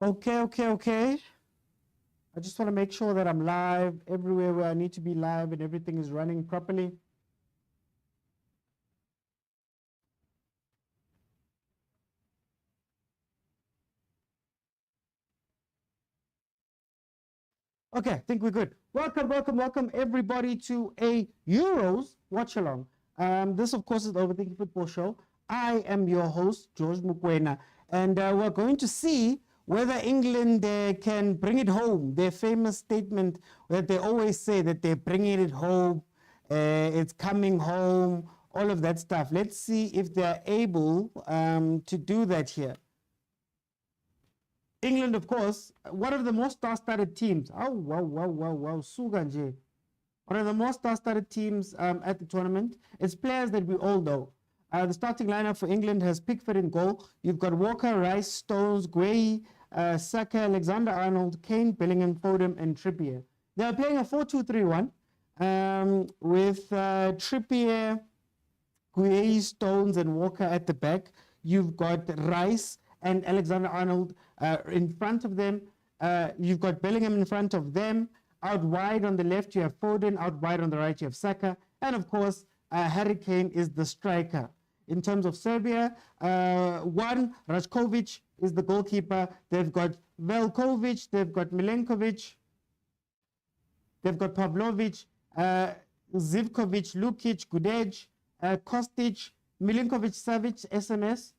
Okay. I just want to make sure that I'm live everywhere where I need to be live and everything is running properly. Okay, I think we're good. Welcome everybody to a Euros watch along. This, of course, is the Overthinking Football Show. I am your host, George Mokwena, and we're going to see whether England can bring it home. Their famous statement that they always say that they're bringing it home, it's coming home, all of that stuff. Let's see if they're able to do that here. England, of course, one of the most star-studded teams. Oh, wow. Suganje. One of the most star-studded teams at the tournament. It's players that we all know. The starting lineup for England has Pickford in goal. You've got Walker, Rice, Stones, Gray, Saka, Alexander-Arnold, Kane, Bellingham, Foden, and Trippier. They are playing a 4-2-3-1 with Trippier, Gray, Stones, and Walker at the back. You've got Rice and Alexander-Arnold in front of them. You've got Bellingham in front of them. Out wide on the left, you have Foden. Out wide on the right, you have Saka. And of course, Harry Kane is the striker. In terms of Serbia, Rajkovic is the goalkeeper. They've got Velkovic, they've got Milenkovic, they've got Pavlovic, Zivkovic, Lukic, Gudej, Kostic, Milinkovic, Savic, SMS,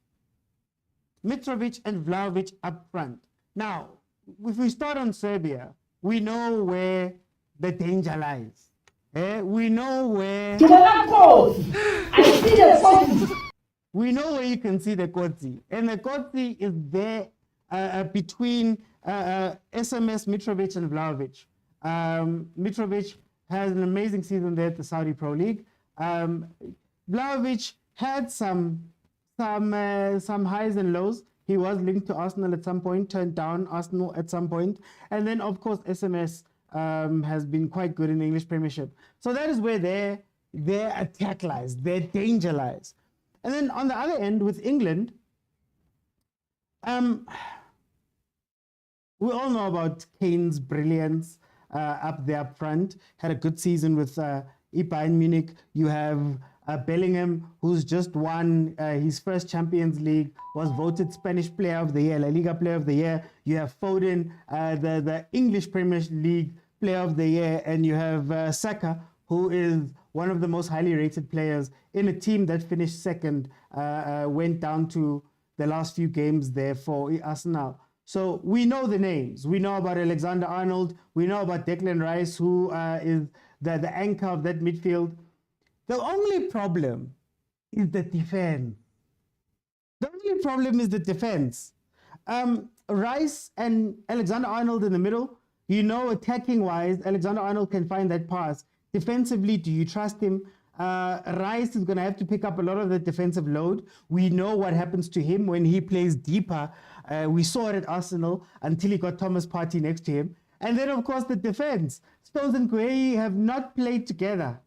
Mitrovic, and Vlahovic up front. Now, if we start on Serbia, we know where the danger lies. We know where... I see the we know where you can see the Kotzi. And the Kotzi is there between SMS, Mitrovic, and Vlahovic. Mitrovic has an amazing season there at the Saudi Pro League. Vlahovic had some highs and lows. He was linked to Arsenal at some point, turned down Arsenal at some point. And then, of course, SMS has been quite good in the English Premiership. So that is where their attack lies, their danger lies. And then on the other end, with England, we all know about Kane's brilliance up there up front. Had a good season with Bayern Munich. You have Bellingham, who's just won his first Champions League, was voted Spanish Player of the Year, La Liga Player of the Year. You have Foden, the English Premier League Player of the Year, and you have Saka, who is one of the most highly rated players in a team that finished second, went down to the last few games there for Arsenal. So we know the names. We know about Alexander-Arnold. We know about Declan Rice, who is the anchor of that midfield. The only problem is the defense. Rice and Alexander-Arnold in the middle. You know, attacking-wise, Alexander-Arnold can find that pass. Defensively, do you trust him? Rice is going to have to pick up a lot of the defensive load. We know what happens to him when he plays deeper. We saw it at Arsenal until he got Thomas Partey next to him. And then, of course, the defense. Stones and Gray have not played together.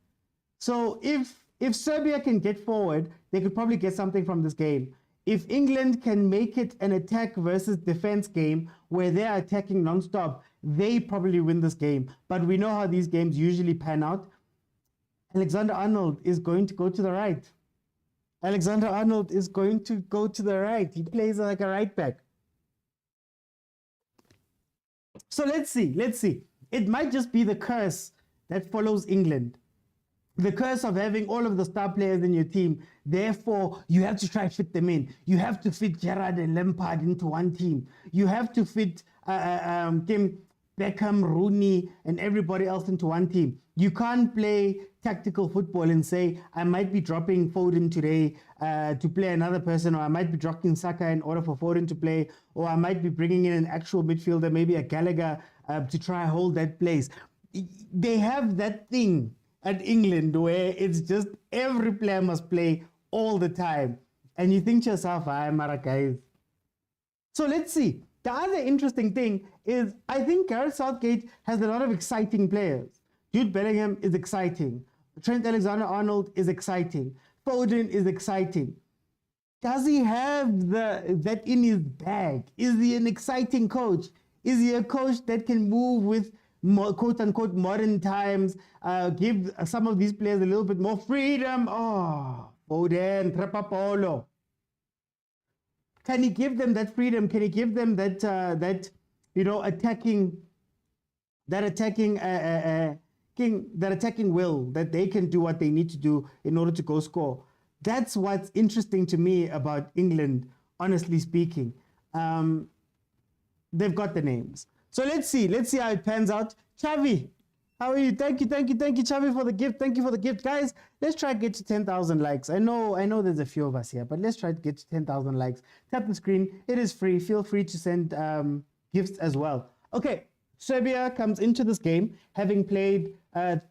So if Serbia can get forward, they could probably get something from this game. If England can make it an attack versus defense game where they're attacking nonstop, they probably win this game. But we know how these games usually pan out. Alexander-Arnold is going to go to the right. He plays like a right back. So let's see. It might just be the curse that follows England. The curse of having all of the star players in your team. Therefore, you have to try to fit them in. You have to fit Gerrard and Lampard into one team. You have to fit Beckham, Rooney, and everybody else into one team. You can't play tactical football and say, I might be dropping Foden today to play another person, or I might be dropping Saka in order for Foden to play, or I might be bringing in an actual midfielder, maybe a Gallagher, to try and hold that place. They have that thing at England where it's just every player must play all the time. And you think to yourself, Mara guys. So let's see. The other interesting thing is I think Gareth Southgate has a lot of exciting players. Jude Bellingham is exciting. Trent Alexander-Arnold is exciting. Foden is exciting. Does he have that in his bag? Is he an exciting coach? Is he a coach that can move with quote unquote modern times, give some of these players a little bit more freedom? Oh, Foden, Trapapolo. Can he give them that freedom? Can he give them that attacking will, that they can do what they need to do in order to go score? That's what's interesting to me about England, honestly speaking. They've got the names. So let's see how it pans out. Chavi, how are you? Thank you, Chavi, for the gift. Thank you for the gift. Guys, let's try to get to 10,000 likes. I know there's a few of us here, but let's try to get to 10,000 likes. Tap the screen. It is free. Feel free to send gifts as well. Okay, Serbia comes into this game having played having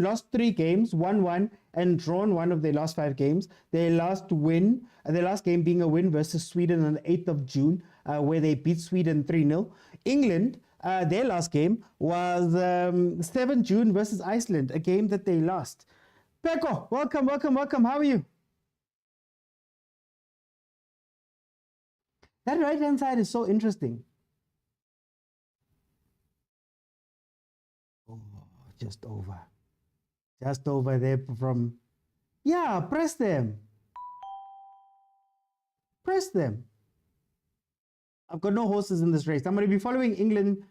lost 3 games, won 1, and drawn 1 of their last 5 games. Their last game being a win versus Sweden on the 8th of June, where they beat Sweden 3-0. England, their last game was 7th June versus Iceland, a game that they lost. Peko, welcome. How are you? That right-hand side is so interesting. Oh, just over there from, yeah, press them. I've got no horses in this race. I'm going to be following England,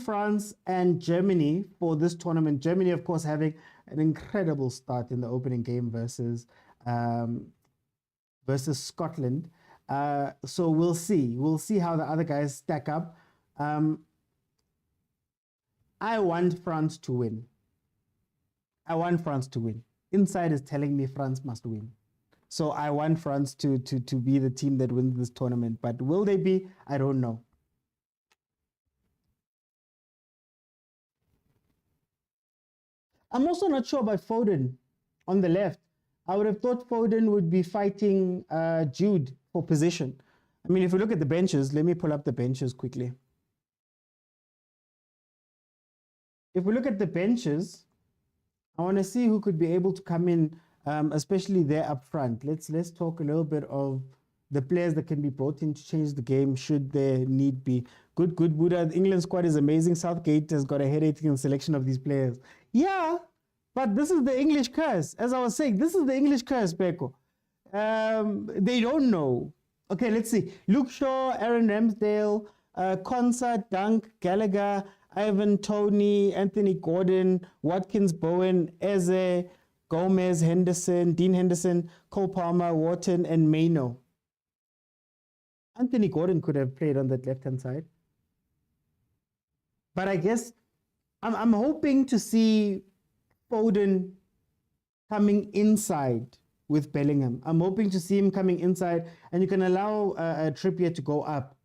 France, and Germany for this tournament. Germany, of course, having an incredible start in the opening game versus Scotland. So we'll see how the other guys stack up. I want France to win. Inside is telling me France must win. So I want France to be the team that wins this tournament. But will they be? I don't know. I'm also not sure about Foden on the left. I would have thought Foden would be fighting Jude for position. I mean, if we look at the benches, let me pull up the benches quickly. If we look at the benches, I want to see who could be able to come in, especially there up front. Let's talk a little bit of the players that can be brought in to change the game should there need be. Good, Buddha. The England squad is amazing. Southgate has got a headache in selection of these players. Yeah, but this is the English curse. As I was saying, this is the English curse, Peko. They don't know. Okay, let's see. Luke Shaw, Aaron Ramsdale, Konsa, Dunk, Gallagher, Ivan, Tony, Anthony Gordon, Watkins, Bowen, Eze, Gomez, Henderson, Dean Henderson, Cole Palmer, Wharton, and Maino. Anthony Gordon could have played on that left-hand side. But I guess I'm hoping to see Foden coming inside with Bellingham. I'm hoping to see him coming inside, and you can allow Trippier to go up.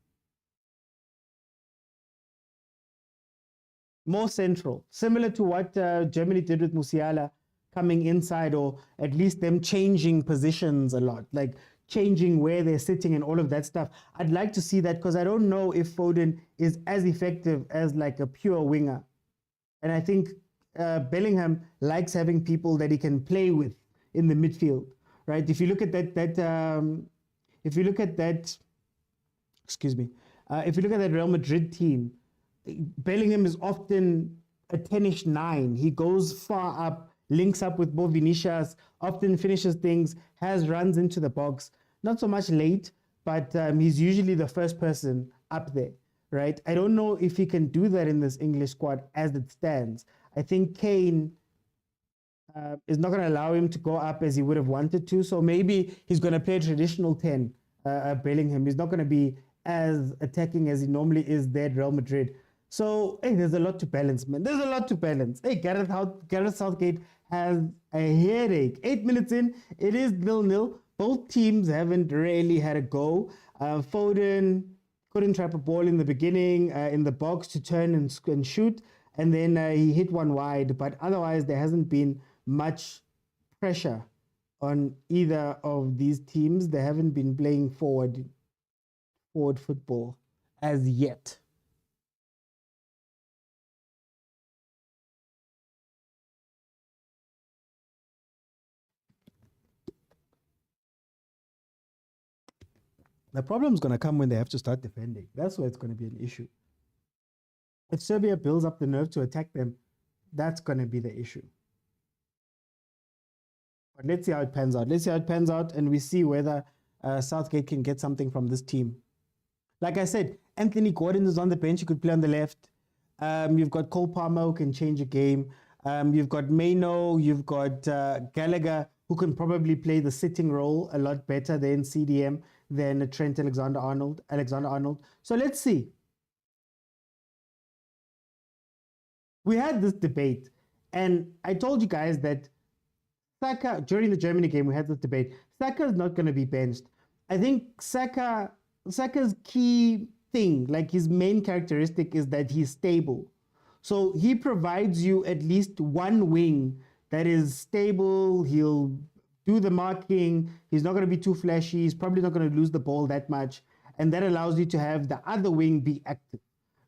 More central, similar to what Germany did with Musiala, coming inside, or at least them changing positions a lot, like changing where they're sitting and all of that stuff. I'd like to see that, because I don't know if Foden is as effective as like a pure winger. And I think Bellingham likes having people that he can play with in the midfield, right? If you look at if you look at that Real Madrid team, Bellingham is often a 10-ish 9. He goes far up, links up with Bo Vinicius, often finishes things, has runs into the box. Not so much late, but he's usually the first person up there, right? I don't know if he can do that in this English squad as it stands. I think Kane is not going to allow him to go up as he would have wanted to. So maybe he's going to play a traditional 10, Bellingham. He's not going to be as attacking as he normally is there at Real Madrid. So, hey, there's a lot to balance, man. There's a lot to balance. Hey, Gareth Southgate has a headache. 8 minutes in, it is 0-0. Both teams haven't really had a go. Foden couldn't trap a ball in the beginning in the box to turn and shoot. And then he hit one wide. But otherwise, there hasn't been much pressure on either of these teams. They haven't been playing forward football as yet. The problem's going to come when they have to start defending. That's where it's going to be an issue. If Serbia builds up the nerve to attack them, that's going to be the issue. But let's see how it pans out. Let's see how it pans out, and we see whether Southgate can get something from this team. Like I said, Anthony Gordon is on the bench. He could play on the left. You've got Cole Palmer, who can change a game. You've got Maino. You've got Gallagher, who can probably play the sitting role a lot better than CDM, than Trent Alexander-Arnold. So let's see. We had this debate, and I told you guys that Saka, during the Germany game, we had this debate. Saka is not going to be benched. I think Saka's key thing, like his main characteristic, is that he's stable. So he provides you at least one wing that is stable. He'll do the marking. He's not going to be too flashy. He's probably not going to lose the ball that much. And that allows you to have the other wing be active,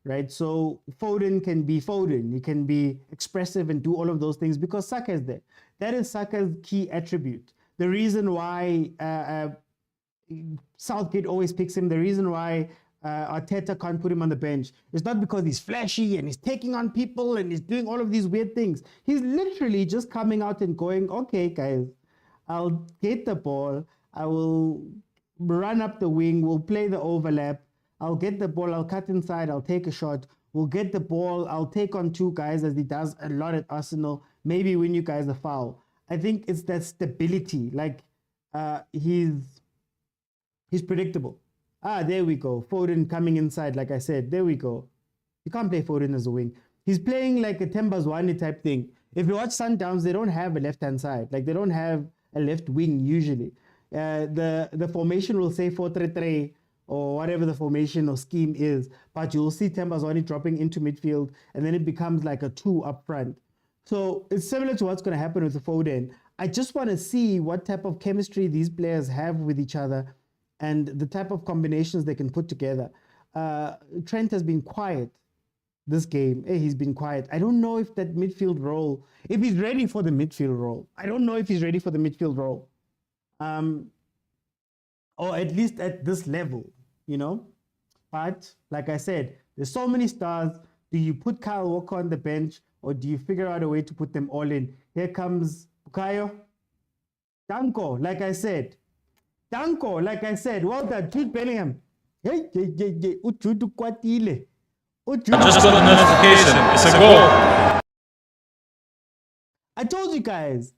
right? So Foden can be Foden. He can be expressive and do all of those things because Saka is there. That is Saka's key attribute. The reason why Southgate always picks him, the reason why Arteta can't put him on the bench, it's not because he's flashy and he's taking on people and he's doing all of these weird things. He's literally just coming out and going, okay, guys, I'll get the ball. I will run up the wing. We'll play the overlap. I'll get the ball. I'll cut inside. I'll take a shot. We'll get the ball. I'll take on two guys, as he does a lot at Arsenal. Maybe win you guys a foul. I think it's that stability. Like he's predictable. There we go. Foden coming inside, like I said. There we go. You can't play Foden as a wing. He's playing like a Tembazwane type thing. If you watch Sundowns, they don't have a left-hand side. Like they don't have a left wing usually. The formation will say 4-3-3 or whatever the formation or scheme is, but you'll see Tembazwane dropping into midfield, and then it becomes like a 2 up front. So it's similar to what's going to happen with the Foden. I just want to see what type of chemistry these players have with each other and the type of combinations they can put together. Trent has been quiet this game. He's been quiet. I don't know if that midfield role, if he's ready for the midfield role. I don't know if he's ready for the midfield role. Or at least at this level, you know. But like I said, there's so many stars. Do you put Kyle Walker on the bench, or do you figure out a way to put them all in? Here comes Bukayo. Danko, like I said. Well done, Jude Bellingham. Hey. Ujudu kwatile. Just got a notification. It's a goal. I told you guys.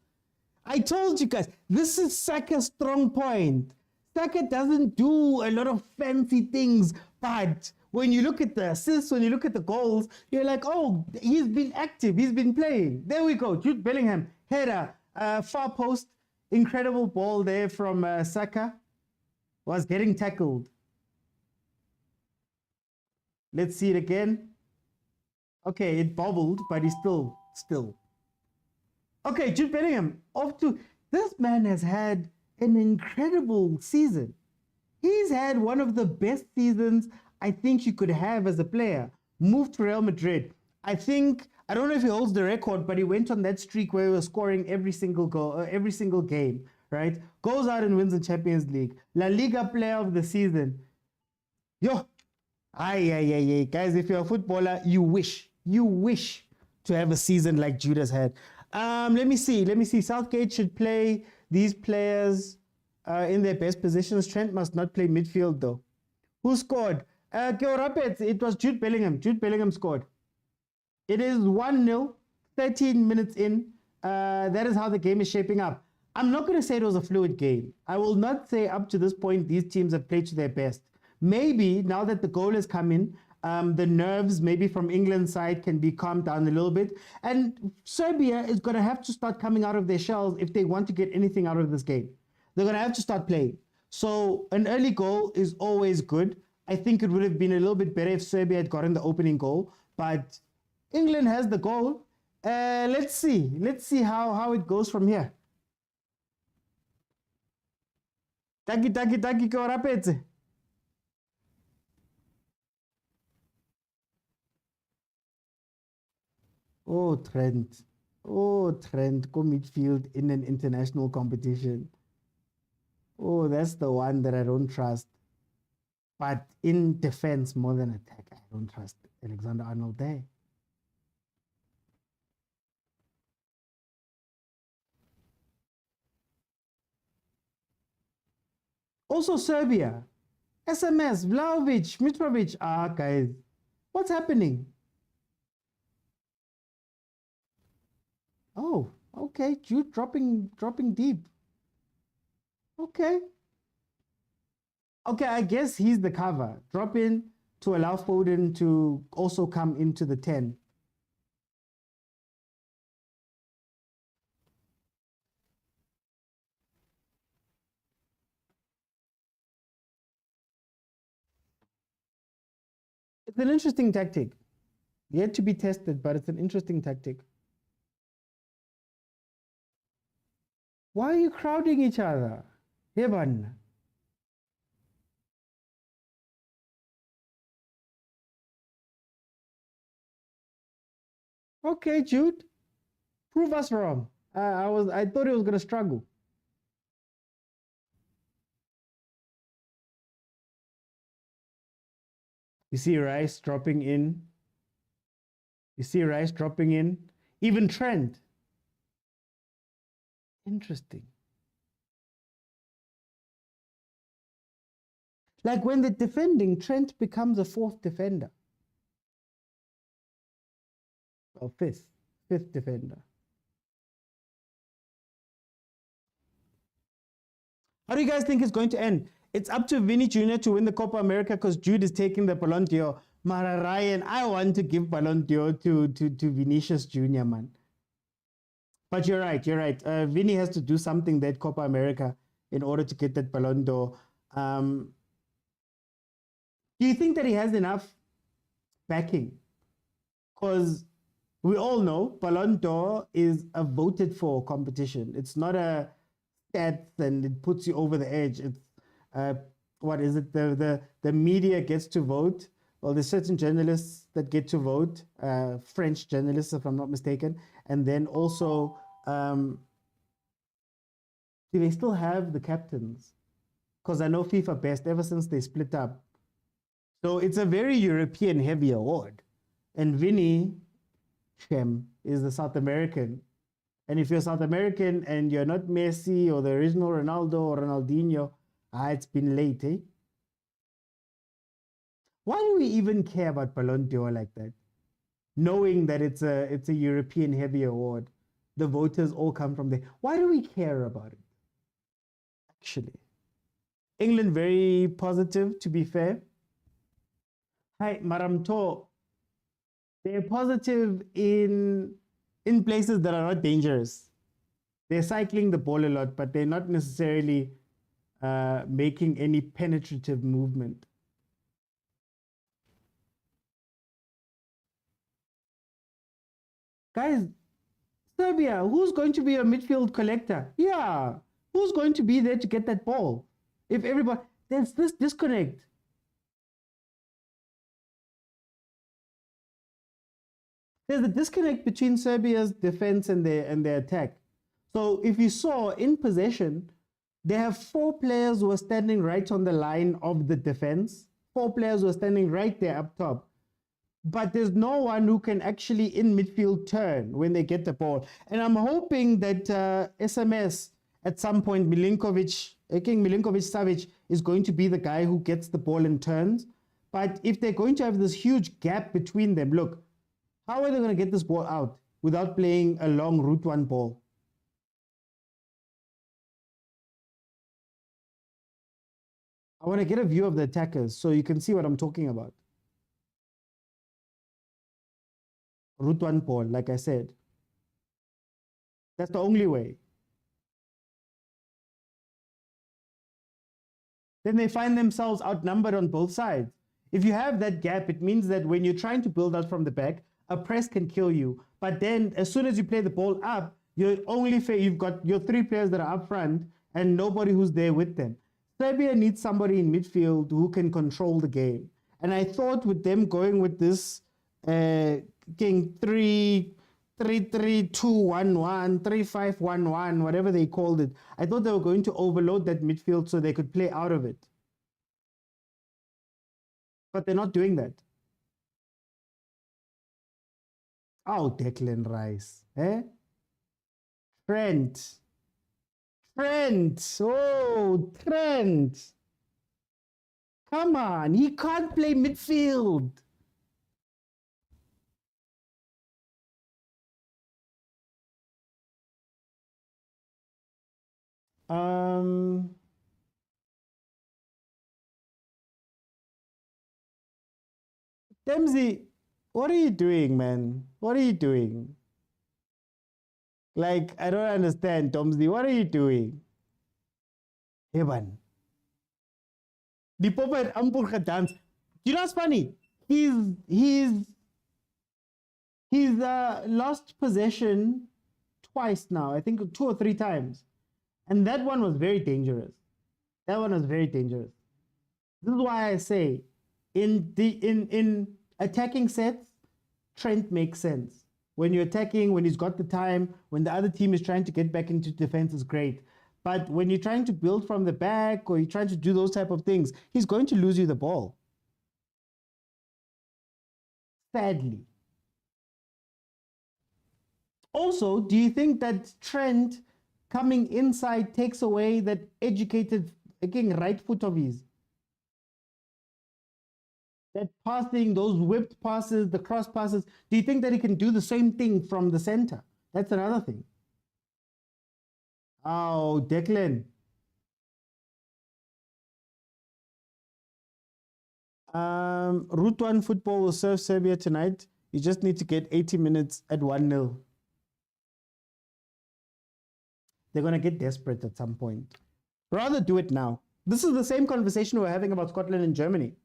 This is Saka's strong point. Saka doesn't do a lot of fancy things, but when you look at the assists, when you look at the goals, you're like, oh, he's been active. He's been playing. There we go. Jude Bellingham, header, far post. Incredible ball there from Saka. Was getting tackled. Let's see it again. Okay, it bobbled, but he's still. Okay, Jude Bellingham off to. This man has had an incredible season. He's had one of the best seasons I think you could have as a player. Moved to Real Madrid. I don't know if he holds the record, but he went on that streak where he was scoring every single goal, every single game, right? Goes out and wins the Champions League. La Liga Player of the Season. Yo, guys, if you're a footballer, you wish to have a season like Jude has had. Let me see. Southgate should play these players in their best positions. Trent must not play midfield though. Who scored? It was Jude Bellingham. Jude Bellingham scored. It is 1-0, 13 minutes in. That is how the game is shaping up. I'm not going to say it was a fluid game. I will not say up to this point these teams have played to their best. Maybe now that the goal has come in, the nerves maybe from England's side can be calmed down a little bit. And Serbia is going to have to start coming out of their shells if they want to get anything out of this game. They're going to have to start playing. So an early goal is always good. I think it would have been a little bit better if Serbia had gotten the opening goal. But England has the goal. Let's see how it goes from here. Taki ke o rapetse. Oh, Trent. Go midfield in an international competition. Oh, that's the one that I don't trust. But in defense more than attack, I don't trust Alexander-Arnold there. Also Serbia, SMS, Vlahovic, Mitrovic. Ah, guys, what's happening? Oh, okay, Jude dropping deep. Okay. Okay, I guess he's the cover. Drop in to allow Foden to also come into the 10. It's an interesting tactic. Yet to be tested, but it's an interesting tactic. Why are you crowding each other? Heban. Okay, Jude. Prove us wrong. I thought he was gonna struggle. You see Rice dropping in. You see Rice dropping in. Even Trent. Interesting. Like when they're defending, Trent becomes a fourth defender. Or fifth defender. How do you guys think it's going to end? It's up to Vinny Jr. to win the Copa America because Jude is taking the Ballon d'Or. Mara Ryan, I want to give Ballon d'Or to Vinicius Jr., man. But you're right. Vinny has to do something that Copa America in order to get that Ballon d'Or. Do you think that he has enough backing? Because we all know Ballon d'Or is a voted for competition. It's not a stats and it puts you over the edge. It's what is it? The media gets to vote. Well, there's certain journalists that get to vote, French journalists, if I'm not mistaken. And then also, do they still have the captains? Because I know FIFA Best, ever since they split up. So it's a very European heavy award. And Vinny Shem is the South American. And if you're South American and you're not Messi or the original Ronaldo or Ronaldinho, it's been late, eh? Why do we even care about Ballon d'Or like that? Knowing that it's a European heavy award. The voters all come from there. Why do we care about it? Actually. England very positive, to be fair. Hi, Maramto. They're positive in places that are not dangerous. They're cycling the ball a lot, but they're not necessarily making any penetrative movement. Guys, Serbia, who's going to be a midfield collector? Yeah, who's going to be there to get that ball? If everybody, there's this disconnect. There's a disconnect between Serbia's defense and their attack. So if you saw in possession, they have 4 players who are standing right on the line of the defense. 4 players who are standing right there up top. But there's no one who can actually in midfield turn when they get the ball. And I'm hoping that SMS at some point, Milinkovic-Savic is going to be the guy who gets the ball and turns. But if they're going to have this huge gap between them, look, how are they going to get this ball out without playing a long route one ball? I want to get a view of the attackers so you can see what I'm talking about. Route one ball, like I said. That's the only way. Then they find themselves outnumbered on both sides. If you have that gap, it means that when you're trying to build out from the back, a press can kill you. But then as soon as you play the ball up, you've got your 3 players that are up front and nobody who's there with them. Serbia needs somebody in midfield who can control the game. And I thought with them going with this 3-3-2-1-1, 3-5-1-1, whatever they called it, I thought they were going to overload that midfield so they could play out of it. But they're not doing that. Oh, Declan Rice. Eh? Trent. Oh, Trent. Come on. He can't play midfield. Dempsey, what are you doing, man? What are you doing? Like, I don't understand, Dempsey. What are you doing? Heban. Die Papa het amper gedans. You know what's funny? He's lost possession twice now. I think 2 or 3 times. And that one was very dangerous. That one was very dangerous. This is why I say in attacking sets, Trent makes sense. When you're attacking, when he's got the time, when the other team is trying to get back into defense, is great. But when you're trying to build from the back or you're trying to do those type of things, he's going to lose you the ball. Sadly. Also, do you think that Trent coming inside takes away that educated, again, right foot of his? That passing, those whipped passes, the cross passes, do you think that he can do the same thing from the center? That's another thing. Oh, Declan. Route 1 football will serve Serbia tonight. You just need to get 80 minutes at 1-0. They're going to get desperate at some point. Rather do it now. This is the same conversation we're having about Scotland and Germany.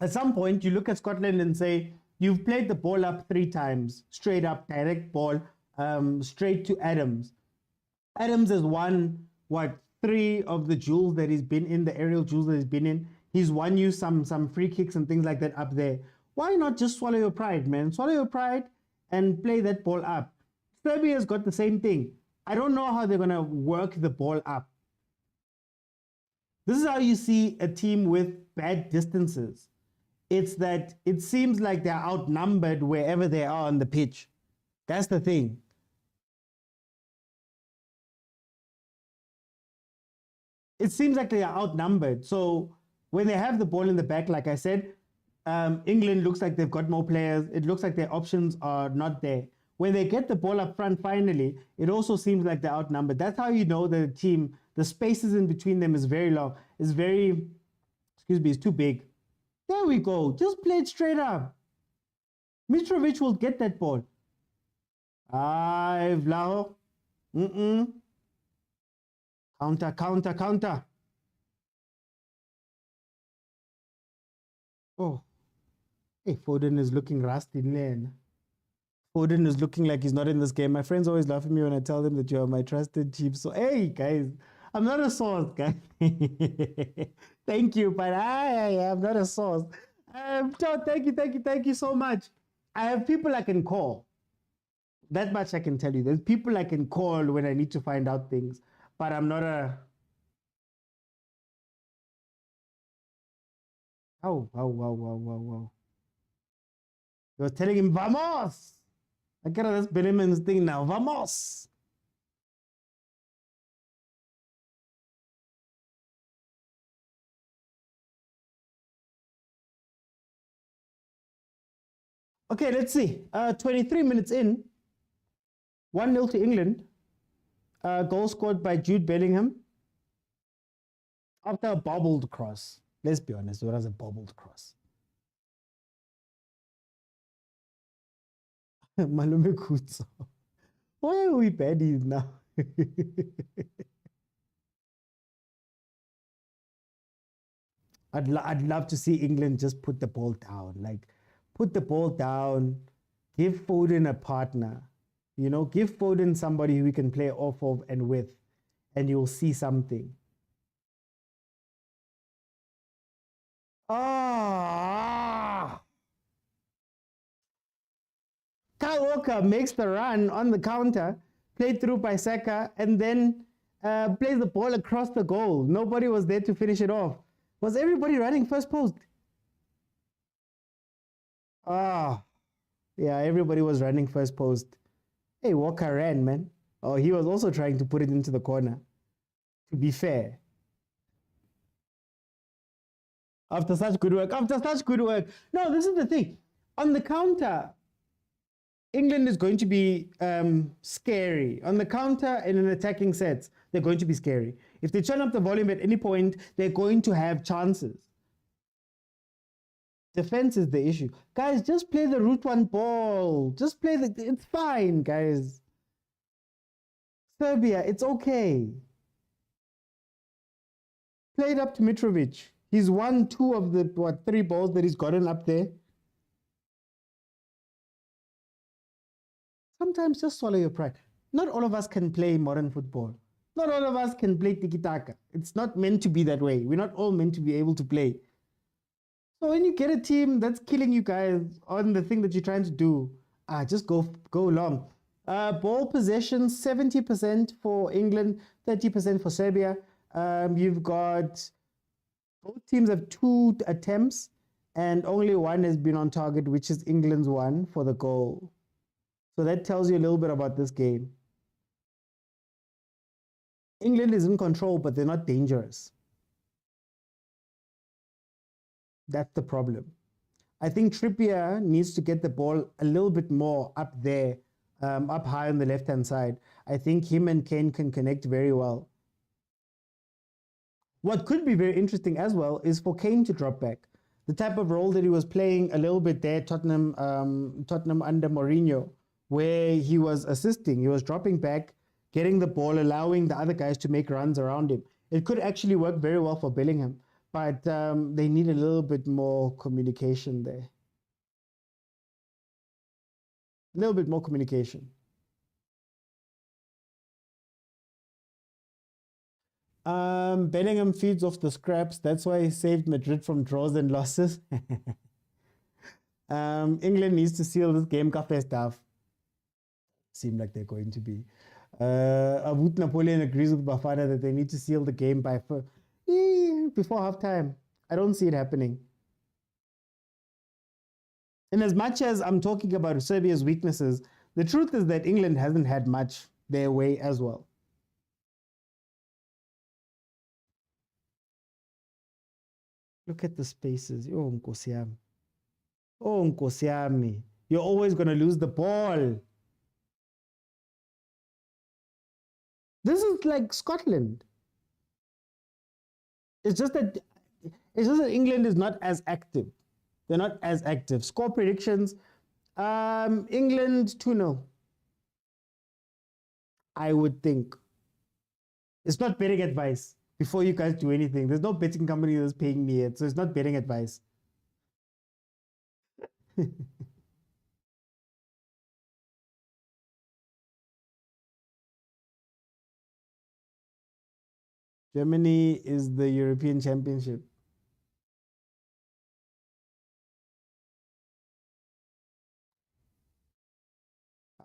At some point, you look at Scotland and say, you've played the ball up 3 times, straight up, direct ball, straight to Adams. Adams has won, 3 of the duels that he's been in, the aerial duels that he's been in. He's won you some free kicks and things like that up there. Why not just swallow your pride, man? Swallow your pride and play that ball up. Serbia's got the same thing. I don't know how they're going to work the ball up. This is how you see a team with bad distances. It's that it seems like they're outnumbered wherever they are on the pitch. That's the thing. It seems like they are outnumbered. So when they have the ball in the back, like I said, England looks like they've got more players. It looks like their options are not there. When they get the ball up front finally, it also seems like they're outnumbered. That's how you know the team, the spaces in between them is very long. It's too big. There we go. Just play it straight up. Mitrovic will get that ball. Vlaho. Counter. Oh. Hey, Foden is looking rusty, man. Foden is looking like he's not in this game. My friends always laugh at me when I tell them that you are my trusted chief. So, hey, guys, I'm not a source, guys. Thank you, but I'm not a source. Thank you so much. I have people I can call. That much I can tell you. There's people I can call when I need to find out things, but I'm not a... Wow. You're telling him, vamos! I get this Benjamin's thing now. Vamos! Okay, let's see. 23 minutes in. 1-0 to England. Goal scored by Jude Bellingham. After a bobbled cross. Let's be honest, it was a bobbled cross. Malume Kutso. Why are we baddies now? I'd love to see England just put the ball down. Like, put the ball down, give Foden a partner. You know, give Foden somebody who we can play off of and with, and you'll see something. Kyle Walker makes the run on the counter, played through by Saka, and then plays the ball across the goal. Nobody was there to finish it off. Was everybody running first post? Yeah, everybody was running first post. Hey, Walker ran, man. Oh, he was also trying to put it into the corner. To be fair. After such good work. No, this is the thing. On the counter, England is going to be scary. On the counter and in attacking sets, they're going to be scary. If they turn up the volume at any point, they're going to have chances. Defense is the issue. Guys, just play the route one ball. Just play it's fine, guys. Serbia, it's okay. Play it up to Mitrovic. He's won 2 of the, 3 balls that he's gotten up there. Sometimes just swallow your pride. Not all of us can play modern football. Not all of us can play tiki-taka. It's not meant to be that way. We're not all meant to be able to play. So when you get a team that's killing you guys on the thing that you're trying to do, just go long. Ball possession, 70% for England, 30% for Serbia. You've got both teams have 2 attempts and only 1 has been on target, which is England's 1 for the goal. So that tells you a little bit about this game. England is in control, but they're not dangerous. That's the problem. I think Trippier needs to get the ball a little bit more up there, up high on the left-hand side. I think him and Kane can connect very well. What could be very interesting as well is for Kane to drop back. The type of role that he was playing a little bit there, Tottenham under Mourinho, where he was assisting, he was dropping back, getting the ball, allowing the other guys to make runs around him. It could actually work very well for Bellingham, but they need a little bit more communication there. A little bit more communication. Bellingham feeds off the scraps. That's why he saved Madrid from draws and losses. England needs to seal this game first half. Seem like they're going to be. Avut Napoleon agrees with Bafana that they need to seal the game before halftime. I don't see it happening. And as much as I'm talking about Serbia's weaknesses, the truth is that England hasn't had much their way as well. Look at the spaces. Oh, Nkosiami. Oh, Nkosiami. You're always going to lose the ball. This is like Scotland. It's just that England is not as active. They're not as active. Score predictions. England 2-0. I would think. It's not betting advice. Before you guys do anything, there's no betting company that's paying me yet, so it's not betting advice. Germany is the European Championship.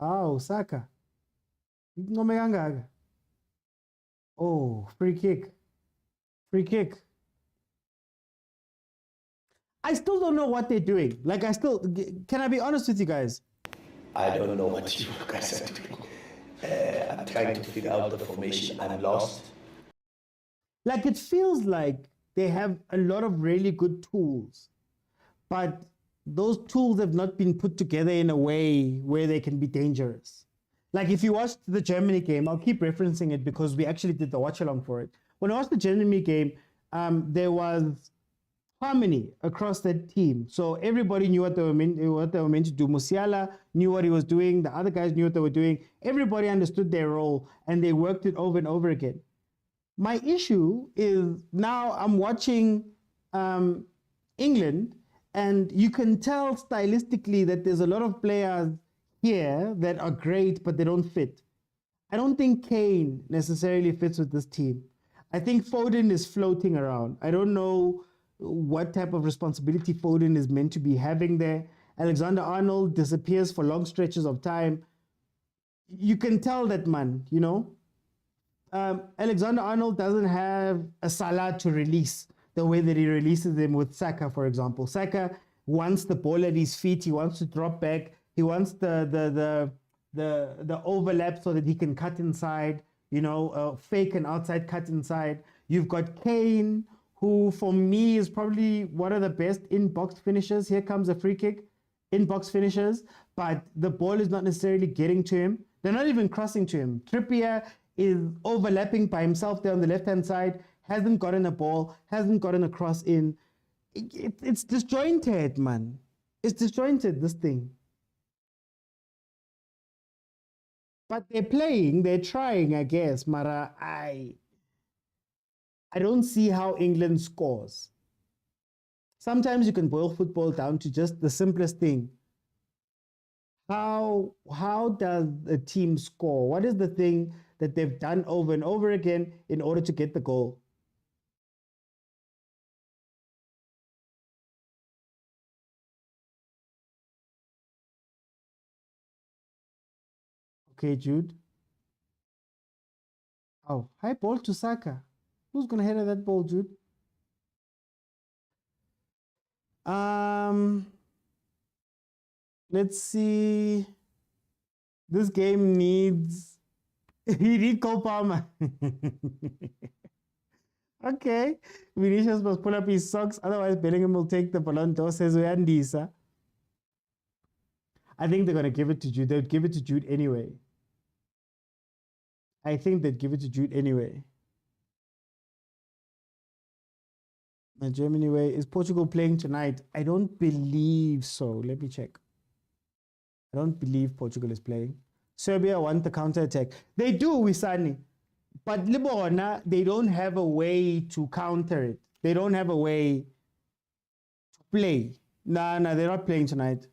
Osaka. Oh, free kick. Free kick. I still don't know what they're doing. Like, can I be honest with you guys? I don't know what you guys are doing. I'm trying to figure out the formation. I'm lost. Like, it feels like they have a lot of really good tools, but those tools have not been put together in a way where they can be dangerous. Like, if you watched the Germany game, I'll keep referencing it because we actually did the watch along for it. When I watched the Germany game, there was harmony across that team. So everybody knew what they were meant to do. Musiala knew what he was doing. The other guys knew what they were doing. Everybody understood their role and they worked it over and over again. My issue is now I'm watching England, and you can tell stylistically that there's a lot of players here that are great, but they don't fit. I don't think Kane necessarily fits with this team. I think Foden is floating around. I don't know what type of responsibility Foden is meant to be having there. Alexander-Arnold disappears for long stretches of time. You can tell that, man, Alexander-Arnold doesn't have a Salah to release. the way that he releases them with Saka, for example. Saka wants the ball at his feet. He wants to drop back. He wants the overlap so that he can cut inside, fake an outside cut inside. You've got Kane, who for me is probably one of the best in-box finishers. Here comes a free kick, in-box finishers, but the ball is not necessarily getting to him. They're not even crossing to him. Trippier is overlapping by himself there on the left-hand side, hasn't gotten a ball, hasn't gotten a cross in. It's disjointed, man. It's disjointed, this thing. But they're playing, they're trying, I guess. Mara, I don't see how England scores. Sometimes you can boil football down to just the simplest thing. How does a team score? What is the thing that they've done over and over again in order to get the goal? Okay, Jude. Oh, high ball to Saka. Who's going to header that ball, Jude? Let's see. This game needs... he need Cole Palmer. Okay. Vinicius must pull up his socks. Otherwise, Bellingham will take the Ballon d'Or, says Uyandisa. I think they're going to give it to Jude. They'd give it to Jude anyway. I think they'd give it to Jude anyway. The Germany way. Is Portugal playing tonight? I don't believe so. Let me check. I don't believe Portugal is playing. Serbia want the counter-attack. They do, Wisani. But Libona, they don't have a way to counter it. They don't have a way to play. No, they're not playing tonight.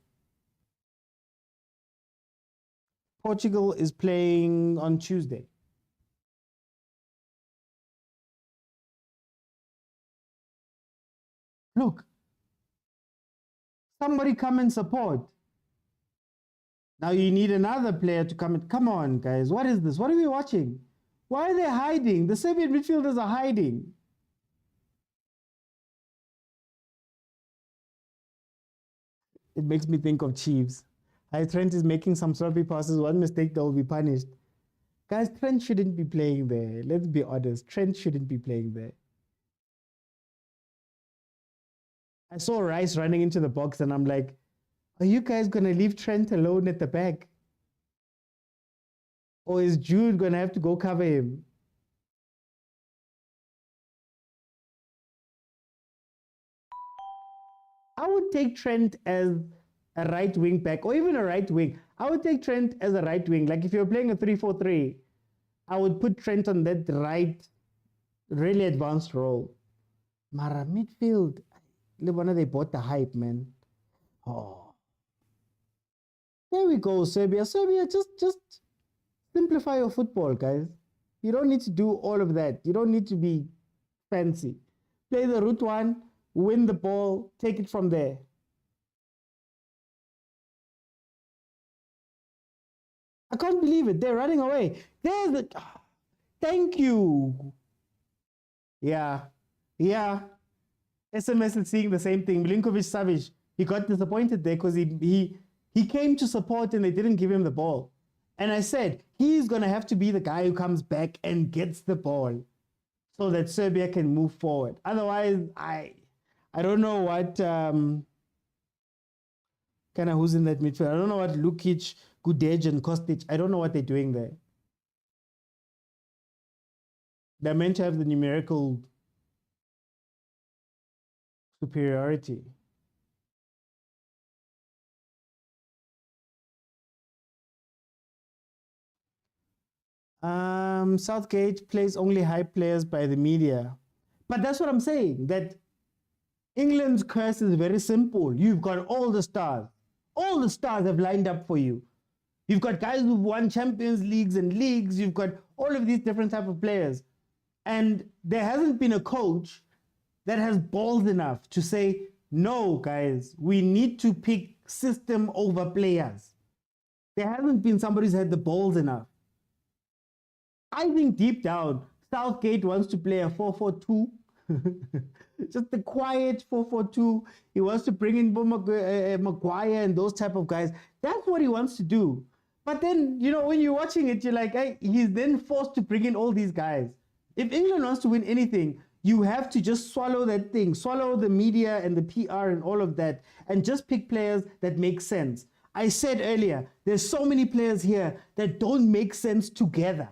Portugal is playing on Tuesday. Look, somebody come and support. Now you need another player to come and... Come on, guys. What is this? What are we watching? Why are they hiding? The Serbian midfielders are hiding. It makes me think of Chiefs. Trent is making some sloppy passes. One mistake, they'll be punished. Guys, Trent shouldn't be playing there. Let's be honest. Trent shouldn't be playing there. I saw Rice running into the box and I'm like, are you guys going to leave Trent alone at the back? Or is Jude going to have to go cover him? I would take Trent as a right wing back or even a right wing. I would take Trent as a right wing. Like if you're playing a 3-4-3, I would put Trent on that right, really advanced role. Mara, midfield. They bought the hype, man. Oh. There we go, Serbia. Serbia, just simplify your football, guys. You don't need to do all of that. You don't need to be fancy. Play the route one, win the ball, take it from there. I can't believe it. They're running away. There's the... Thank you. Yeah. SMS is seeing the same thing. Milinkovic-Savic, he got disappointed there because he came to support and they didn't give him the ball. And I said, he's going to have to be the guy who comes back and gets the ball so that Serbia can move forward. Otherwise, I don't know what... who's in that midfield. I don't know what Lukic, Gudej, and Kostic, I don't know what they're doing there. They're meant to have the numerical superiority. Southgate plays only hype players by the media. But that's what I'm saying, that England's curse is very simple. You've got all the stars. All the stars have lined up for you. You've got guys who've won Champions Leagues and leagues. You've got all of these different type of players. And there hasn't been a coach that has balls enough to say, no, guys, we need to pick system over players. There hasn't been somebody who's had the balls enough. I think deep down, Southgate wants to play a 4-4-2 Just the quiet 4-4-2. He wants to bring in Maguire and those type of guys. That's what he wants to do. But then, when you're watching it, you're like, hey, he's then forced to bring in all these guys. If England wants to win anything, you have to just swallow that thing, swallow the media and the PR and all of that, and just pick players that make sense. I said earlier, there's so many players here that don't make sense together.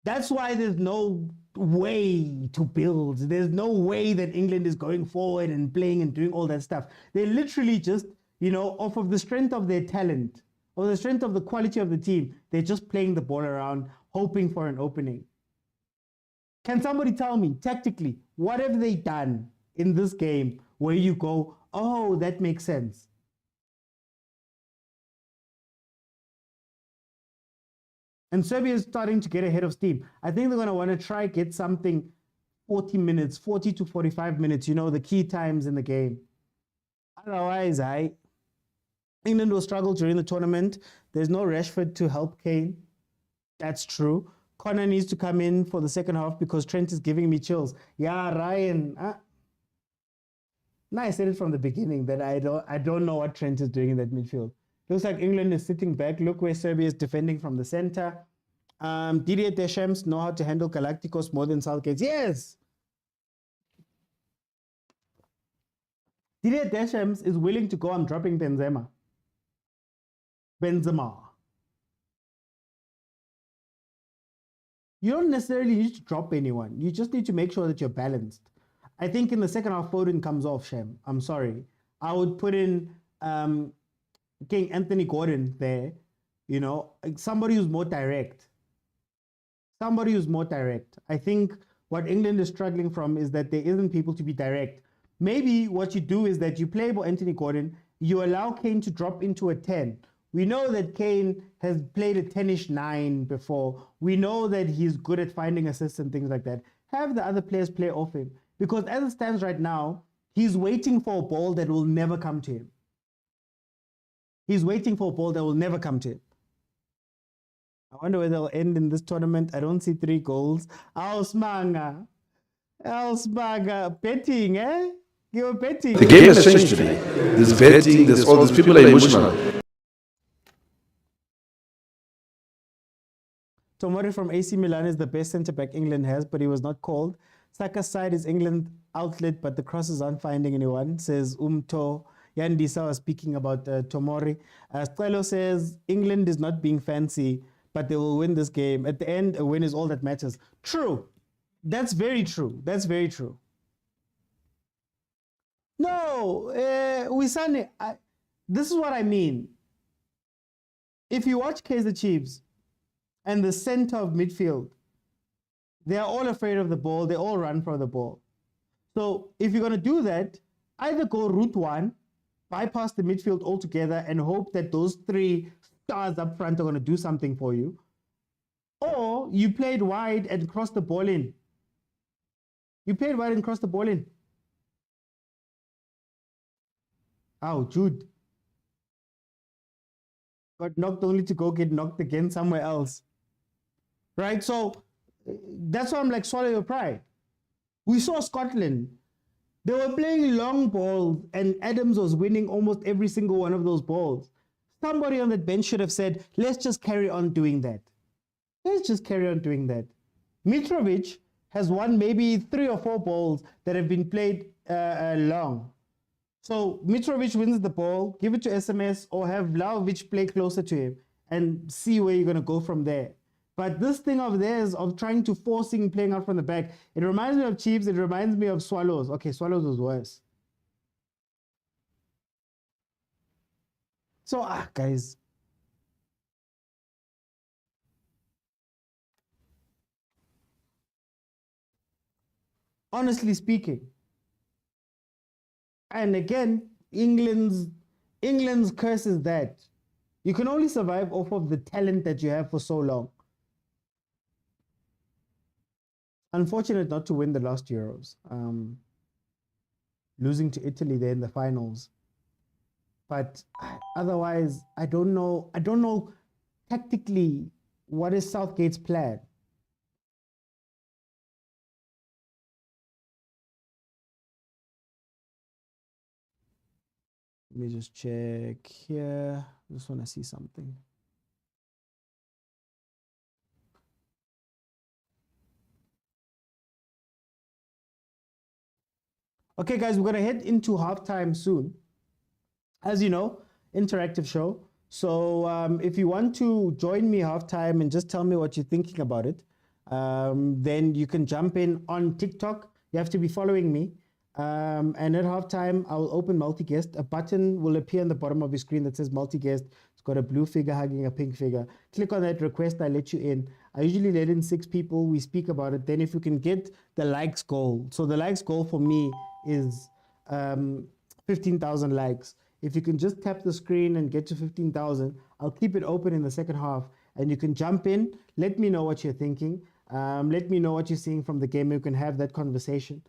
That's why there's no way to build. There's no way that England is going forward and playing and doing all that stuff. They literally just, off of the strength of their talent, or the strength of the quality of the team, they're just playing the ball around, hoping for an opening. Can somebody tell me, tactically, what have they done in this game where you go, oh, that makes sense? And Serbia is starting to get ahead of steam. I think they're going to want to try get something 40 minutes, 40 to 45 minutes, the key times in the game. Otherwise, England will struggle during the tournament. There's no Rashford to help Kane. That's true. Connor needs to come in for the second half because Trent is giving me chills. Yeah, Ryan. Now I said it from the beginning that I don't know what Trent is doing in that midfield. Looks like England is sitting back. Look where Serbia is defending from the center. Didier Deschamps know how to handle Galacticos more than Southgate. Yes! Didier Deschamps is willing to go, I'm dropping Benzema. You don't necessarily need to drop anyone. You just need to make sure that you're balanced. I think in the second half, Foden comes off, Shem. I'm sorry. I would put in King Anthony Gordon there, somebody who's more direct. Somebody who's more direct. I think what England is struggling from is that there isn't people to be direct. Maybe what you do is that you play Anthony Gordon, you allow Kane to drop into a 10. We know that Kane has played a 10-ish 9 before. We know that he's good at finding assists and things like that. Have the other players play off him. Because as it stands right now, he's waiting for a ball that will never come to him. He's waiting for a ball that will never come to him. I wonder where they'll end in this tournament. I don't see 3 goals. Ausmanga. Betting, eh? You're betting. The game has changed today. There's betting, there's all these people are emotional. Tomori from AC Milan is the best centre-back England has, but he was not called. Saka's side is England outlet, but the crosses aren't finding anyone, says Umto. Yandisa was speaking about Tomori. Stelo says, England is not being fancy, but they will win this game. At the end, a win is all that matters. True. That's very true. That's very true. No, Wisane, this is what I mean. If you watch Kaizer Chiefs and the center of midfield, they are all afraid of the ball. They all run for the ball. So if you're going to do that, either go route 1, bypass the midfield altogether and hope that those 3 stars up front are going to do something for you. Or you played wide and cross the ball in. You played wide and cross the ball in. Oh, Jude. Got knocked only to go get knocked again somewhere else. Right? So that's why I'm like, swallow your pride. We saw Scotland. They were playing long balls and Adams was winning almost every single one of those balls. Somebody on that bench should have said, let's just carry on doing that. Let's just carry on doing that. Mitrovic has won maybe 3 or 4 balls that have been played long. So Mitrovic wins the ball, give it to SMS or have Vlahovic play closer to him and see where you're going to go from there. But this thing of theirs of trying to forcing playing out from the back, it reminds me of Chiefs, it reminds me of Swallows. Okay, Swallows was worse. So, guys. Honestly speaking, and again, England's curse is that you can only survive off of the talent that you have for so long. Unfortunate not to win the last Euros. Losing to Italy there in the finals. But otherwise, I don't know tactically what is Southgate's plan. Let me just check here. Just want to see something. Okay, guys, we're going to head into halftime soon. As you know, interactive show. So if you want to join me halftime and just tell me what you're thinking about it, then you can jump in on TikTok. You have to be following me. And at halftime, I will open multi-guest. A button will appear on the bottom of your screen that says multi-guest. It's got a blue figure hugging a pink figure. Click on that request. I let you in. I usually let in 6 people. We speak about it. Then if you can get the likes goal. So the likes goal for me is 15,000 likes. If you can just tap the screen and get to 15,000, I'll keep it open in the second half. And you can jump in. Let me know what you're thinking. Let me know what you're seeing from the game. You can have that conversation.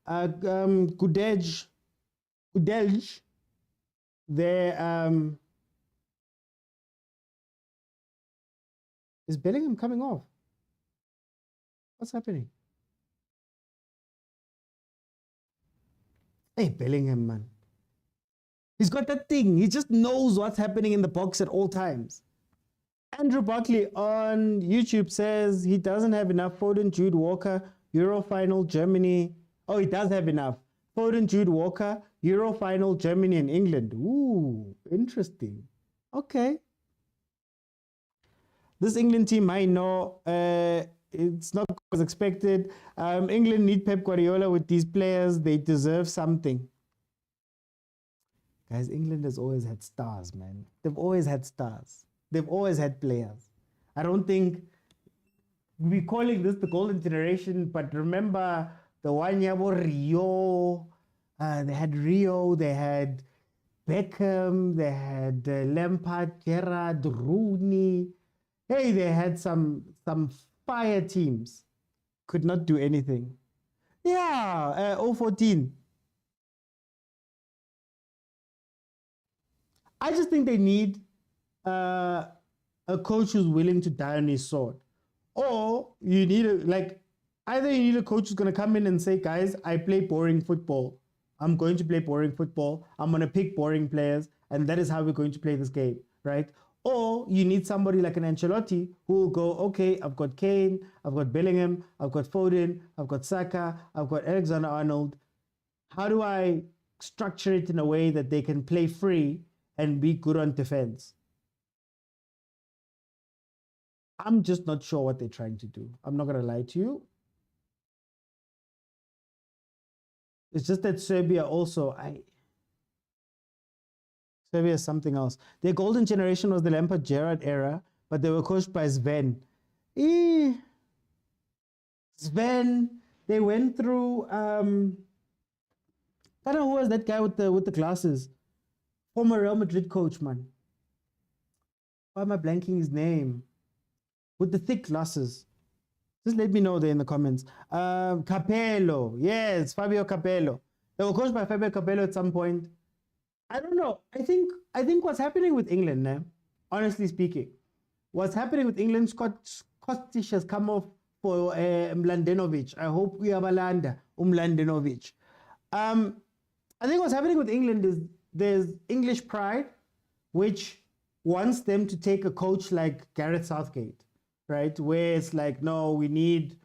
Gudej, there is Bellingham coming off. What's happening? Hey, Bellingham, man. He's got that thing. He just knows what's happening in the box at all times. Andrew Barkley on YouTube says he doesn't have enough. Foden, Jude Walker, Euro final, Germany. Oh, he does have enough. Foden, Jude Walker, Euro final, Germany and England. Ooh, interesting. Okay. This England team, I know it's not as expected. England need Pep Guardiola with these players. They deserve something. Guys, England has always had stars, man. They've always had stars. They've always had players. I don't think we're calling this the golden generation, but remember the one year Rio. They had Rio, they had Beckham, they had Lampard, Gerrard, Rooney. Hey, they had some fire teams. Could not do anything. Yeah, 014. I just think they need a coach who's willing to die on his sword. Or you need either you need a coach who's going to come in and say, guys, I play boring football. I'm going to play boring football. I'm going to pick boring players. And that is how we're going to play this game, right? Or you need somebody like an Ancelotti who will go, okay, I've got Kane, I've got Bellingham, I've got Foden, I've got Saka, I've got Alexander-Arnold. How do I structure it in a way that they can play free and be good on defense? I'm just not sure what they're trying to do. I'm not going to lie to you. It's just that Serbia also, Serbia is something else. Their golden generation was the Lampard Gerrard era, but they were coached by Sven. Sven, they went through, I don't know who was that guy with the glasses. Former Real Madrid coach, man. Why am I blanking his name? With the thick glasses. Just let me know there in the comments. Capello. Yes, Fabio Capello. They were coached by Fabio Capello at some point. I don't know. I think what's happening with England, honestly speaking, what's happening with England, Scottish has come off for Mladenovic. I hope we have Alanda, Mladenovic. I think what's happening with England is there's English pride, which wants them to take a coach like Gareth Southgate, right? Where it's like, no, we need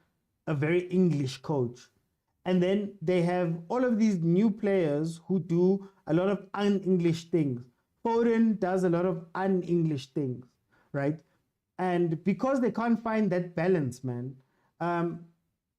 a very English coach. And then they have all of these new players who do a lot of un-English things. Foden does a lot of un-English things, right? And because they can't find that balance, man,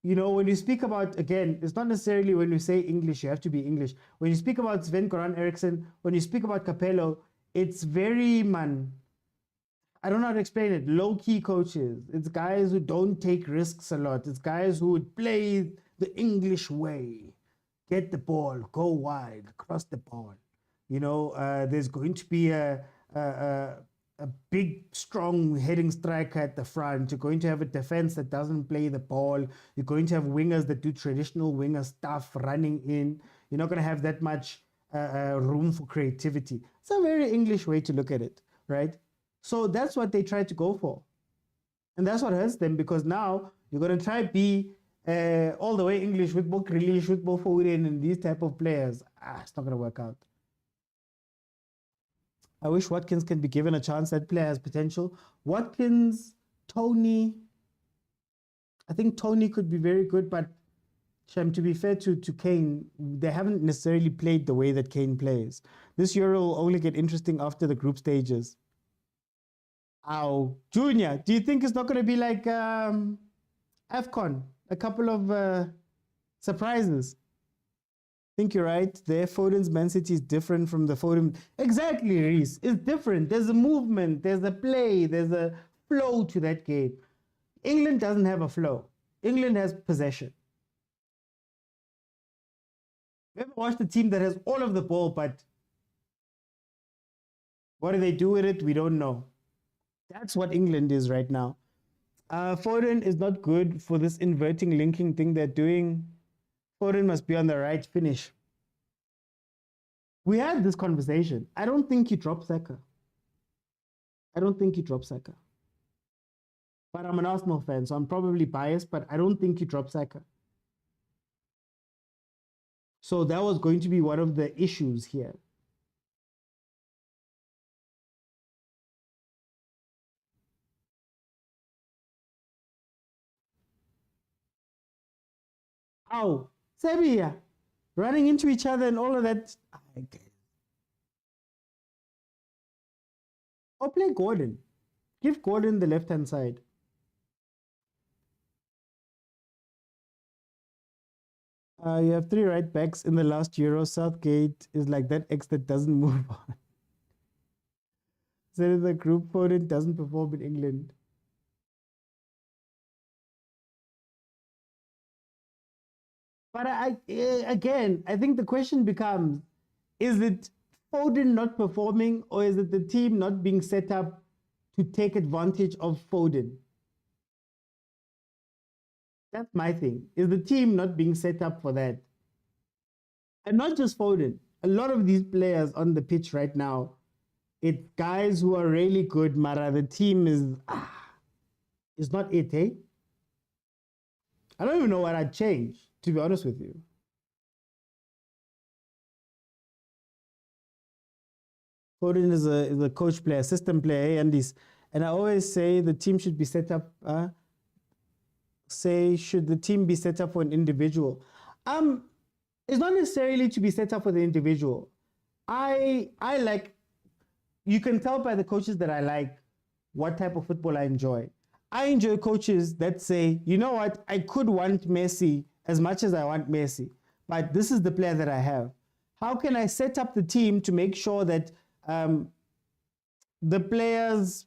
you know, when you speak about, again, it's not necessarily when you say English, you have to be English. When you speak about Sven-Goran Eriksson, when you speak about Capello, it's very, I don't know how to explain it, low-key coaches. It's guys who don't take risks a lot. It's guys who would play the English way. Get the ball, go wide, cross the ball. You know, there's going to be a big, strong heading striker at the front. You're going to have a defense that doesn't play the ball. You're going to have wingers that do traditional winger stuff running in. You're not going to have that much room for creativity. It's a very English way to look at it, right? So that's what they try to go for. And that's what hurts them, because now you're going to try to be all the way English with more Grealish, with more Foden and these type of players. It's not going to work out. I wish Watkins can be given a chance. That player has potential. Watkins, Tony. I think Tony could be very good, but Shem, to be fair to Kane, they haven't necessarily played the way that Kane plays. This Euro will only get interesting after the group stages. Ow. Junior, do you think it's not going to be like AFCON? A couple of surprises? I think you're right. Their Foden's Man City is different from the Foden. Exactly, Reese. It's different. There's a movement, there's a play, there's a flow to that game. England doesn't have a flow. England has possession. We ever watched a team that has all of the ball, but what do they do with it? We don't know. That's what England is right now. Foden is not good for this inverting, linking thing they're doing. Foden must be on the right finish. We had this conversation. I don't think he dropped Saka. I don't think he dropped Saka. But I'm an Arsenal fan, so I'm probably biased, but I don't think he dropped Saka. So that was going to be one of the issues here. Ow, Serbia, running into each other and all of that. Or play Gordon. Give Gordon the left-hand side. You have 3 right backs in the last Euro. Southgate is like that X that doesn't move on. So the group Foden doesn't perform in England. But again, I think the question becomes, is it Foden not performing, or is it the team not being set up to take advantage of Foden? That's my thing. Is the team not being set up for that? And not just Foden. A lot of these players on the pitch right now, it's guys who are really good, Mara. The team is not it, eh? I don't even know what I'd change, to be honest with you. Foden is a coach player, system player, and I always say the team should be set up. Should the team be set up for an individual? It's not necessarily to be set up for the individual. I like. You can tell by the coaches that I like what type of football I enjoy. I enjoy coaches that say, you know what, I could want Messi as much as I want Messi, but this is the player that I have. How can I set up the team to make sure that the players,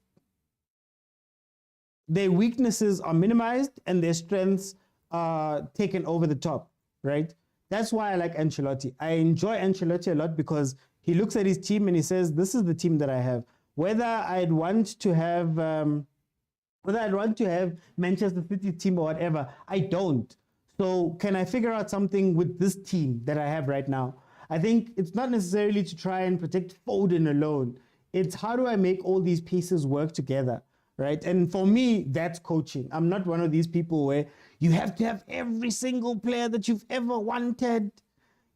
their weaknesses are minimized and their strengths are taken over the top, right? That's why I like Ancelotti. I enjoy Ancelotti a lot because he looks at his team and he says, this is the team that I have. Whether I'd want to have Manchester City team or whatever, I don't. So can I figure out something with this team that I have right now? I think it's not necessarily to try and protect Foden alone. It's how do I make all these pieces work together, right? And for me, that's coaching. I'm not one of these people where you have to have every single player that you've ever wanted.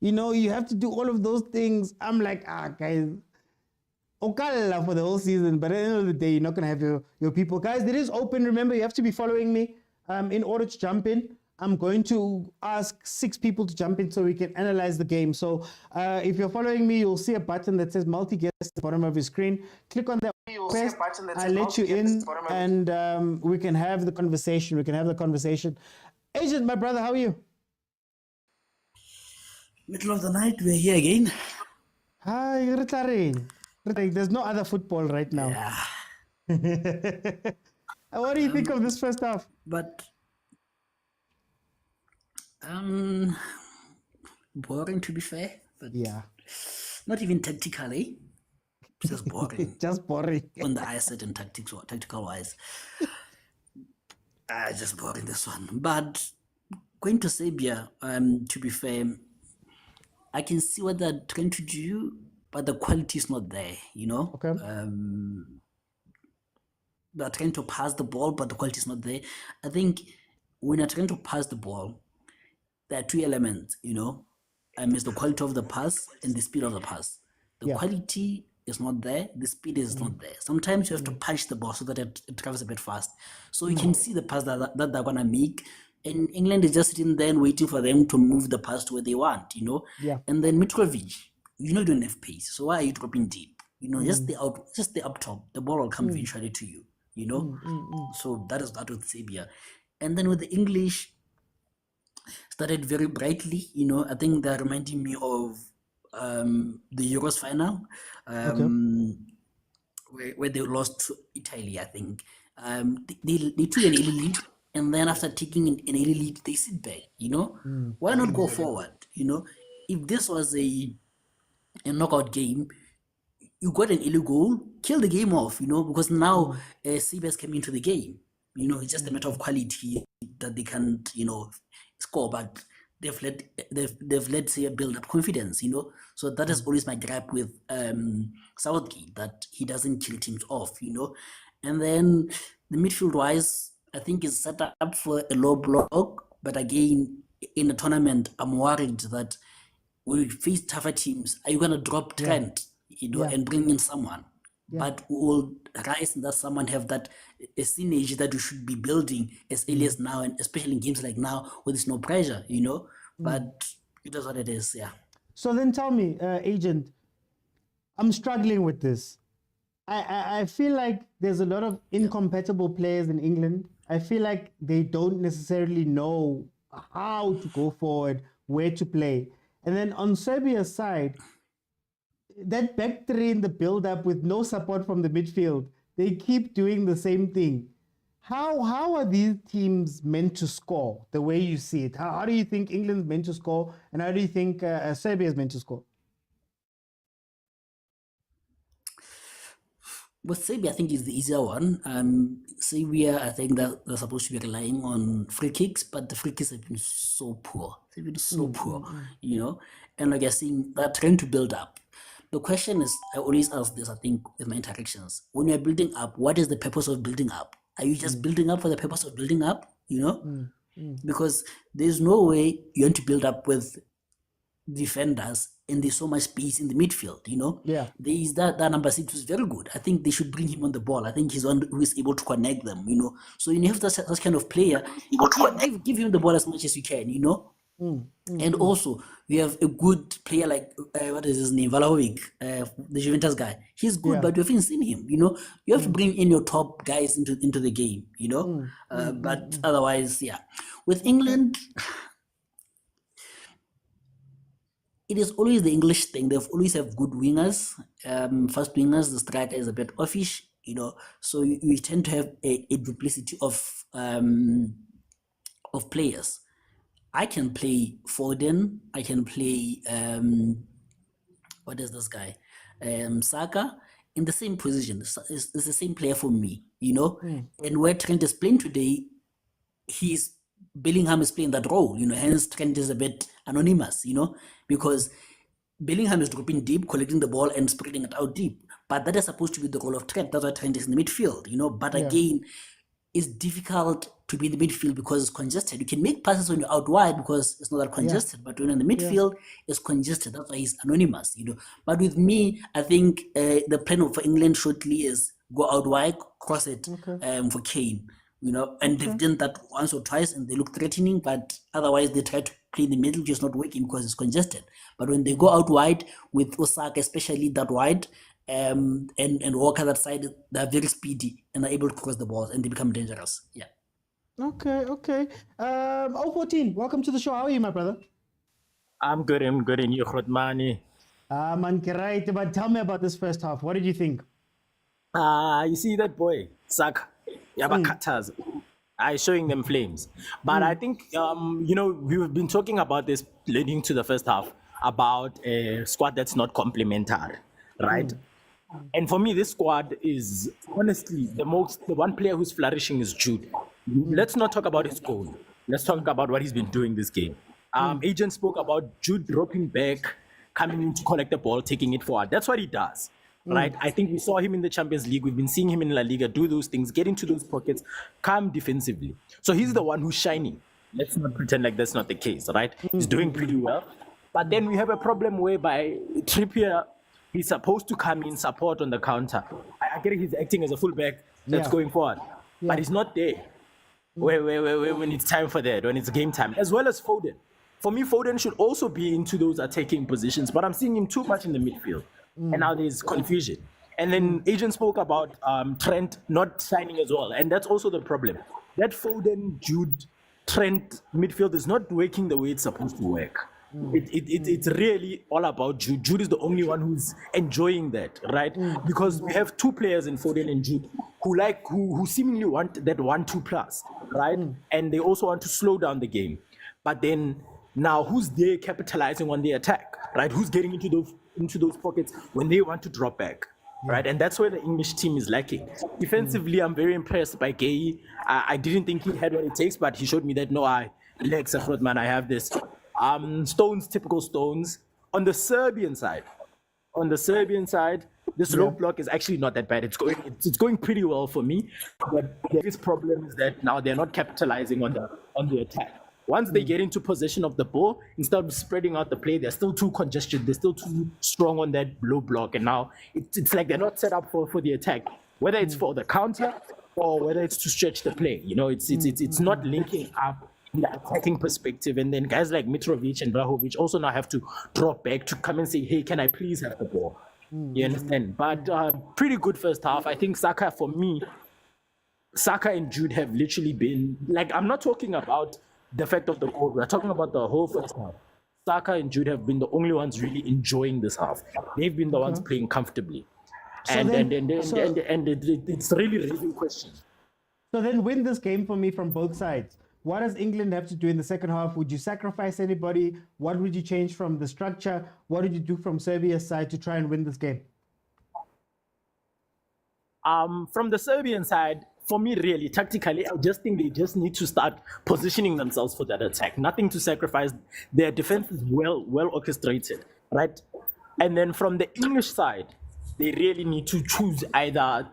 You know, you have to do all of those things. I'm like, guys, Okala for the whole season, but at the end of the day, you're not going to have your people. Guys, it is open. Remember, you have to be following me in order to jump in. I'm going to ask 6 people to jump in so we can analyze the game. So if you're following me, you'll see a button that says multi-guest at the bottom of your screen. Click on that request. I'll let you in and we can have the conversation. Agent, my brother, how are you? Middle of the night, we're here again. Hi, there's no other football right now. Yeah. What do you think of this first half? But boring to be fair. But yeah. Not even tactically. Just boring. Just boring. On the eyesight and tactical wise. Just boring this one. But going to Serbia, to be fair, I can see what they're trying to do, but the quality is not there, you know? Okay. They're trying to pass the ball, but the quality is not there. I think when you're trying to pass the ball, there are 2 elements, you know? It's the quality of the pass and the speed of the pass. The quality is not there, the speed is not there. Sometimes you have to punch the ball so that it travels a bit fast. So you can see the pass that they're going to make. And England is just sitting there and waiting for them to move the pass to where they want, Yeah. And then Mitrovic, you don't have pace. So why are you dropping deep? Just the up top, the ball will come eventually to you, So that is that with Serbia. And then with the English, started very brightly, I think they're reminding me of the Euros final, where they lost to Italy, I think. They took an early lead, and then after taking an early lead, they sit back, Why not go forward, If this was a knockout game, you got an early goal, kill the game off, because now Serbia's came into the game. It's just a matter of quality that they can't, score, but they've let say build up confidence, So that is always my gripe with Southgate, that he doesn't kill teams off, And then the midfield wise, I think is set up for a low block, but again, in a tournament, I'm worried that when we face tougher teams, are you gonna drop Trent, and bring in someone? But will Rice and that someone have that a synergy that we should be building as early as now, and especially in games like now where there's no pressure, But it is what it is, yeah. So then tell me, Agent, I'm struggling with this. I feel like there's a lot of incompatible players in England. I feel like they don't necessarily know how to go forward, where to play. And then on Serbia's side, that back three in the build-up with no support from the midfield, they keep doing the same thing. How are these teams meant to score the way you see it? How do you think England's meant to score, and how do you think Serbia is meant to score? With Serbia, I think is the easier one. Serbia, I think that they're supposed to be relying on free kicks, but the free kicks have been so poor. They've been so poor, And like I saying, they're trying to build up. The question is, I always ask this, I think, with my interactions. When you're building up, what is the purpose of building up? Are you just building up for the purpose of building up, Because there's no way you want to build up with defenders and there's so much space in the midfield, Yeah. There is that number 6 was very good. I think they should bring him on the ball. I think he's one who is able to connect them, So you have that kind of player, give him the ball as much as you can, And also, we have a good player like, what is his name, Vlahovic, the Juventus guy. He's good, but you haven't seen him, You have to bring in your top guys into the game, But otherwise, yeah. With England, it is always the English thing. They've always have good wingers. Fast wingers, the striker is a bit offish, So you tend to have a duplicity of players. I can play Foden. I can play what is this guy? Saka in the same position. It's the same player for me, And where Trent is playing today, Bellingham is playing that role, Hence Trent is a bit anonymous, because Bellingham is dropping deep, collecting the ball and spreading it out deep. But that is supposed to be the role of Trent. That's why Trent is in the midfield, But again, it's difficult to be in the midfield because it's congested. You can make passes when you're out wide because it's not that congested, but when in the midfield, it's congested. That's why he's anonymous, But with me, I think the plan for England shortly is go out wide, cross it for Kane, and they've done that once or twice and they look threatening, but otherwise they try to play in the middle, just not working because it's congested. But when they go out wide with Osaka, especially that wide, and Walker that side, they're very speedy and they're able to cross the balls and they become dangerous. Yeah. Okay. 014, welcome to the show. How are you, my brother? I'm good in you, Khotmani. Man, great. But tell me about this first half. What did you think? You see that boy, Saka, Yabakatas, showing them flames. But I think, we've been talking about this leading to the first half, about a squad that's not complementary, right? And for me, this squad is honestly the one player who's flourishing is Jude. Let's not talk about his goal. Let's talk about what he's been doing this game. Agent spoke about Jude dropping back, coming in to collect the ball, taking it forward. That's what he does, right? I think we saw him in the Champions League. We've been seeing him in La Liga do those things, get into those pockets, come defensively. So he's the one who's shining. Let's not pretend like that's not the case, right? He's doing pretty well. But then we have a problem whereby Trippier, He's supposed to come in, support on the counter. I get it, he's acting as a fullback that's Yeah. going forward, but he's not there when it's time for that, when it's game time, as well as Foden. For me, Foden should also be into those attacking positions, but I'm seeing him too much in the midfield. And now there's confusion. And then Agent spoke about Trent not signing as well. And that's also the problem. That Foden, Jude, Trent midfield is not working the way it's supposed to work. It's really all about Jude. Jude is the only one who's enjoying that, right? Because we have two players in Foden and Jude who seemingly want that 1-2 plus, right? And they also want to slow down the game. But then now who's there capitalizing on the attack, right? Who's getting into those pockets when they want to drop back? Right, and that's where the English team is lacking. Defensively, I'm very impressed by Gay. I didn't think he had what it takes, but he showed me that legs are man, I have this. Stones, typical Stones. On the Serbian side, this low block is actually not that bad. It's going pretty well for me. But the biggest problem is that now they're not capitalizing on the attack. Once they get into possession of the ball, instead of spreading out the play, they're still too congested. They're still too strong on that low block. And now it's like they're not set up for the attack, whether it's for the counter or whether it's to stretch the play. You know, it's not linking up in the attacking perspective. And then guys like Mitrovic and Vlahovic also now have to drop back to come and say, hey, can I please have the ball? You understand? But pretty good first half. I think Saka and Jude have literally been, like, I'm not talking about the effect of the goal. We're talking about the whole first half. Saka and Jude have been the only ones really enjoying this half. They've been the ones playing comfortably. And it's really raising questions. So then win this game for me from both sides. What does England have to do in the second half? Would you sacrifice anybody? What would you change from the structure? What did you do from Serbia's side to try and win this game? From the Serbian side, for me, really, tactically, I just think they just need to start positioning themselves for that attack. Nothing to sacrifice. Their defense is well orchestrated, right? And then from the English side, they really need to choose either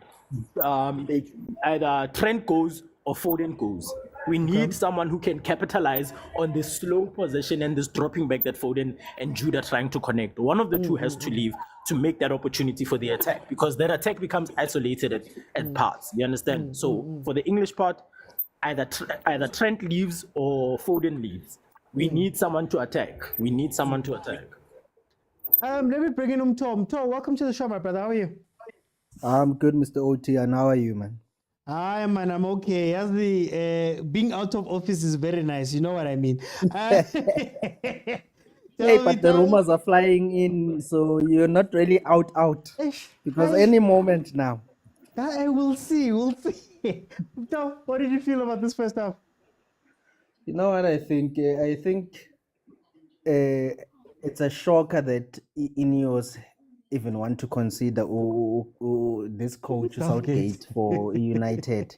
Trent goes or Foden goes. We need someone who can capitalize on this slow possession and this dropping back that Foden and Jude are trying to connect. One of the two has to leave to make that opportunity for the attack, because that attack becomes isolated at parts. You understand? So for the English part, either Trent leaves or Foden leaves. We need someone to attack. Let me bring in Mto. Mto, welcome to the show, my brother. How are you? I'm good, Mr. OT, and how are you, man? Hi, man, I'm okay. As being out of office is very nice. You know what I mean? Hey, but the rumors are flying in, so you're not really out. Because any moment now. We'll see. So, what did you feel about this first half? You know what I think? I think it's a shocker that Ineos even want to consider this coach Southgate for United.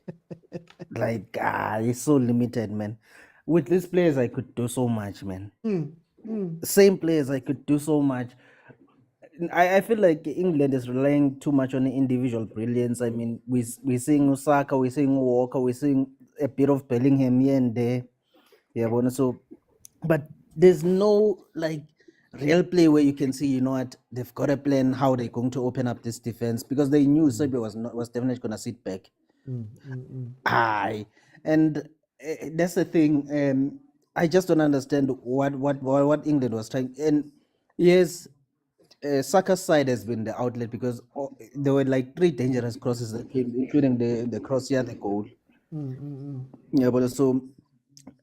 Like, he's so limited, man. With these players, I could do so much, man. Same players, I could do so much. I feel like England is relying too much on individual brilliance. I mean, we're seeing Osaka, we're seeing Walker, we're seeing a bit of Bellingham here and there. Yeah, but there's no like real play where you can see, you know what, they've got a plan how they're going to open up this defense, because they knew Serbia was definitely going to sit back. And that's the thing. I just don't understand what England was trying. And yes, Saka's side has been the outlet, because there were like 3 dangerous crosses that came, including the cross here, the goal. Yeah, but so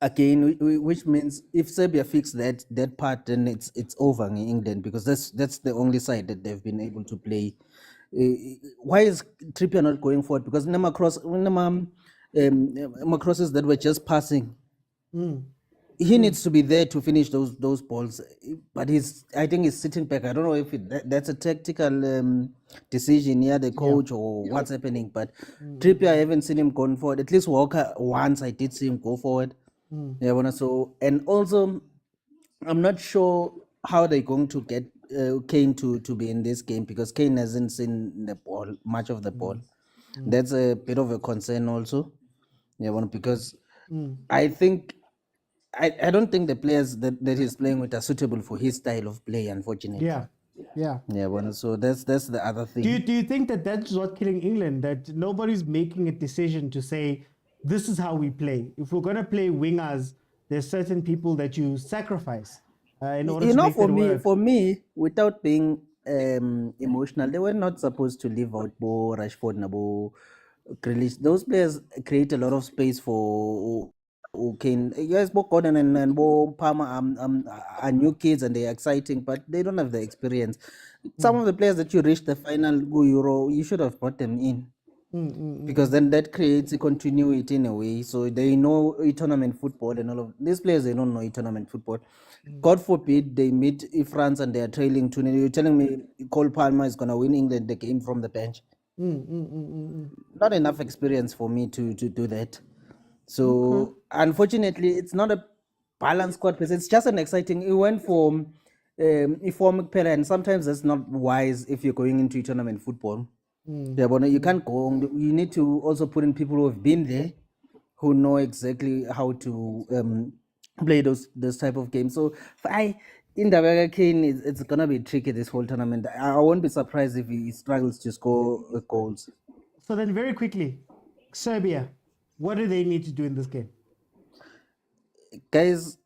again, which means if Serbia fix that part, then it's over in England, because that's the only side that they've been able to play. Why is Trippier not going forward? Because crosses that were just passing. He needs to be there to finish those balls, but I think he's sitting back. I don't know if that's a tactical decision here, the coach, or what's happening. But Trippier, I haven't seen him going forward. At least Walker, once I did see him go forward. Yeah, so, and also, I'm not sure how they're going to get Kane to be in this game, because Kane hasn't seen much of the ball. That's a bit of a concern also. Yeah, because I think. I don't think the players that he's playing with are suitable for his style of play, unfortunately. Yeah. Yeah, well, so that's the other thing. Do you think that that's what's killing England? That nobody's making a decision to say, this is how we play. If we're going to play wingers, there's certain people that you sacrifice in order You to know, make that work. for me, without being emotional, they were not supposed to leave out Bo Rashford and Bo Grealish. Those players create a lot of space for Kane. Yes, Bo Gordon and Bo Palmer are new kids and they're exciting, but they don't have the experience. Some of the players that you reached the final go Euro, you should have brought them in. Because then that creates a continuity in a way. So they know tournament football and all of these players, they don't know tournament football. God forbid they meet France and they are trailing 2-0. You're telling me Cole Palmer is going to win England the game from the bench? Not enough experience for me to do that. So unfortunately, it's not a balanced squad because it's just an exciting. It went for Pele, and sometimes that's not wise if you're going into tournament football. Yeah, but you can't go. You need to also put in people who have been there, who know exactly how to play those type of games. So in the Kane, it's gonna be tricky this whole tournament. I won't be surprised if he struggles to score goals. So then, very quickly, Serbia, what do they need to do in this game? Guys,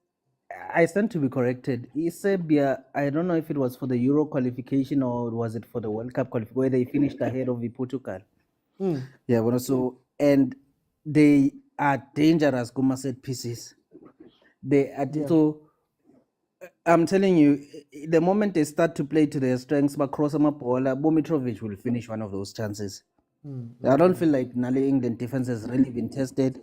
I stand to be corrected. Serbia, I don't know if it was for the Euro qualification or was it for the World Cup qualification where they finished ahead of the Portugal. Yeah, well, so and they are dangerous, Guma set pieces. They are so. I'm telling you, the moment they start to play to their strengths, but cross them up, Bo Mitrovic will finish one of those chances. I don't feel like Nali England defense has really been tested.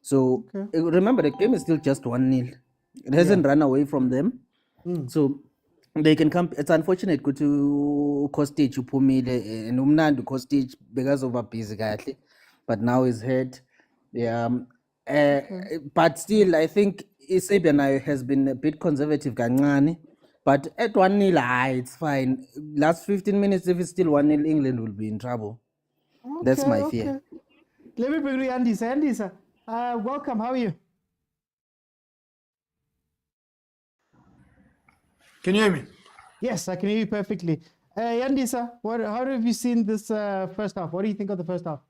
So remember, the game is still just 1-0. It hasn't run away from them. So they can come. It's unfortunate to Kostic Upumile and Umnandu Kostic because of a busy guy, but now he's hurt. Yeah. But still, I think Serbia has been a bit conservative, but at 1-0, it's fine. Last 15 minutes, if it's still 1-0, England will be in trouble. That's my fear. Let me bring you Yandisa. Yandisa, welcome. How are you? Can you hear me? Yes, I can hear you perfectly. Yandisa, how have you seen this first half? What do you think of the first half?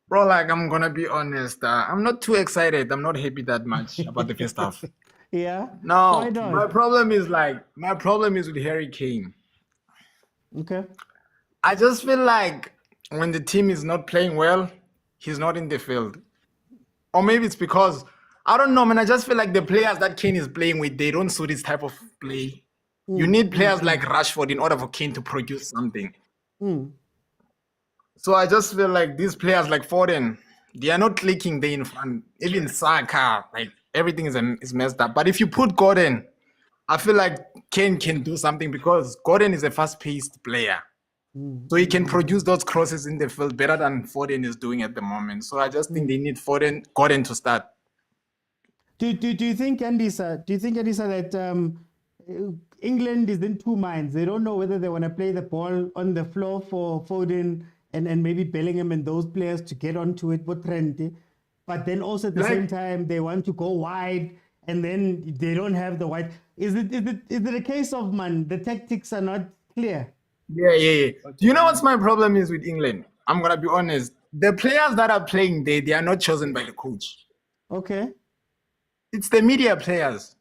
Bro, like, I'm gonna be honest. I'm not too excited. I'm not happy that much about the first half. Yeah? No, Why not? my problem is with Harry Kane. Okay. I just feel like when the team is not playing well, he's not in the field. Or maybe it's because, I don't know, man. I just feel like the players that Kane is playing with, they don't suit this type of play. You need players like Rashford in order for Kane to produce something. So I just feel like these players like Foden, they are not clicking there in front. Even Saka, like everything is messed up. But if you put Gordon, I feel like Kane can do something because Gordon is a fast-paced player. So he can produce those crosses in the field better than Foden is doing at the moment. So I just think they need Gordon to start. Do you think, Andisa, that England is in two minds? They don't know whether they want to play the ball on the floor for Foden and maybe Bellingham and those players to get onto it with Trent. But then also at the same time, they want to go wide and then they don't have the wide. Is it a case of, man, the tactics are not clear? Yeah. Do you know what's my problem is with England? I'm going to be honest. The players that are playing there, they are not chosen by the coach. Okay. It's the media players.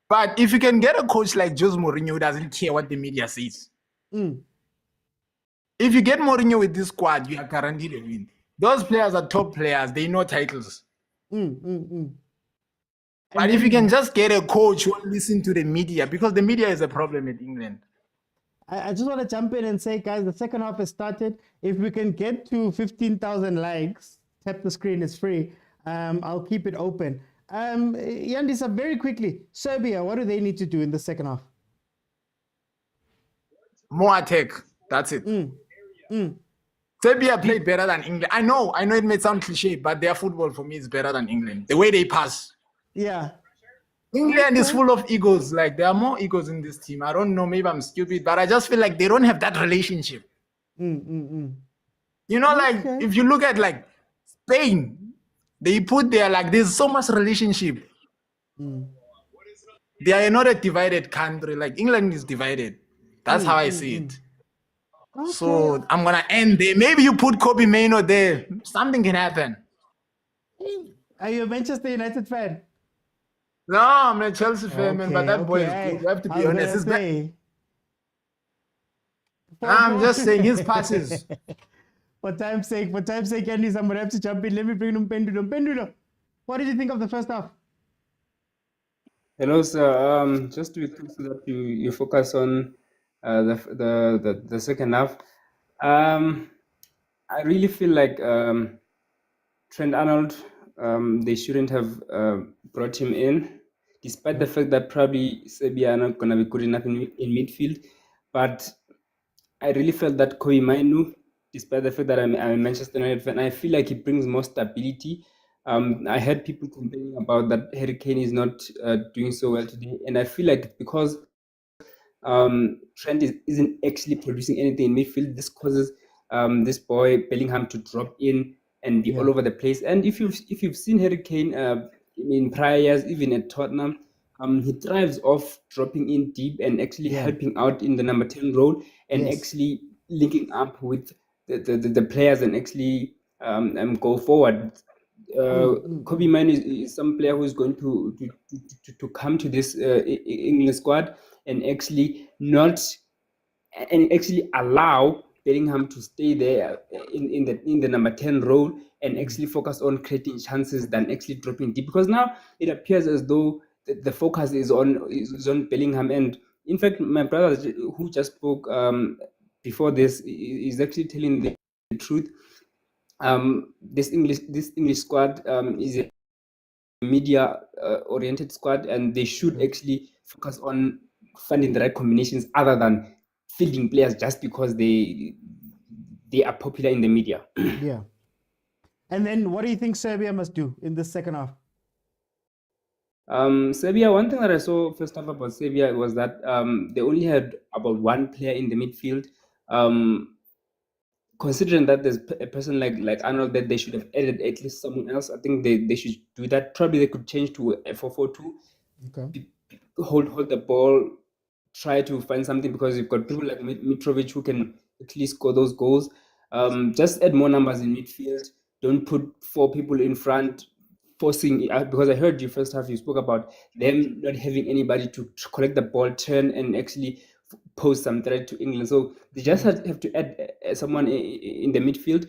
But if you can get a coach like Jose Mourinho who doesn't care what the media says, if you get Mourinho with this squad, you are guaranteed a win. Those players are top players. They know titles. But if you can just get a coach who will listen to the media, because the media is a problem in England. I just want to jump in and say, guys, the second half has started. If we can get to 15,000 likes, tap the screen, it's free. I'll keep it open. Yandisa, very quickly, Serbia, what do they need to do in the second half? More attack. That's it. Serbia played better than England. I know it may sound cliche, but their football for me is better than England. The way they pass. Yeah. England is full of egos. Like, there are more egos in this team. I don't know, maybe I'm stupid, but I just feel like they don't have that relationship. You know, like, if you look at, like, Spain, they put there, like, there's so much relationship. They are not a divided country. Like England is divided. That's how I see it. So I'm gonna end there. Maybe you put Kobe Mainoo there. Something can happen. Are you a Manchester United fan? No, I'm a Chelsea fan, man. But that boy is Okay, good. We have to I be was honest. gonna It's that, say, I'm just saying his passes. for time's sake, Andy, somebody have to jump in. Let me bring Pendulo. Pendulo, what did you think of the first half? Hello, sir. Just to be clear so that you focus on the second half. I really feel like Trent Arnold, they shouldn't have brought him in, despite the fact that probably Serbia are not going to be good enough in midfield. But I really felt that Kobe Mainoo, despite the fact that I'm a Manchester United fan, I feel like he brings more stability. I heard people complaining about that Harry Kane is not doing so well today, and I feel like because Trent isn't actually producing anything in midfield, this causes this boy Bellingham to drop in and be all over the place. And if you've seen Harry Kane in prior years, even at Tottenham, he thrives off dropping in deep and actually helping out in the number 10 role and actually linking up with the players and actually go forward. Kobe Mainoo is some player who is going to come to this England squad and actually allow Bellingham to stay there in the number 10 role and actually focus on creating chances than actually dropping deep, because now it appears as though the focus is on Bellingham. And in fact, my brother who just spoke before this is actually telling the truth. This English squad is a media oriented squad, and they should actually focus on finding the right combinations other than fielding players just because they are popular in the media. Yeah. And then what do you think Serbia must do in the second half? Serbia, one thing that I saw first half about Serbia was that they only had about one player in the midfield. Considering that there's a person like Arnold, that they should have added at least someone else. I think they should do that. Probably they could change to a 4-4-2. Okay. Hold the ball, try to find something, because you've got people like Mitrovic who can actually score those goals. Just add more numbers in midfield. Don't put 4 people in front, forcing, because I heard you first half, you spoke about them not having anybody to collect the ball, turn, and actually pose some threat to England. So they just have to add someone in the midfield,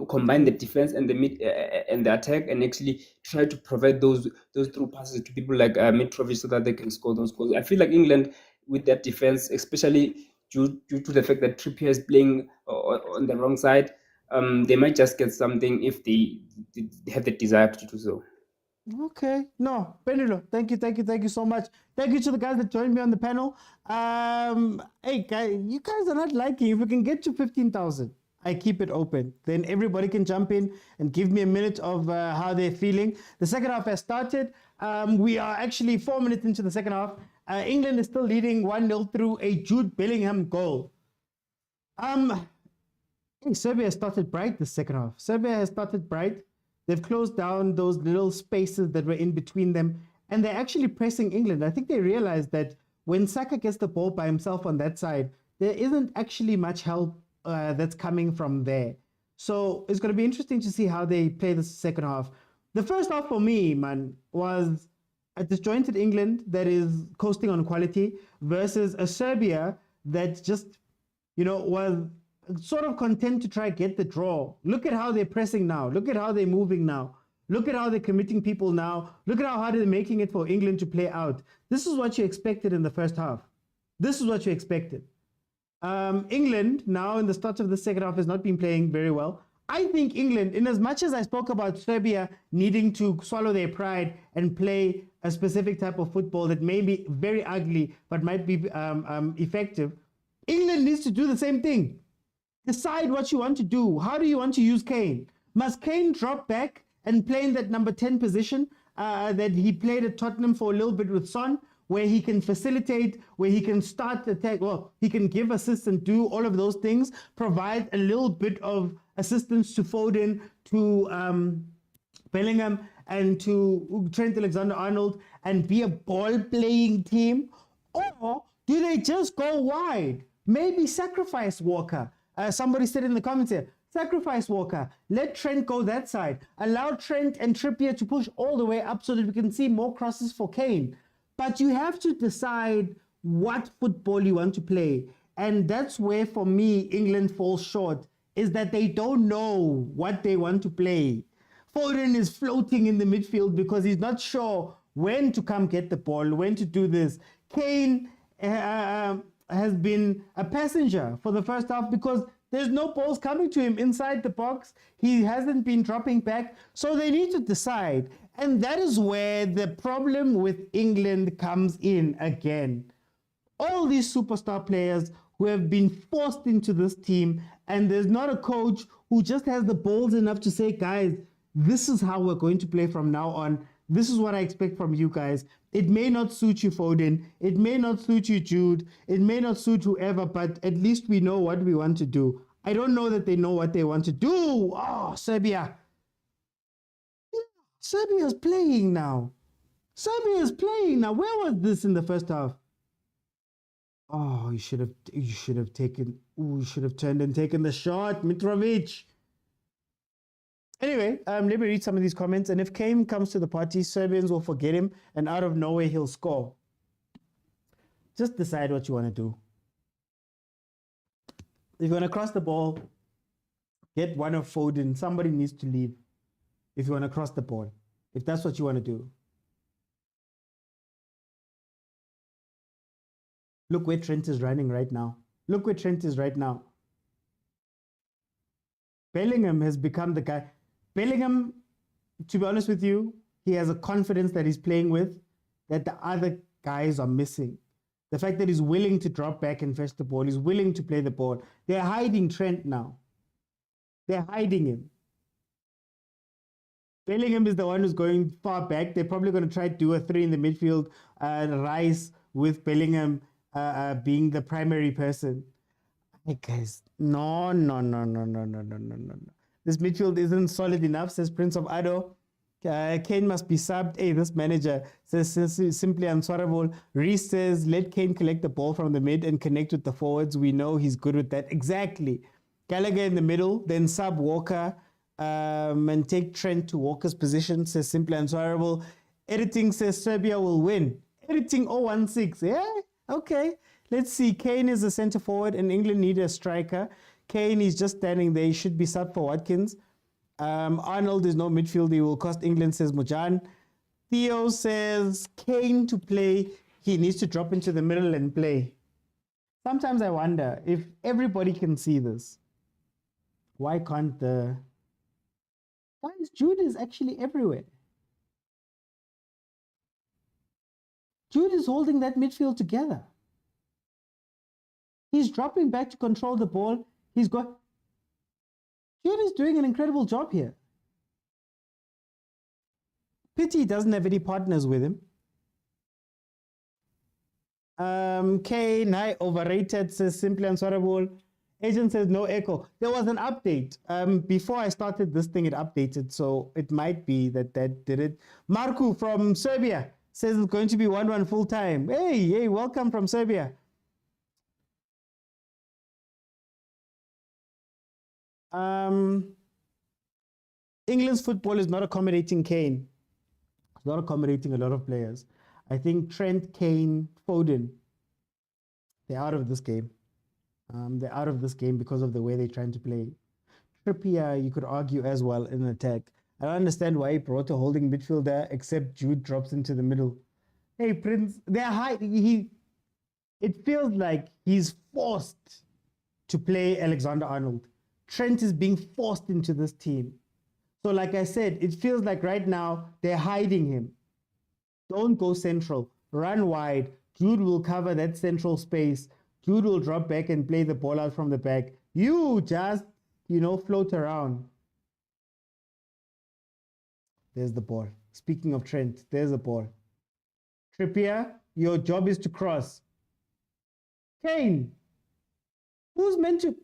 combine the defense and the attack, and actually try to provide those through passes to people like Mitrovic so that they can score those goals. I feel like England, with that defense, especially due to the fact that Trippier is playing on the wrong side, they might just get something if they have the desire to do so. Okay. No, Pendulo, thank you so much. Thank you to the guys that joined me on the panel. Hey, guys, you guys are not liking. If we can get to 15,000, I keep it open. Then everybody can jump in and give me a minute of how they're feeling. The second half has started. We are actually 4 minutes into the second half. England is still leading 1-0 through a Jude Bellingham goal. Hey, Serbia has started bright the second half. Serbia has started bright. They've closed down those little spaces that were in between them, and they're actually pressing England. I think they realized that when Saka gets the ball by himself on that side, there isn't actually much help that's coming from there. So it's going to be interesting to see how they play the second half. The first half for me, man, was a disjointed England that is coasting on quality versus a Serbia that just, was sort of content to try get the draw. Look at how they're pressing now. Look at how they're moving now. Look at how they're committing people now. Look at how hard they're making it for England to play out. This is what you expected in the first half. This is what you expected. England now in the start of the second half has not been playing very well. I think England, in as much as I spoke about Serbia needing to swallow their pride and play a specific type of football that may be very ugly but might be effective, England needs to do the same thing. Decide what you want to do. How do you want to use Kane? Must Kane drop back and play in that number 10 position that he played at Tottenham for a little bit with Son, where he can facilitate, where he can start the attack, well, he can give assists and do all of those things, provide a little bit of assistance to Foden, to Bellingham, and to Trent Alexander-Arnold, and be a ball-playing team? Or do they just go wide? Maybe sacrifice Walker. Somebody said in the comments here, sacrifice Walker. Let Trent go that side. Allow Trent and Trippier to push all the way up so that we can see more crosses for Kane. But you have to decide what football you want to play. And that's where, for me, England falls short, is that they don't know what they want to play. Foden is floating in the midfield because he's not sure when to come get the ball, when to do this. Kane has been a passenger for the first half because there's no balls coming to him inside the box. He hasn't been dropping back. So they need to decide. And that is where the problem with England comes in again. All these superstar players who have been forced into this team, and there's not a coach who just has the balls enough to say, guys, this is how we're going to play from now on. This is what I expect from you guys. It may not suit you, Foden. It may not suit you, Jude. It may not suit whoever, but at least we know what we want to do. I don't know that they know what they want to do. Oh, Serbia. Yeah, Serbia is playing now. Serbia is playing now. Where was this in the first half? Oh, you should have taken. Ooh, you should have turned and taken the shot, Mitrovic. Anyway, let me read some of these comments. And if Kane comes to the party, Serbians will forget him, and out of nowhere he'll score. Just decide what you want to do. If you want to cross the ball, get one of Foden. Somebody needs to leave. If you want to cross the ball, if that's what you want to do. Look where Trent is running right now. Look where Trent is right now. Bellingham has become the guy. Bellingham, to be honest with you, he has a confidence that he's playing with that the other guys are missing. The fact that he's willing to drop back and fetch the ball, he's willing to play the ball. They're hiding Trent now. They're hiding him. Bellingham is the one who's going far back. They're probably going to try to do a 3 in the midfield, Rice with Bellingham being the primary person. Hey guys, no. This midfield isn't solid enough, says Prince of Ado. Kane must be subbed. Hey, this manager says simply unswerable. Reece says, let Kane collect the ball from the mid and connect with the forwards. We know he's good with that. Exactly. Gallagher in the middle, then sub Walker and take Trent to Walker's position, says simply unswerable. Editing says Serbia will win. Editing 016. Yeah, okay. Let's see. Kane is a centre forward and England need a striker. Kane is just standing there. He should be subbed for Watkins. Arnold is no midfield. He will cost England, says Mojan. Theo says Kane to play. He needs to drop into the middle and play. Sometimes I wonder if everybody can see this. Why can't the... Guys, Jude is actually everywhere. Jude is holding that midfield together. He's dropping back to control the ball. He's got... Jude is doing an incredible job here. Pity he doesn't have any partners with him. Kane, high overrated, says simply unswerable. Agent says no echo. There was an update. Before I started this thing, it updated. So it might be that did it. Marku from Serbia says it's going to be 1-1 full time. Hey, welcome from Serbia. England's football is not accommodating Kane. It's not accommodating a lot of players. I think Trent, Kane, Foden, they're out of this game. They're out of this game because of the way they're trying to play. Trippier, you could argue as well in attack. I don't understand why he brought a holding midfielder except Jude drops into the middle. Hey, Prince, they're high. It feels like he's forced to play Alexander-Arnold. Trent is being forced into this team. So like I said, it feels like right now they're hiding him. Don't go central. Run wide. Jude will cover that central space. Jude will drop back and play the ball out from the back. You just, float around. There's the ball. Speaking of Trent, there's the ball. Trippier, your job is to cross. Kane, who's meant to...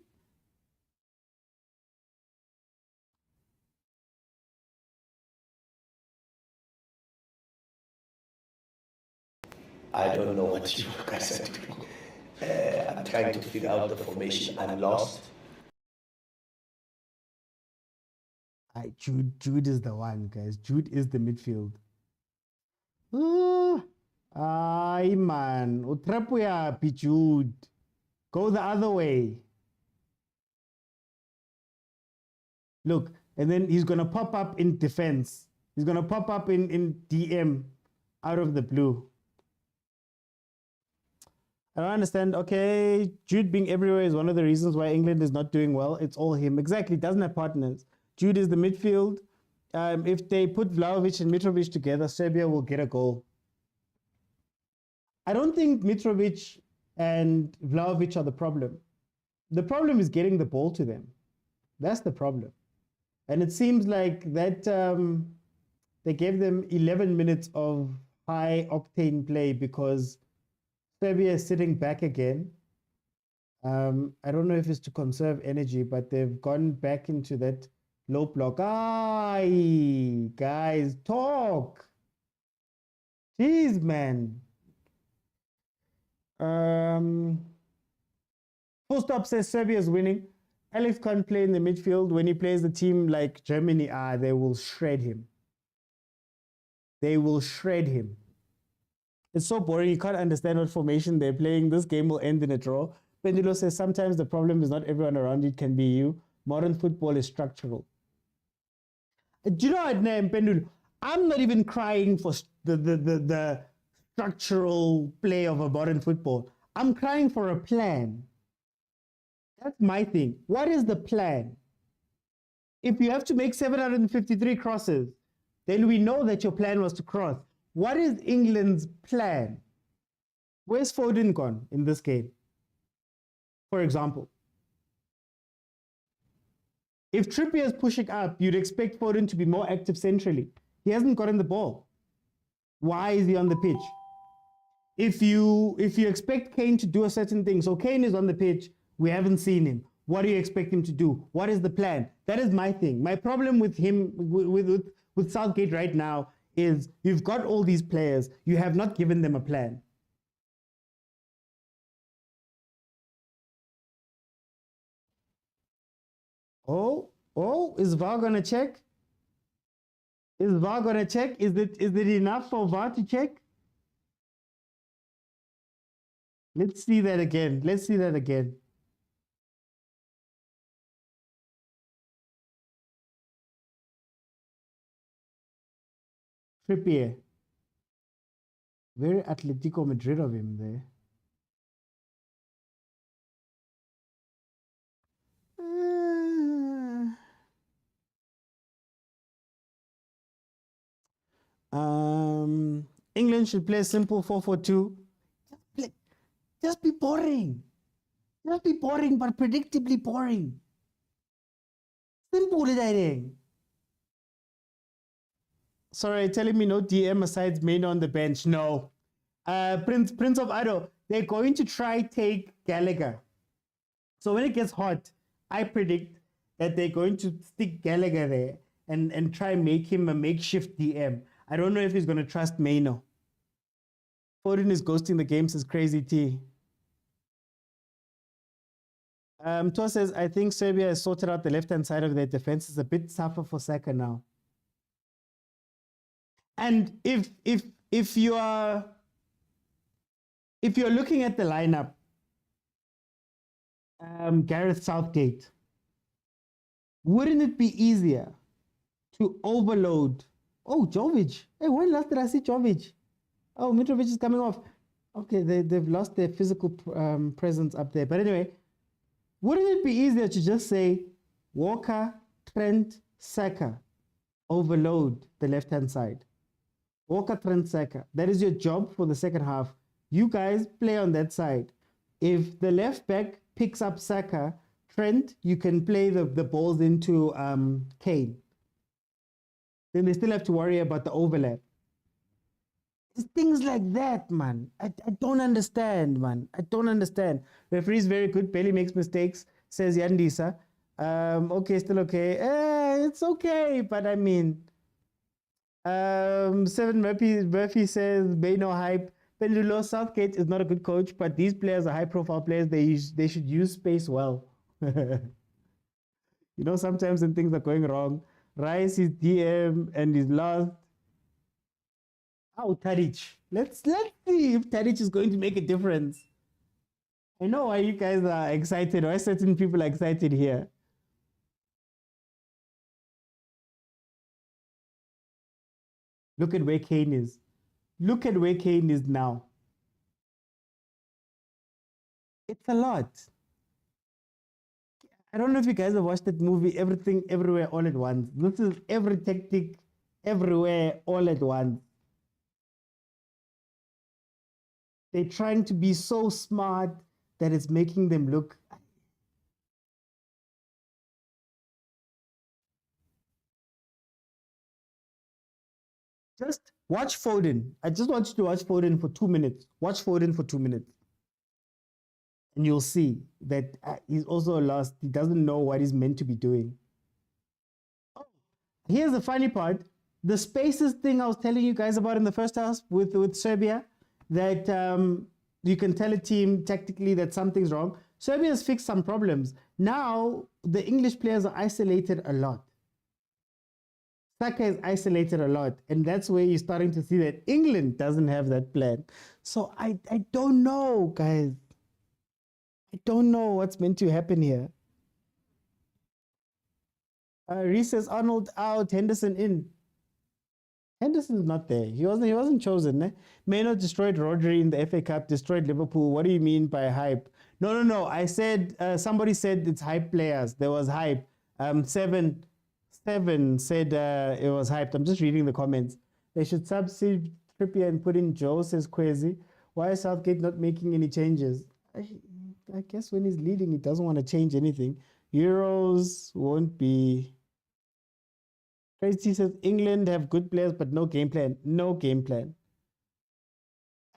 I don't know what you guys are doing. I'm trying to figure out the formation. I'm lost. Jude is the one, guys. Jude is the midfield. Ay, man. Utrapuya, Jude. Go the other way. Look, and then he's going to pop up in defense. He's going to pop up in DM out of the blue. I don't understand. Okay, Jude being everywhere is one of the reasons why England is not doing well. It's all him. Exactly. Doesn't have partners. Jude is the midfield. If they put Vlahovic and Mitrovic together, Serbia will get a goal. I don't think Mitrovic and Vlahovic are the problem. The problem is getting the ball to them. That's the problem. And it seems like that they gave them 11 minutes of high-octane play because Serbia is sitting back again. I don't know if it's to conserve energy, but they've gone back into that low block. Aye, guys, talk. Jeez, man. Full stop says Serbia is winning. Alex can't play in the midfield. When he plays a team like Germany, they will shred him. They will shred him. It's so boring. You can't understand what formation they're playing. This game will end in a draw. Pendulo says sometimes the problem is not everyone around it can be you. Modern football is structural. Do you know what, Pendulo? I'm not even crying for the structural play of a modern football. I'm crying for a plan. That's my thing. What is the plan? If you have to make 753 crosses, then we know that your plan was to cross. What is England's plan? Where's Foden gone in this game? For example, if Trippier is pushing up, you'd expect Foden to be more active centrally. He hasn't gotten the ball. Why is he on the pitch? If you expect Kane to do a certain thing, so Kane is on the pitch, we haven't seen him. What do you expect him to do? What is the plan? That is my thing. My problem with him, with Southgate right now, is you've got all these players, you have not given them a plan. Oh, is VAR gonna check? Is VAR gonna check? Is it enough for VAR to check? Let's see that again. Let's see that again. Trippier. Very Atletico Madrid of him there. England should play a simple 4-4-2. Just be boring. Just be boring, but predictably boring. Simple, dating. Sorry, telling me no DM aside Maino on the bench. No. Prince of Ado, they're going to try take Gallagher. So when it gets hot, I predict that they're going to stick Gallagher there and try make him a makeshift DM. I don't know if he's going to trust Maino. Foden is ghosting the game, says Crazy T. Tor says, I think Serbia has sorted out the left-hand side of their defense. It's a bit tougher for Saka now. And if you're looking at the lineup, Gareth Southgate, wouldn't it be easier to overload? Oh, Jovic. Hey, when last did I see Jovic? Oh, Mitrovic is coming off. Okay, they've lost their physical presence up there. But anyway, wouldn't it be easier to just say Walker, Trent, Saka, overload the left-hand side? Walker, Trent, Saka. That is your job for the second half. You guys play on that side. If the left back picks up Saka, Trent, you can play the balls into Kane. Then they still have to worry about the overlap. It's things like that, man. I don't understand, man. I don't understand. Referee's very good. Barely makes mistakes, says Yandisa. Okay, still okay. It's okay, but I mean, Seven Murphy says, Bay no hype. Pendulo, Southgate is not a good coach, but these players are high-profile players. They should use space well. You know, sometimes when things are going wrong, Rice is DM and is lost. Oh, Tadic. Let's see if Tadic is going to make a difference. I know why you guys are excited, why certain people are excited here. Look at where Kane is. Look at where Kane is now. It's a lot. I don't know if you guys have watched that movie, Everything, Everywhere, All at Once. This is every tactic, everywhere, all at once. They're trying to be so smart that it's making them look. Just watch Foden. I just want you to watch Foden for 2 minutes. Watch Foden for 2 minutes. And you'll see that he's also lost. He doesn't know what he's meant to be doing. Oh, here's the funny part. The spaces thing I was telling you guys about in the first half with Serbia, that you can tell a team tactically that something's wrong. Serbia has fixed some problems. Now, the English players are isolated a lot. Saka is isolated a lot. And that's where you're starting to see that England doesn't have that plan. So I don't know, guys. I don't know what's meant to happen here. Reese says Arnold out, Henderson in. Henderson's not there. He wasn't chosen. Eh? Maynard destroyed Rodri in the FA Cup, destroyed Liverpool. What do you mean by hype? No. I said, somebody said it's hype players. There was hype. Seven said it was hyped. I'm just reading the comments. They should substitute Trippier and put in Joe, says Kwesi. Why is Southgate not making any changes? I guess when he's leading, he doesn't want to change anything. Euros won't be. Tracy says England have good players, but no game plan. No game plan.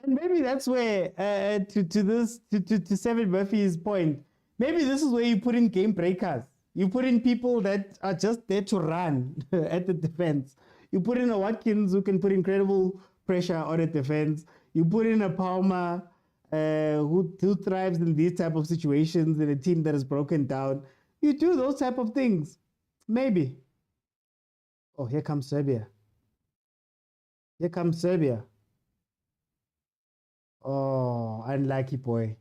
And maybe that's where, to Seven Murphy's point, maybe this is where you put in game breakers. You put in people that are just there to run at the defense. You put in a Watkins who can put incredible pressure on the defense. You put in a Palmer who thrives in these type of situations in a team that is broken down. You do those type of things. Maybe. Oh, here comes Serbia. Here comes Serbia. Oh, unlucky boy.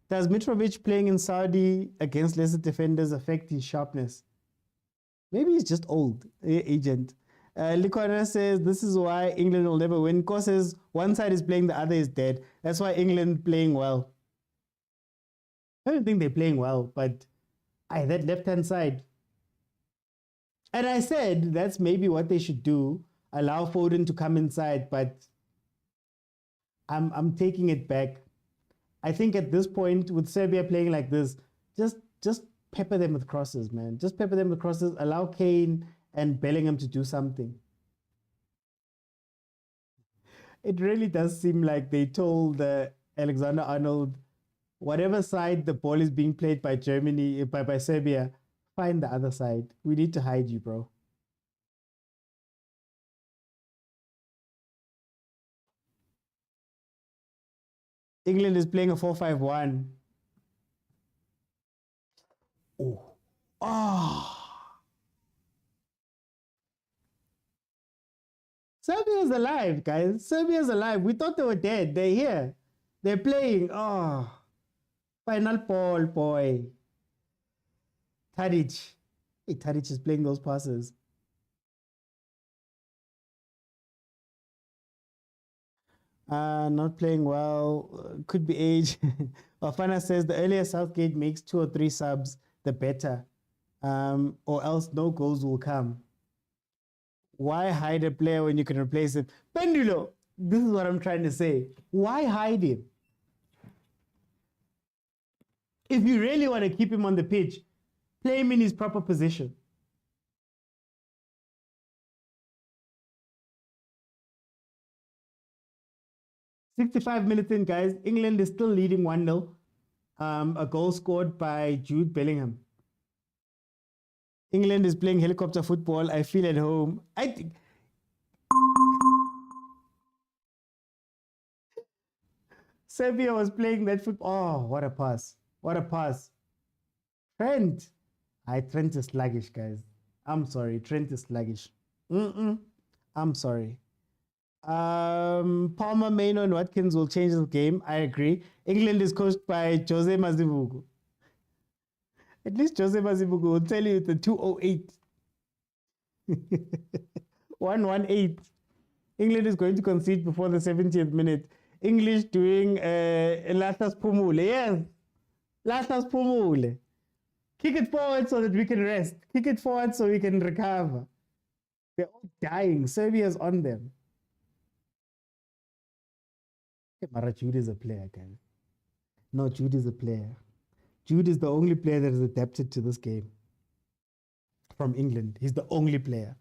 Does Mitrovic playing in Saudi against lesser defenders affect his sharpness? Maybe he's just old, agent. Likwana says, this is why England will never win. Ko says, one side is playing, the other is dead. That's why England playing well. I don't think they're playing well, but that left-hand side. And I said, that's maybe what they should do. Allow Foden to come inside, but I'm taking it back. I think at this point, with Serbia playing like this, just pepper them with crosses, man. Just pepper them with crosses. Allow Kane and Bellingham to do something. It really does seem like they told Alexander Arnold, whatever side the ball is being played by Germany, by Serbia, find the other side. We need to hide you, bro. England is playing a 4-5-1. Oh. Serbia's alive, guys. Serbia's alive. We thought they were dead. They're here. They're playing. Oh. Final ball, boy. Tadic. Hey, Tadic is playing those passes. Not playing well. Could be age. Bafana says the earlier Southgate makes 2 or 3 subs, the better. Or else no goals will come. Why hide a player when you can replace him? Pendulo, this is what I'm trying to say. Why hide him? If you really want to keep him on the pitch, play him in his proper position. "65 minutes in, guys. England is still leading 1-0. A goal scored by Jude Bellingham. England is playing helicopter football. I feel at home. I think Serbia was playing that football. Oh, what a pass. What a pass. Trent. Trent is sluggish, guys. I'm sorry. Trent is sluggish. I'm sorry. Palmer, Maino, and Watkins will change the game. I agree. England is coached by Jose Mazibugu. At least Jose Mazibugu will tell you the 208. 118. England is going to concede before the 70th minute. English doing Latas Pumule. Yes. Latas Pumule. Kick it forward so that we can rest. Kick it forward so we can recover. They're all dying. Serbia's on them. Mara, Jude is a player, guys. No, Jude is a player. Jude is the only player that is adapted to this game. From England. He's the only player.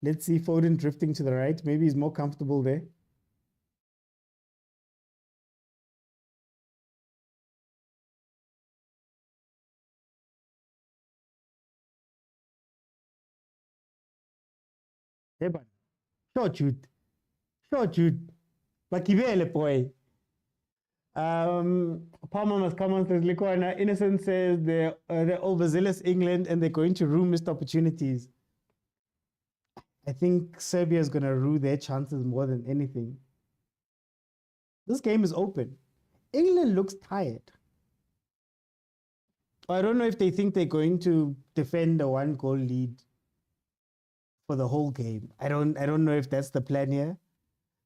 Let's see Foden drifting to the right. Maybe he's more comfortable there. Hey, man. Sure, Jude. Sure, Jude. Bakibele, boy. Palmer must come on, says Likwana. Innocent says they're overzealous England and they're going to ruin missed opportunities. I think Serbia is going to rue their chances more than anything. This game is open. England looks tired. I don't know if they think they're going to defend a 1-goal lead for the whole game. I don't know if that's the plan here.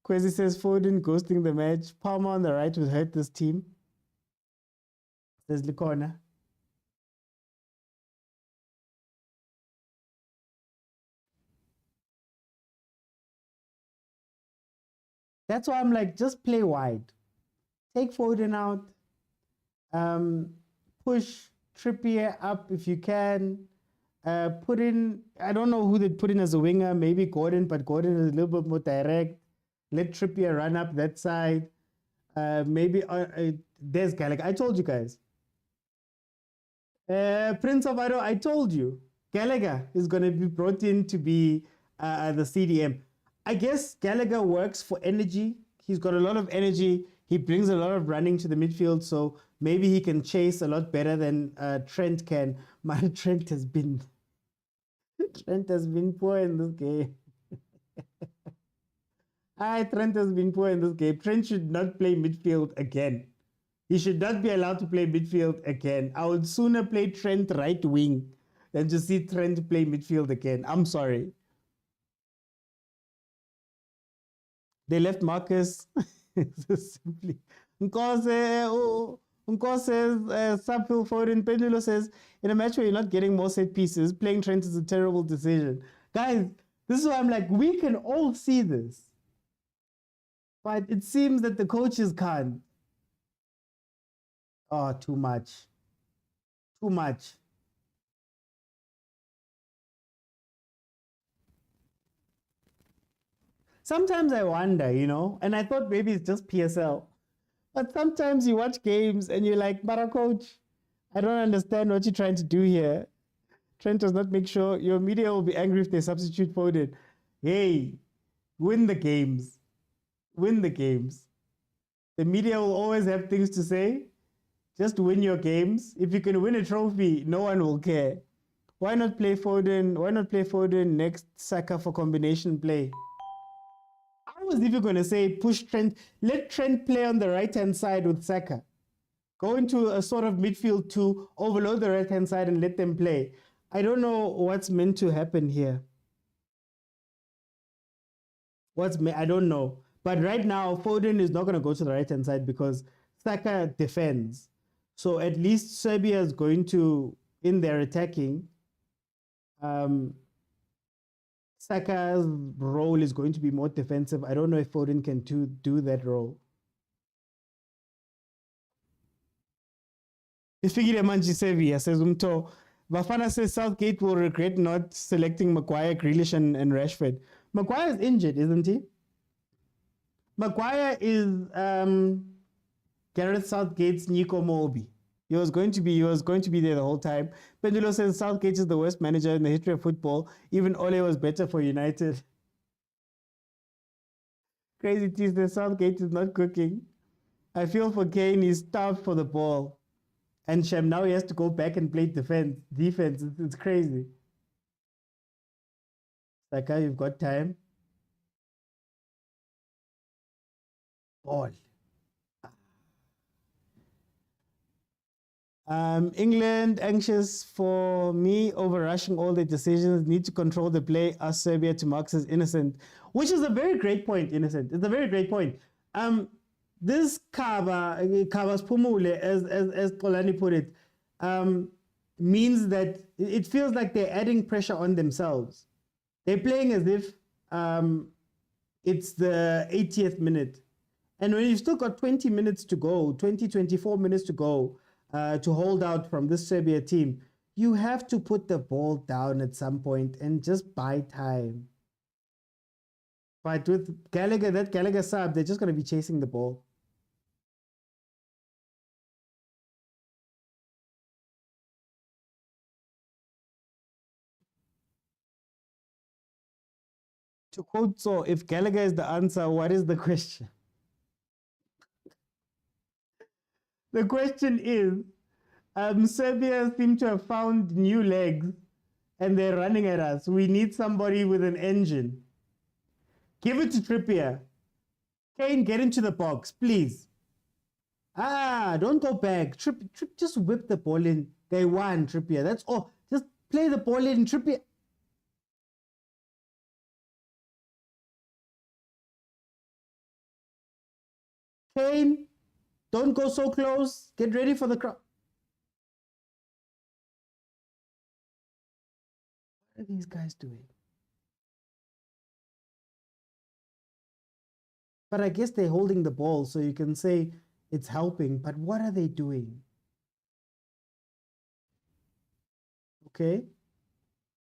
Kwesi says Foden ghosting the match. Palmer on the right will hurt this team. Says Likona. That's why I'm like, just play wide. Take Foden out. Push Trippier up if you can. Put in, I don't know who they put in as a winger, maybe Gordon, but Gordon is a little bit more direct. Let Trippier run up that side. Maybe there's Gallagher. I told you guys. Prince of Ado, I told you. Gallagher is going to be brought in to be the CDM. I guess Gallagher works for energy. He's got a lot of energy. He brings a lot of running to the midfield, so maybe he can chase a lot better than Trent can. Trent has been poor in this game. Trent has been poor in this game. Trent should not play midfield again. He should not be allowed to play midfield again. I would sooner play Trent right wing than to see Trent play midfield again. I'm sorry. They left Marcus simply. Nkose Sapil Foden Pendulo says, in a match where you're not getting more set pieces, playing Trent is a terrible decision. Guys, this is why I'm like, we can all see this. But it seems that the coaches can't. Oh, too much. Too much. Sometimes I wonder, and I thought maybe it's just PSL. But sometimes you watch games and you're like, but coach, I don't understand what you're trying to do here. Trent does not make sure. Your media will be angry if they substitute Foden. Hey, win the games. Win the games. The media will always have things to say. Just win your games. If you can win a trophy, no one will care. Why not play Foden? Why not play Foden next Saka for combination play? I was even going to say push Trent. Let Trent play on the right-hand side with Saka. Go into a sort of midfield to overload the right-hand side and let them play. I don't know what's meant to happen here. I don't know. But right now, Foden is not going to go to the right-hand side because Saka defends. So at least Serbia is going to, in their attacking, Saka's role is going to be more defensive. I don't know if Foden can do that role. Ifigile Manji Sevilla says Umto. Bafana says Southgate will regret not selecting Maguire, Grealish, and Rashford. Maguire is injured, isn't he? Maguire is Gareth Southgate's Nico Mobi. He was going to be there the whole time. Pendulo says Southgate is the worst manager in the history of football. Even Ole was better for United. Crazy T says Southgate is not cooking. I feel for Kane, he's starved for the ball. And Shem, now he has to go back and play defense. It's crazy. Saka, you've got time. Ball. England anxious for me over rushing all the decisions, need to control the play, ask Serbia to mark as innocent, which is a very great point, innocent. It's a very great point. This Kava's Pumule, as Polani put it, means that it feels like they're adding pressure on themselves. They're playing as if it's the 80th minute. And when you've still got 20 minutes to go, 24 minutes to go, to hold out from this Serbia team, you have to put the ball down at some point and just buy time. But with Gallagher, that Gallagher sub, they're just going to be chasing the ball. To quote, so if Gallagher is the answer, what is the question? The question is, Serbia seem to have found new legs and they're running at us. We need somebody with an engine. Give it to Trippier. Kane, get into the box, please. Don't go back. Trip, just whip the ball in. They won, Trippier. That's all. Just play the ball in, Trippier. Kane, don't go so close. Get ready for the crowd. What are these guys doing? But I guess they're holding the ball, so you can say it's helping. But what are they doing? Okay.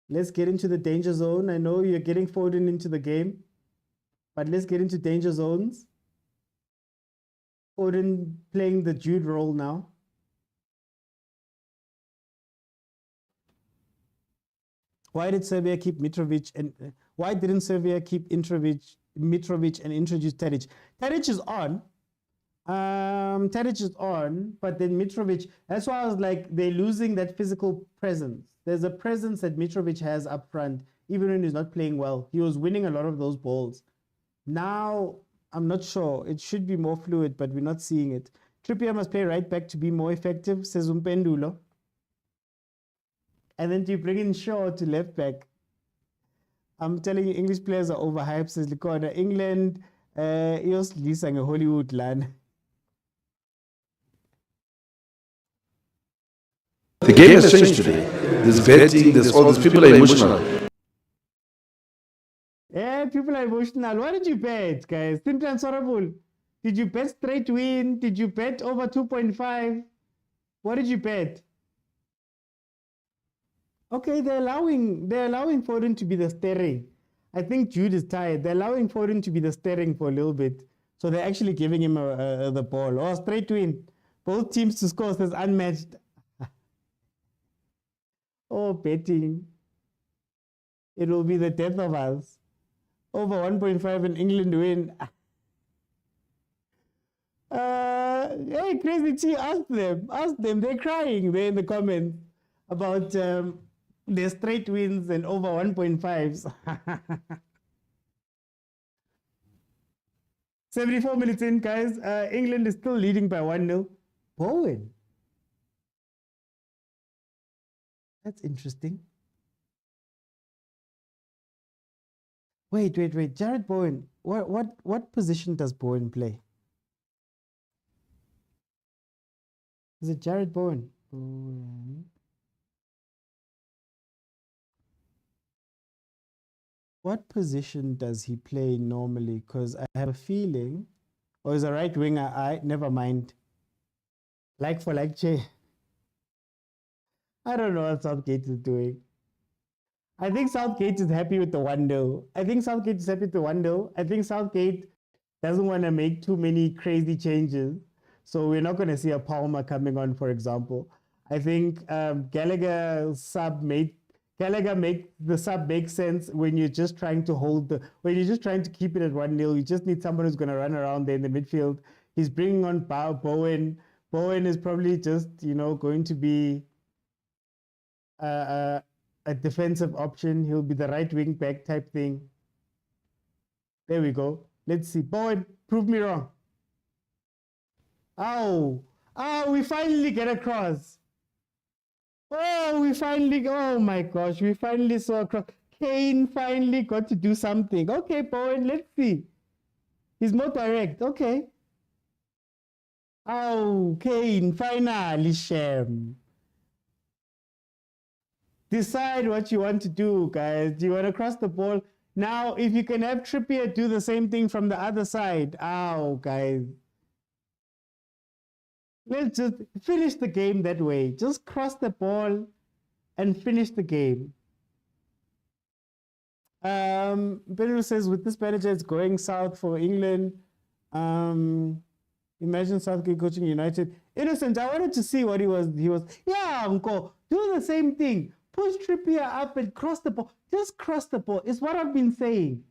Let's get into the danger zone. I know you're getting Foden into the game, but let's get into danger zones. Foden playing the Jude role now. Why did Serbia keep Mitrovic and why didn't Serbia keep Mitrovic and introduce Tadic? Tadic is on. Tadic is on, but then Mitrovic, that's why I was like, they're losing that physical presence. There's a presence that Mitrovic has up front, even when he's not playing well. He was winning a lot of those balls. Now, I'm not sure. It should be more fluid, but we're not seeing it. Trippier must play right back to be more effective, says Umpendulo. And then do you bring in Shaw to left back? I'm telling you, English players are overhyped, says Likona. England, Lisa Hollywood land. The game has changed today. There's betting, there's all these people are emotional. Yeah, people are emotional. What did you bet, guys? Simple and sorrowful. Did you bet straight win? Did you bet over 2.5? What did you bet? Okay, they're allowing Foden to be the steering. I think Jude is tired. They're allowing Foden to be the steering for a little bit. So they're actually giving him the ball. Oh, straight win. Both teams to score says unmatched. Oh, betting. It will be the death of us. Over 1.5 and England win. Hey, Crazy T, ask them. They're crying there in the comments about their straight wins and over 1.5s. 74 minutes in, guys. England is still leading by 1-0. Bowen. That's interesting. Wait. Jared Bowen. What position does Bowen play? Is it Jared Bowen? What position does he play normally? Because I have a feeling, or is a right winger? Never mind. Like for like, Che. I don't know what Southgate is doing. I think Southgate is happy with the 1-0. I think Southgate doesn't want to make too many crazy changes. So we're not going to see a Palmer coming on, for example. I think Gallagher make the sub make sense when you're just trying to when you're just trying to keep it at 1-0. You just need someone who's going to run around there in the midfield. He's bringing on Bowen. Bowen is probably just, going to be a defensive option. He'll be the right wing back type thing. There we go. Let's see. Bowen, prove me wrong. Oh, we finally get across. Oh my gosh, we finally saw across. Kane finally got to do something. Okay, Bowen, let's see. He's more direct. Okay. Oh, Kane, finally, Shem. Decide what you want to do, guys. Do you want to cross the ball? Now, if you can have Trippier do the same thing from the other side. Oh, guys. Let's just finish the game that way. Just cross the ball and finish the game. Pedro says, with this manager, it's going south for England. Imagine Southgate coaching United. Innocent, I wanted to see what he was. Yeah, Uncle, do the same thing. Push Trippier up and cross the ball. Just cross the ball. It's what I've been saying.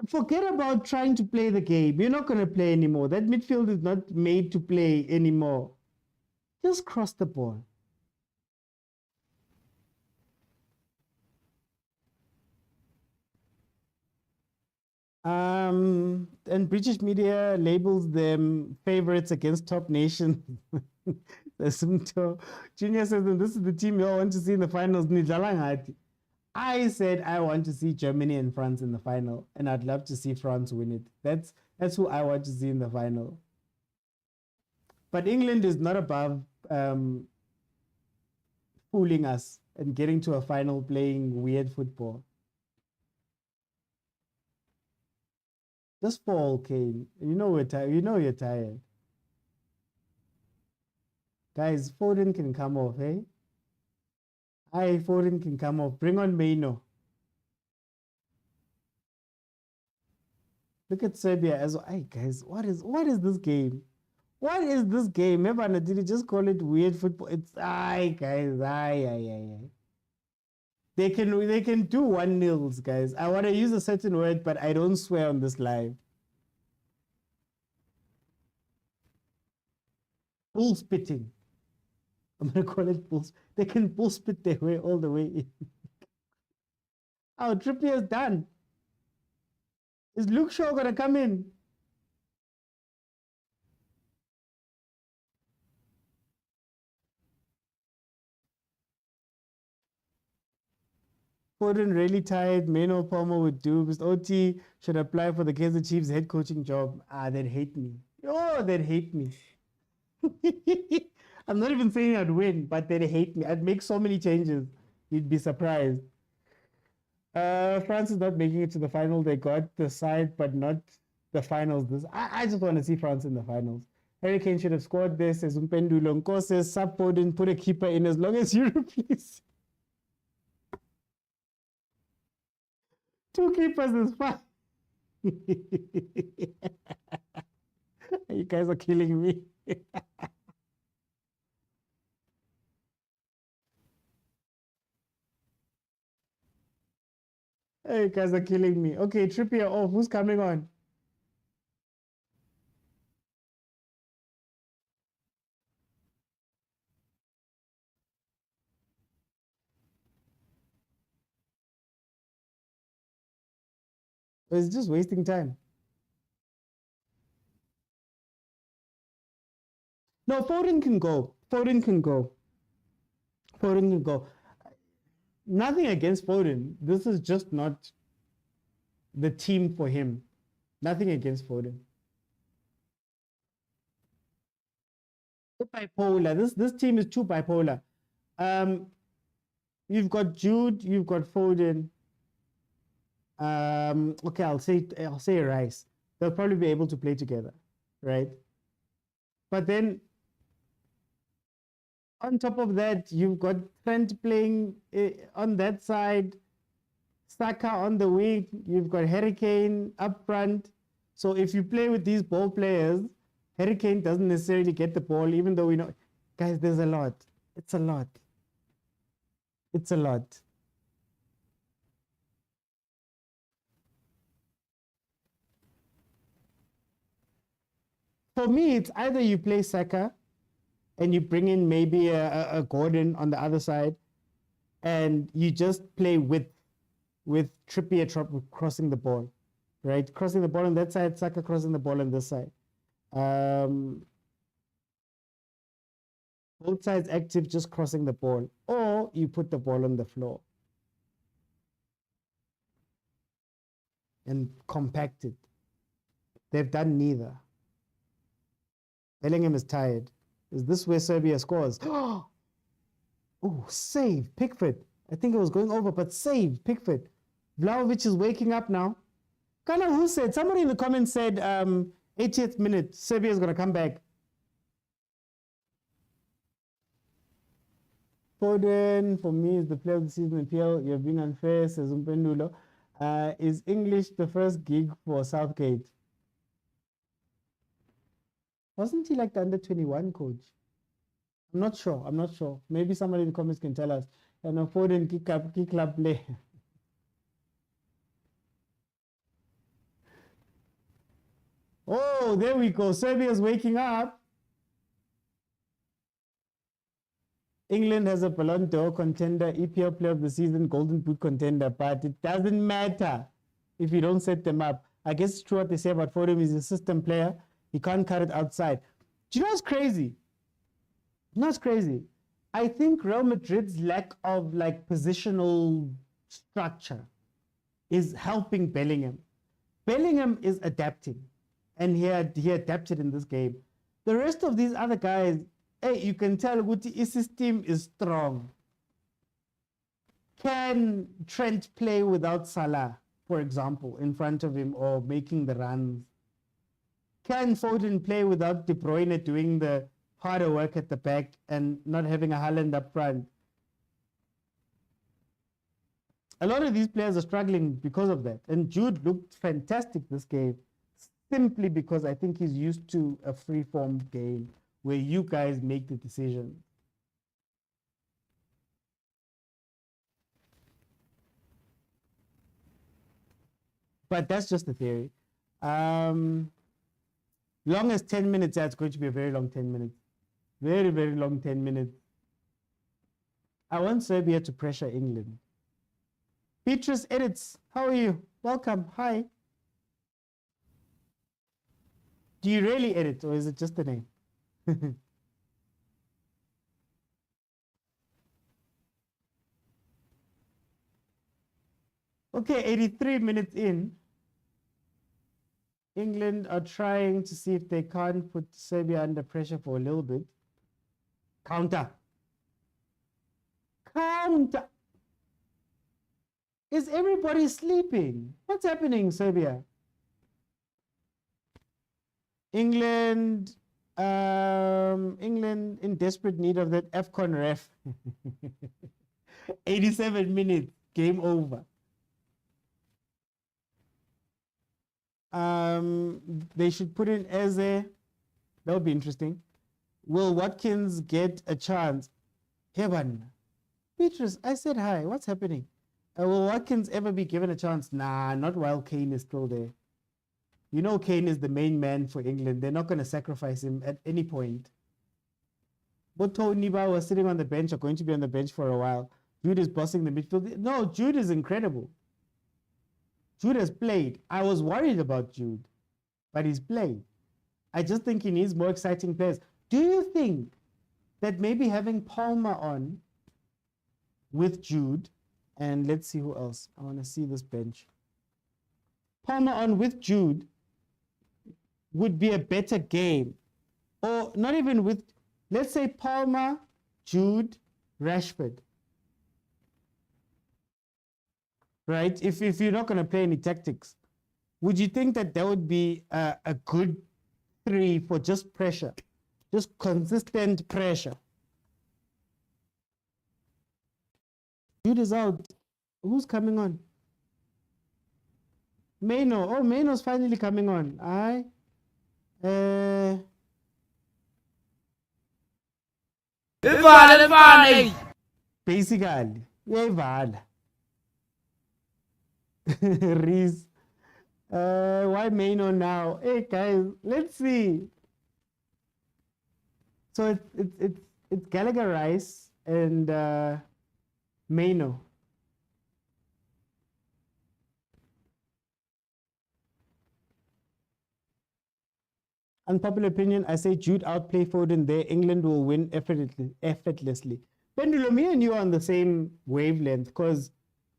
Forget about trying to play the game. You're not going to play anymore. That midfield is not made to play anymore. Just cross the ball. And British media labels them favorites against top nations. Junior says, this is the team you all want to see in the finals. I said I want to see Germany and France in the final, and I'd love to see France win it. That's who I want to see in the final. But England is not above fooling us and getting to a final playing weird football. Just fall, Kane. You know we're tired. You know you're tired. Guys, Foden can come off, eh? Foden can come off. Bring on Maino. Look at Serbia as well. Hey guys, what is this game? What is this game? Remember, did you just call it weird football? It's guys. They can do 1-0s, guys. I want to use a certain word, but I don't swear on this live. Bull spitting. I'm gonna call it bulls. They can bull spit their way all the way in. Oh, Trippier's done. Is Luke Shaw gonna come in? Foden really tired. Maino Palmer would do. Mr. OT should apply for the Kaizer Chiefs head coaching job. They'd hate me. Oh, they'd hate me. I'm not even saying I'd win, but they'd hate me. I'd make so many changes. You'd be surprised. France is not making it to the final. They got the side, but not the finals. I just want to see France in the finals. Harry Kane should have scored this. Says Umpendulo. Nko says sub Foden, put a keeper in as long as you replace. 2 keepers is fine. You guys are killing me. You guys are killing me. Okay, Trippier off. Who's coming on? It's just wasting time. No, Foden can go. Foden can go. Foden can go. Nothing against Foden. This is just not the team for him. Nothing against Foden. Too bipolar. This team is too bipolar. You've got Jude. You've got Foden. Okay, I'll say Rice. They'll probably be able to play together, right? But then on top of that, you've got Trent playing on that side, Saka on the wing, you've got Harry Kane up front. So if you play with these ball players, Harry Kane doesn't necessarily get the ball, even though we know, guys, there's a lot. It's a lot. It's a lot. For me, it's either you play Saka and you bring in maybe a Gordon on the other side, and you just play with Trippier crossing the ball, right? Crossing the ball on that side, Saka crossing the ball on this side. Both sides active, just crossing the ball, or you put the ball on the floor and compact it. They've done neither. Bellingham is tired. Is this where Serbia scores? Oh, save, Pickford. I think it was going over, but save, Pickford. Vlahovic is waking up now. Kind of who said? Somebody in the comments said 80th minute, Serbia is going to come back. Foden, for me, is the player of the season in PL. You're being unfair, says Umpendulo. Is English the first gig for Southgate? Wasn't he like the under-21 coach? I'm not sure. Maybe somebody in the comments can tell us. And Foden, key club play. Oh, there we go. Serbia's waking up. England has a Ballon d'Or contender, EPL player of the season, Golden Boot contender, but it doesn't matter if you don't set them up. I guess it's true what they say about Foden. He's a system player. He can't cut it outside. Do you know what's crazy? I think Real Madrid's lack of like positional structure is helping Bellingham. Bellingham is adapting, and he adapted in this game. The rest of these other guys, hey, you can tell his system is strong. Can Trent play without Salah, for example, in front of him or making the runs? Can Foden play without De Bruyne doing the harder work at the back and not having a Haaland up front? A lot of these players are struggling because of that. And Jude looked fantastic this game, simply because I think he's used to a free-form game where you guys make the decision. But that's just a theory. Long as 10 minutes, it's going to be a very long 10 minutes. Very, very long 10 minutes. I want Serbia to pressure England. Beatrice Edits, how are you? Welcome, hi. Do you really edit, or is it just a name? Okay, 83 minutes in. England are trying to see if they can't put Serbia under pressure for a little bit. Counter. Is everybody sleeping? What's happening, Serbia? England in desperate need of that AFCON ref. 87 minutes, game over. They should put in Eze. That would be interesting. Will Watkins get a chance? Heaven. Beatrice, I said hi. What's happening? Will Watkins ever be given a chance? Nah, not while Kane is still there. You know Kane is the main man for England. They're not going to sacrifice him at any point. Boto Niba was sitting on the bench, are going to be on the bench for a while. Jude is bossing the midfield. No, Jude is incredible. Jude has played. I was worried about Jude, but he's played. I just think he needs more exciting players. Do you think that maybe having Palmer on with Jude, and let's see who else. I want to see this bench. Palmer on with Jude would be a better game. Or not even with, let's say Palmer, Jude, Rashford. Right? If you're not going to play any tactics, would you think that that would be a good three for just pressure? Just consistent pressure. Jude is out. Who's coming on? Maino. Oh, Maino's finally coming on. Basically, uyayivala. Reese. Why Maino now? Hey guys, let's see. So it's Gallagher Rice and Maino. Unpopular opinion, I say Jude outplay Foden there. England will win effortlessly. Pendulo, me and you are on the same wavelength because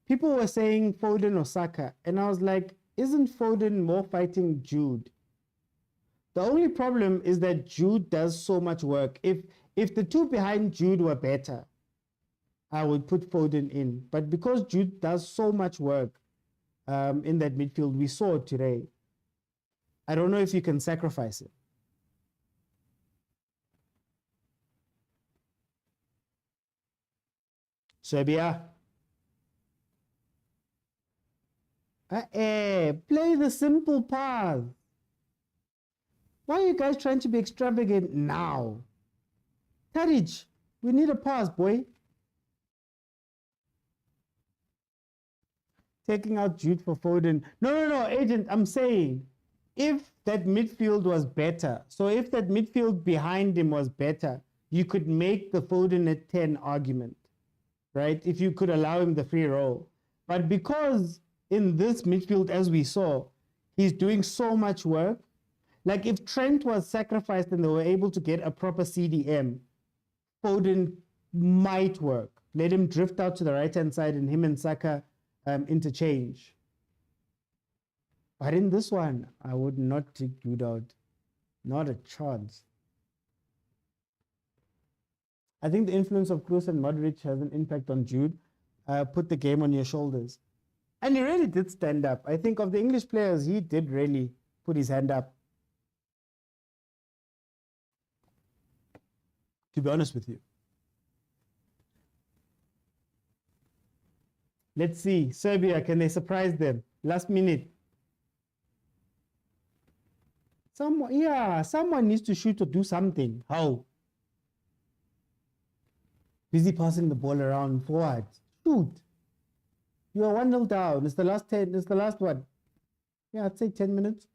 people were saying Foden or Saka. And I was like, isn't Foden more fighting Jude? The only problem is that Jude does so much work. If the two behind Jude were better, I would put Foden in. But because Jude does so much work in that midfield, we saw it today. I don't know if you can sacrifice it. Serbia. Play the simple path. Why are you guys trying to be extravagant now? Tadic, we need a pass, boy. Taking out Jude for Foden. No, agent, I'm saying if that midfield was better, so if that midfield behind him was better, you could make the Foden at 10 argument, right? If you could allow him the free roll. But because in this midfield, as we saw, he's doing so much work. Like if Trent was sacrificed and they were able to get a proper CDM, Foden might work. Let him drift out to the right-hand side and him and Saka interchange. But in this one, I would not take Jude out. Not a chance. I think the influence of Kroos and Modric has an impact on Jude. Put the game on your shoulders. And he really did stand up. I think of the English players, he did really put his hand up. To be honest with you. Let's see. Serbia, can they surprise them? Last minute. Someone needs to shoot or do something. How? Busy passing the ball around forward. Shoot. You are 1-0 down. It's the last 10. It's the last one. Yeah, I'd say 10 minutes.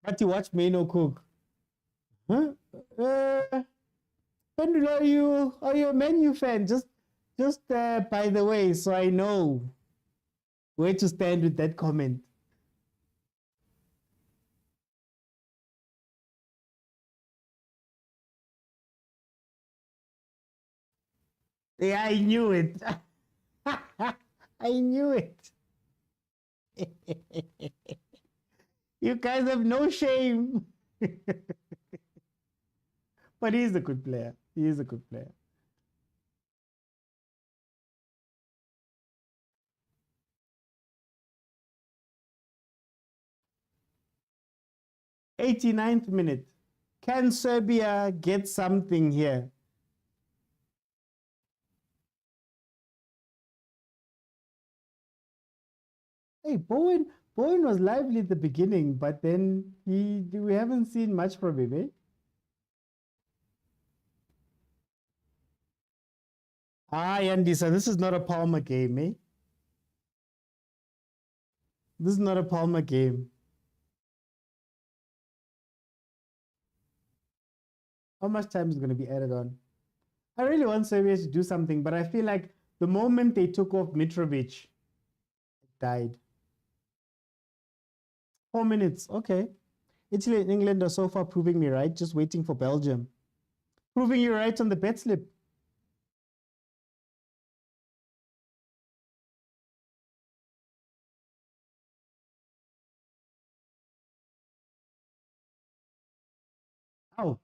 But you watch Maino cook. Huh? Pendula, are you a Man U fan? Just by the way, so I know where to stand with that comment. Yeah, I knew it. I knew it. You guys have no shame. But he's a good player. He is a good player. '89th minute. Can Serbia get something here? Hey, Bowen was lively at the beginning, but then we haven't seen much from him, eh? Yandisa, this is not a Palmer game, eh? This is not a Palmer game. How much time is going to be added on? I really want Serbia to do something, but I feel like the moment they took off Mitrovic, it died. 4 minutes, okay. Italy and England are so far proving me right, just waiting for Belgium. Proving you right on the bet slip. Ow.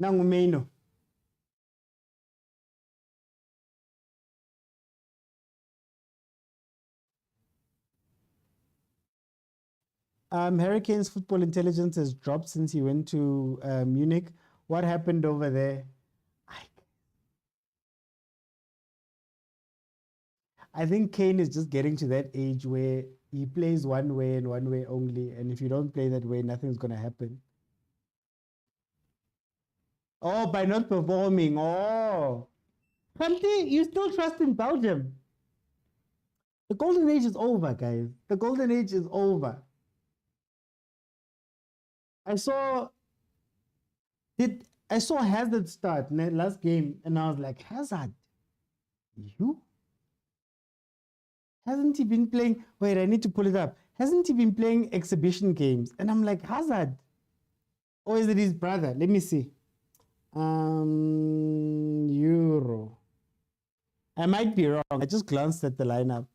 Nangumeino. Harry Kane's football intelligence has dropped since he went to Munich. What happened over there? I think Kane is just getting to that age where he plays one way and one way only. And if you don't play that way, nothing's going to happen. Oh, by not performing. Oh. Kante, you still trust in Belgium? The golden age is over, guys. The golden age is over. I saw Hazard start in the last game, and I was like, Hazard, you? Hasn't he been playing? Wait, I need to pull it up. Hasn't he been playing exhibition games? And I'm like, Hazard, or is it his brother? Let me see. Euro. I might be wrong. I just glanced at the lineup.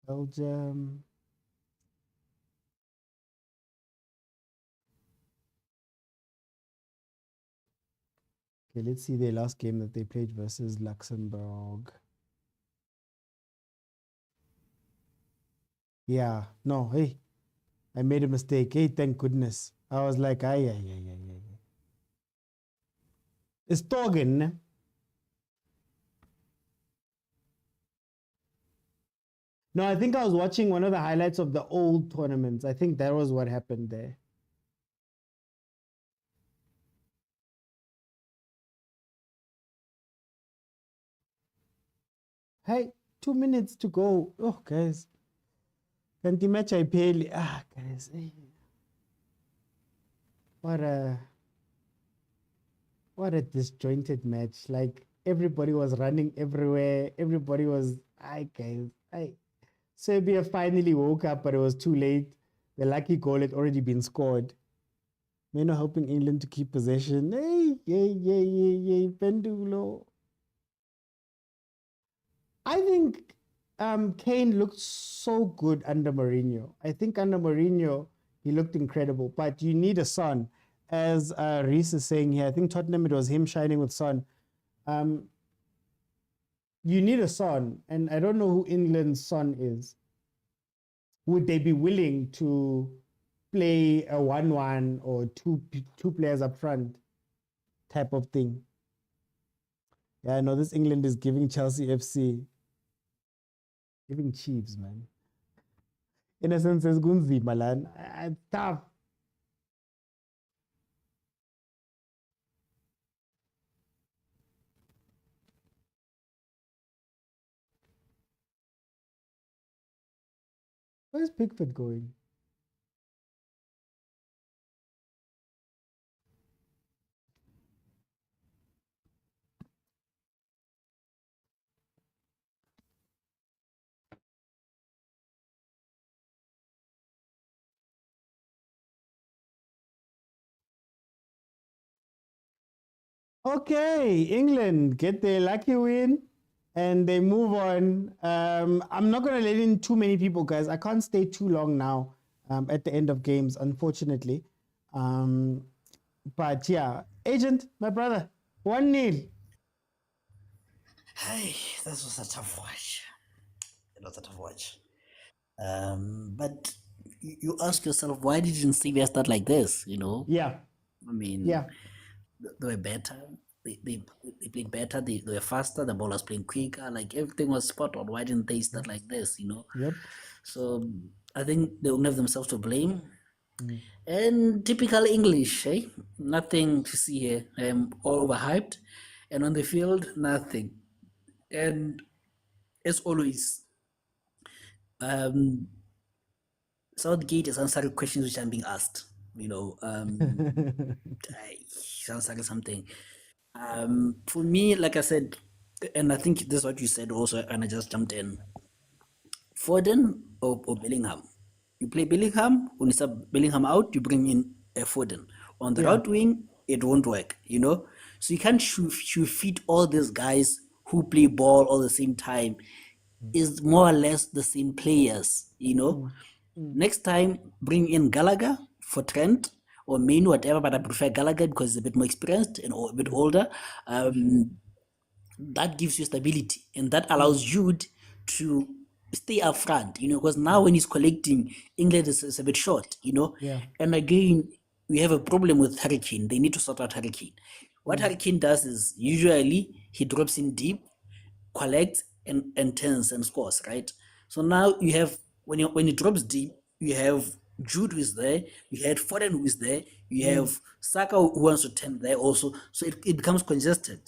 Belgium. Okay, let's see their last game that they played versus Luxembourg. Yeah, no, hey, I made a mistake. Hey, thank goodness. I was like, ay. It's Torgen. No, I think I was watching one of the highlights of the old tournaments. I think that was what happened there. Hey, 2 minutes to go. Oh, guys. Can't match I pay. Guys. What a disjointed match. Like, everybody was running everywhere. Everybody was, guys. Serbia finally woke up, but it was too late. The lucky goal had already been scored. Meno helping England to keep possession. Hey, Pendulo. I think Kane looked so good under Mourinho. I think under Mourinho, he looked incredible. But you need a Son. As Reese is saying here, I think Tottenham, it was him shining with Son. You need a Son, and I don't know who England's Son is. Would they be willing to play a 1-1 or two players up front type of thing? Yeah, I know this England is giving Chelsea FC. Giving Chiefs, man. In a sense, it's Gunzi, Malan. It's tough. Where's Pickford going? Okay, England get their lucky win and they move on. I'm not going to let in too many people, guys. I can't stay too long now at the end of games, unfortunately. But yeah, Agent, my brother, 1-0. Hey, this was a tough watch. It was a tough watch. But you ask yourself, why didn't Serbia start like this? You know? Yeah. I mean, yeah, they were better. They played better. They were faster. The ball was playing quicker. Like everything was spot on. Why didn't they start like this? You know? Yep. So I think they only have themselves to blame. And typical English, eh? Nothing to see here. All overhyped, and on the field, nothing. And as always, Southgate is answering questions which are being asked. You know, he's answering something. For me, like I said, and I think this is what you said also, and I just jumped in. Foden or Bellingham? You play Bellingham, when you start Bellingham out, you bring in Foden. On the right wing, it won't work, you know? So you can't fit all these guys who play ball all the same time. Is more or less the same players, you know? Next time, bring in Gallagher for Trent or Main, whatever, but I prefer Gallagher because he's a bit more experienced and a bit older. That gives you stability, and that allows you to stay up front, you know, because now when he's collecting, England is a bit short, you know. Yeah. And again, we have a problem with Hurricane. They need to sort out Hurricane. What Harry Kane does is usually he drops in deep, collects and turns and scores, right? So now you have when he drops deep, you have Jude who is there, you had Foden who is there, you have Saka who wants to turn there also. So it becomes congested.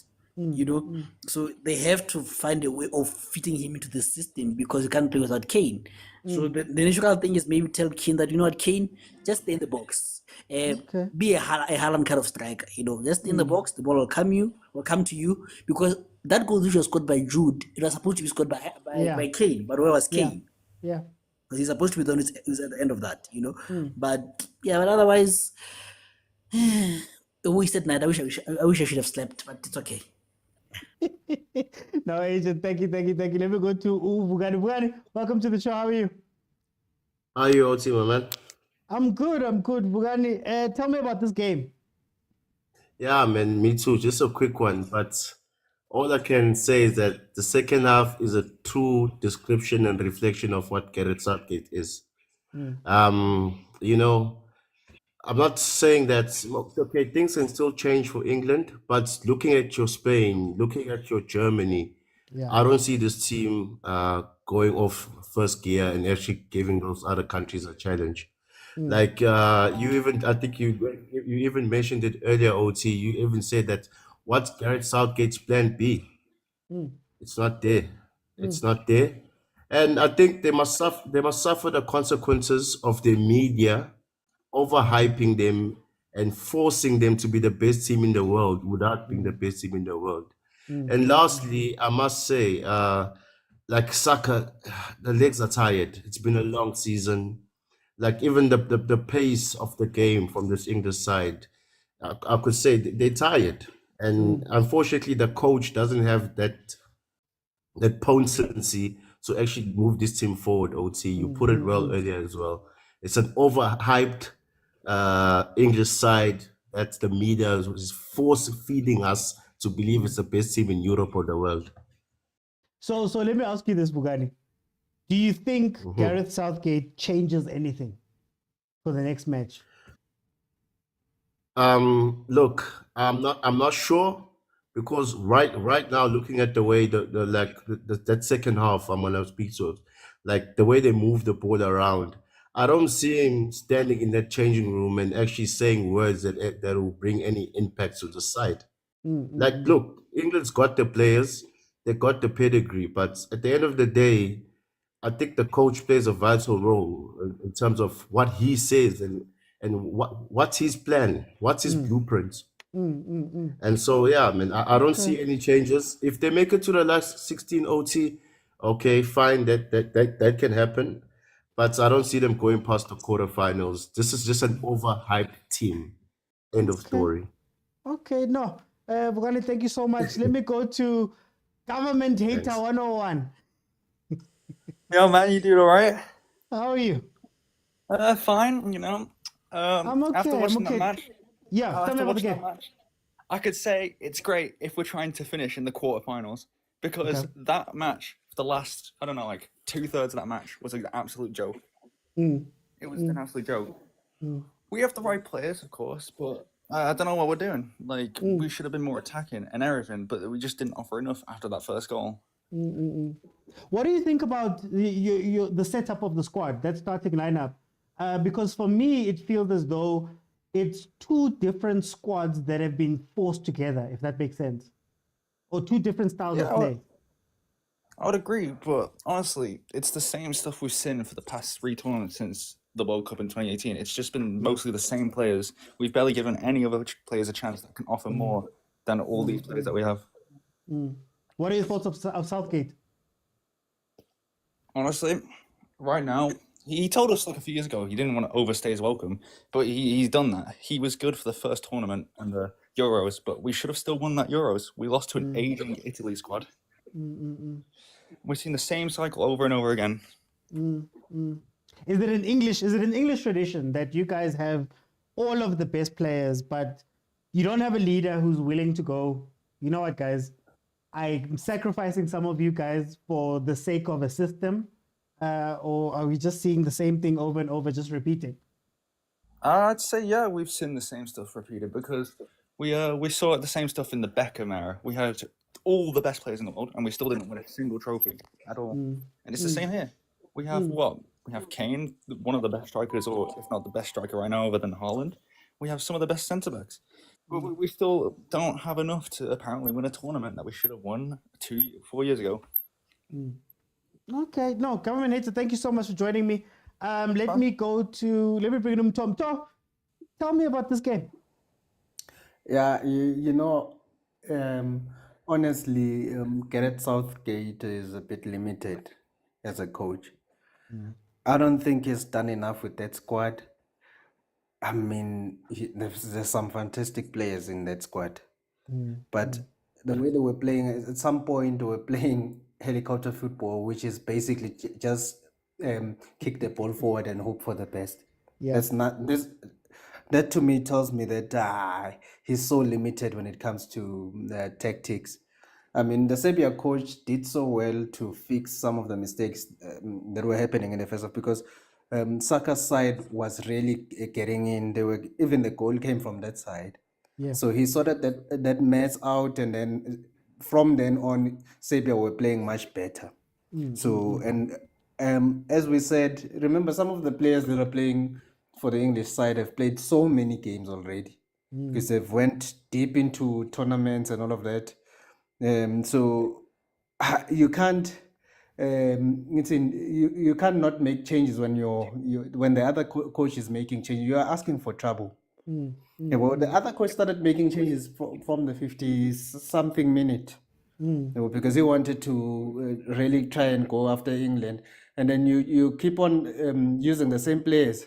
So they have to find a way of fitting him into the system because you can't play without Kane. So the natural thing is maybe tell Kane that, you know what, Kane, just stay in the box. Be a Haaland kind of striker, just stay in the box, the ball will come to you, because that goal which was scored by Jude, it was supposed to be scored by Kane, but where was Kane? Yeah. Because he's supposed to be the one who's at the end of that, But otherwise, a wasted night. I wish I should have slept, but it's okay. No, Agent, thank you. Let me go to Bugani. Bugani, welcome to the show. How are you? How are you, OT, my man? I'm good. Bugani, tell me about this game. Yeah, man, me too. Just a quick one, but all I can say is that the second half is a true description and reflection of what Gareth Southgate is. I'm not saying that, okay, things can still change for England, but looking at your Spain, looking at your Germany, I don't see this team going off first gear and actually giving those other countries a challenge. Like I think you even mentioned it earlier, OT. You even said that what's Gareth Southgate's plan B? It's not there. It's not there, and I think they must suffer the consequences of the media overhyping them and forcing them to be the best team in the world without being the best team in the world. And lastly, I must say, like Saka, the legs are tired. It's been a long season. Like even the pace of the game from this English side, I could say they're tired. And unfortunately, the coach doesn't have that potency to actually move this team forward, OT. You put it well earlier as well. It's an overhyped English side that the media is force feeding us to believe it's the best team in Europe or the world. So let me ask you this, Bugani. Do you think Gareth Southgate changes anything for the next match? Look, I'm not sure, because right now, looking at the way that second half, I'm gonna speak to, like the way they move the ball around, I don't see him standing in that changing room and actually saying words that will bring any impact to the side. Like, look, England's got the players, they got the pedigree, but at the end of the day, I think the coach plays a vital role in terms of what he says and what's his plan, what's his blueprint. And so, yeah, I mean, I don't see any changes. If they make it to the last 16 OT, okay, fine, that can happen. But I don't see them going past the quarterfinals. This is just an overhyped team. End of story. Okay, no. Bugani, thank you so much. Let me go to Government Hater 101. Yo, man, you doing all right? How are you? Fine, I'm okay. After watching that match, Yeah, tell me about the game. I could say it's great if we're trying to finish in the quarterfinals, because that match, the last, I don't know, like 2/3 of that match was an absolute joke. It was an absolute joke. We have the right players, of course, but I don't know what we're doing. Like, we should have been more attacking and everything, but we just didn't offer enough after that first goal. What do you think about the setup of the squad, that starting lineup? Because for me, it feels as though it's two different squads that have been forced together, if that makes sense, or two different styles of play. I would agree, but honestly, it's the same stuff we've seen for the past 3 tournaments since the World Cup in 2018. It's just been mostly the same players. We've barely given any other players a chance that can offer more than all these players that we have. What are your thoughts of Southgate? Honestly, right now, he told us like a few years ago he didn't want to overstay his welcome, but he's done that. He was good for the first tournament and the Euros, but we should have still won that Euros. We lost to an aging Italy squad. We've seen the same cycle over and over again. Is it an English tradition that you guys have all of the best players, but you don't have a leader who's willing to go, you know what, guys, I'm sacrificing some of you guys for the sake of a system? Or are we just seeing the same thing over and over, just repeating? I'd say, yeah, we've seen the same stuff repeated, because We saw the same stuff in the Beckham era. We had all the best players in the world, and we still didn't win a single trophy at all. And it's the same here. We have what? We have Kane, one of the best strikers, or if not the best striker right now, other than Haaland. We have some of the best centre backs. But we still don't have enough to apparently win a tournament that we should have won 4 years ago. Okay, no, government hater, thank you so much for joining me. Let me bring him Tom. Tom, tell me about this game. Yeah, honestly, Gareth Southgate is a bit limited as a coach. I don't think he's done enough with that squad. I mean, there's some fantastic players in that squad. But the way they were playing, at some point, they were playing helicopter football, which is basically just kick the ball forward and hope for the best. Yeah. That's not this. That to me tells me that he's so limited when it comes to tactics. I mean, the Serbia coach did so well to fix some of the mistakes that were happening in the first half because Saka's side was really getting in. Even the goal came from that side. Yeah. So he sorted that mess out, and then from then on, Serbia were playing much better. So as we said, remember some of the players that are playing for the English side have played so many games already because they've went deep into tournaments and all of that. So you can't you can't not make changes when when the other coach is making changes. You are asking for trouble. Yeah, well, the other coach started making changes from the 50-something minute because he wanted to really try and go after England, and then you keep on using the same players.